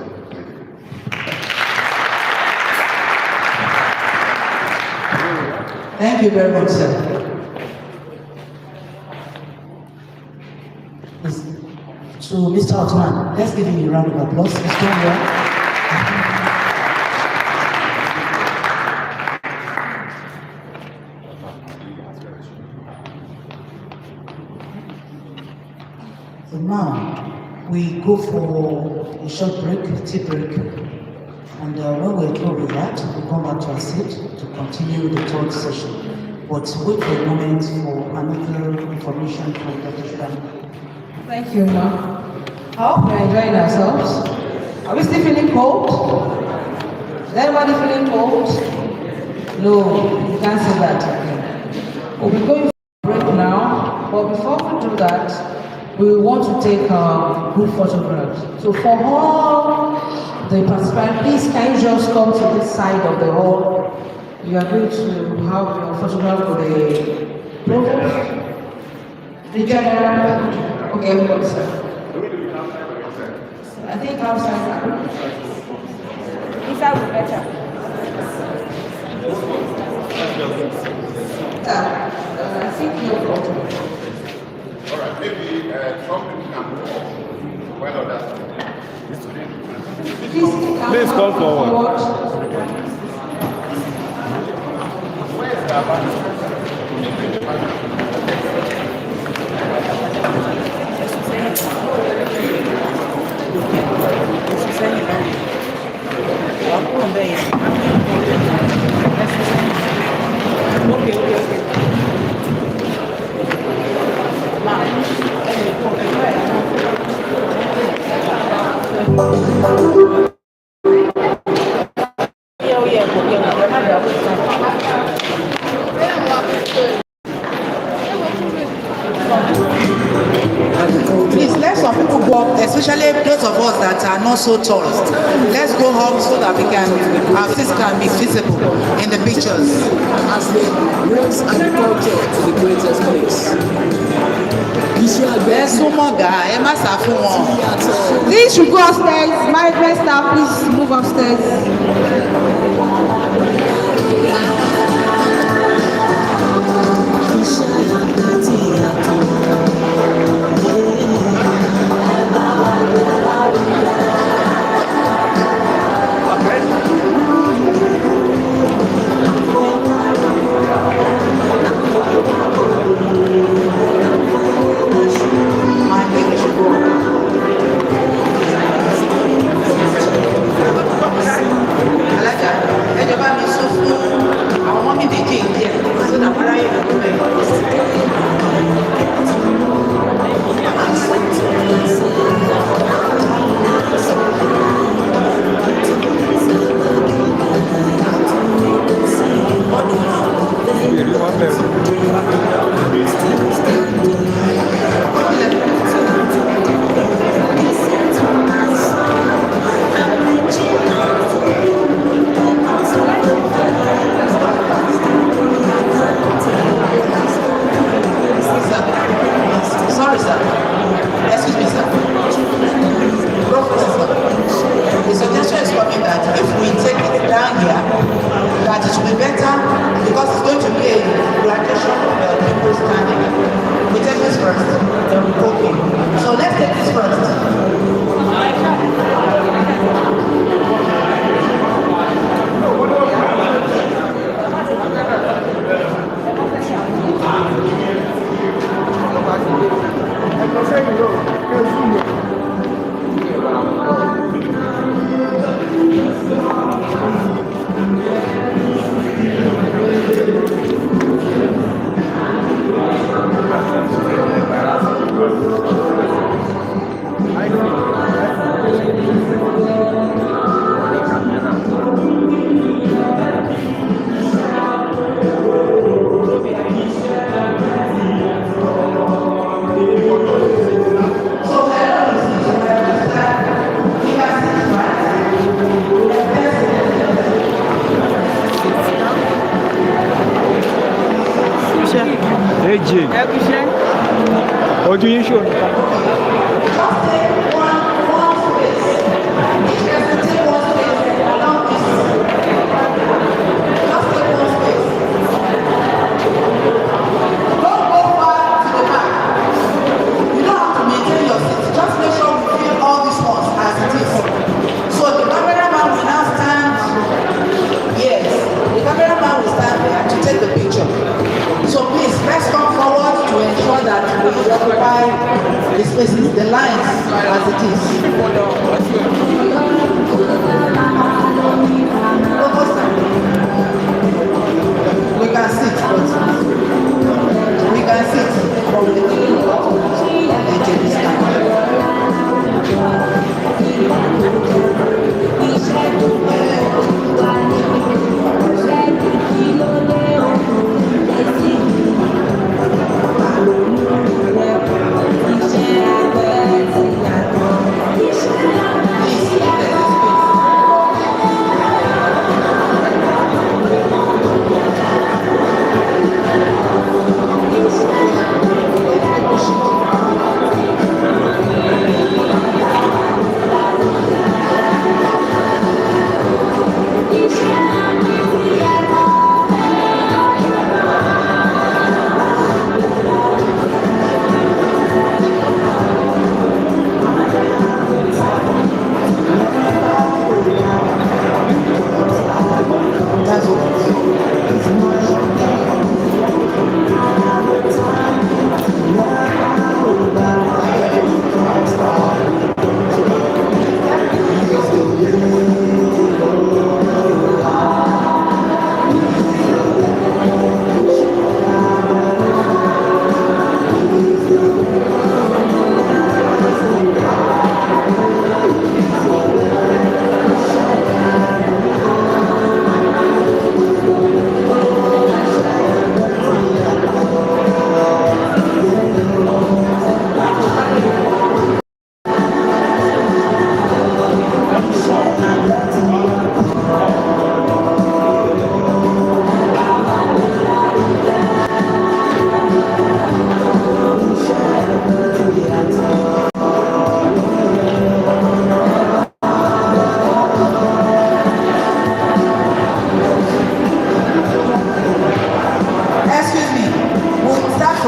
Thank you very much, sir. To Mr. Otman, let's give him a round of applause. He's doing well. So now we go for a short break, tea break. And when we're through with that, we come back to our seat to continue the third session. But wait for a moment for another information from Dr. Shram. Thank you, Ma. I hope we're enjoying ourselves. Are we still feeling cold? Is anybody feeling cold? No, you can't say that again. that, we want to take good photographs. So for all the participants, please can you just come to this side of the hall? You are going to have your photograph for the provost, the general. Okay, everybody, sir. I think outside. Inside will be better. I think your photo. All right, maybe some people can go off. Why not that? Please come forward. Where is the Please let some people go up, especially those of us that are not so tall. Let's go up so that we can, our faces can be visible in the pictures. As they raise agriculture to the greatest place. Please should go upstairs. Management staff, please move upstairs. Sorry, sir. Excuse me, sir. Professor, the suggestion is coming that if we take it down here, that it will be better because it's going to be a graduation of people standing. We take this first, then we go in. So let's take this first. Ojú yín ṣò. The spaces, the lines as it is. We can sit, but we can this time.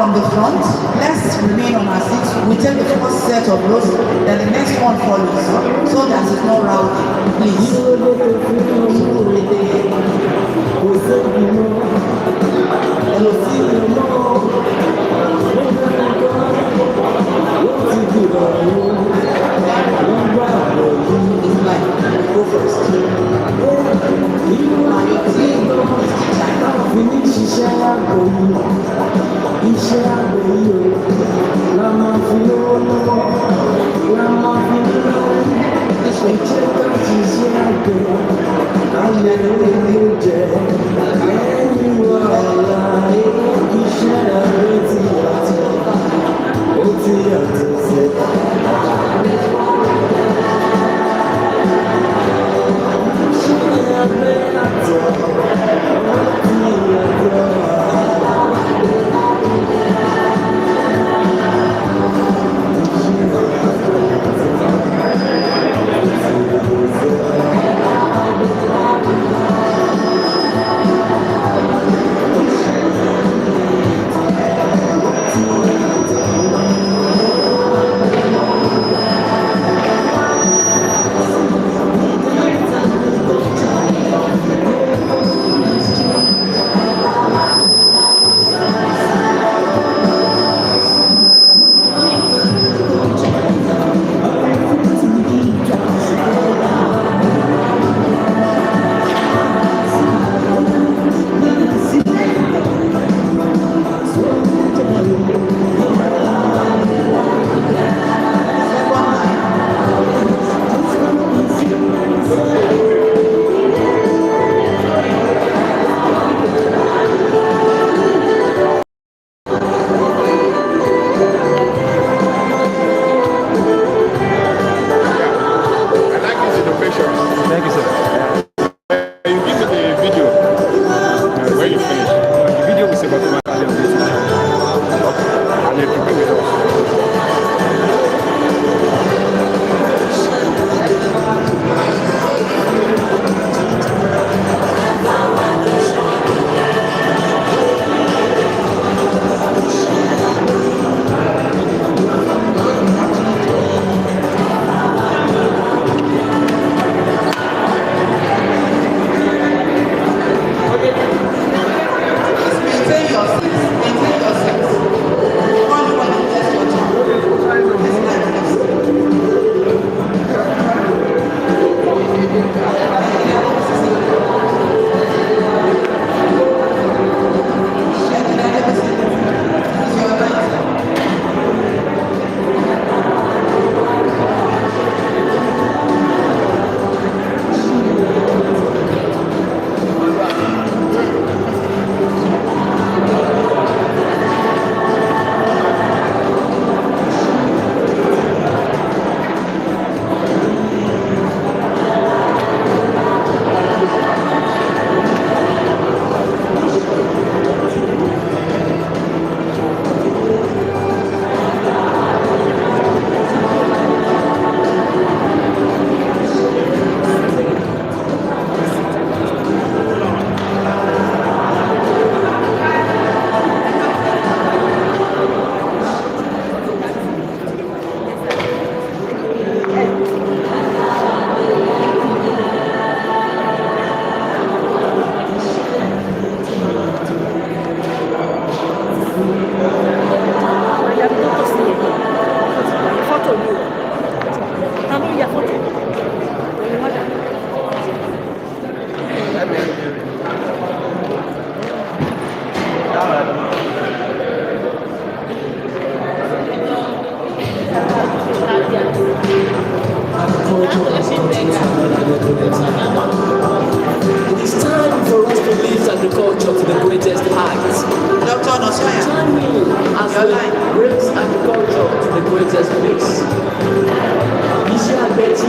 from the front. Let's remain on our seats. We take the first set of rows, then the next one follows, so that it's not rowdy. Please. Go first. It's time for us to lift agriculture to the greatest heights. Dr. Nosaya, Join me as your we line. raise agriculture to the greatest place. Iṣẹ́ àgbẹ̀ ti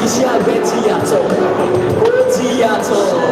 iṣẹ́ àgbẹ̀ ti yàtọ̀ ó ti yàtọ̀.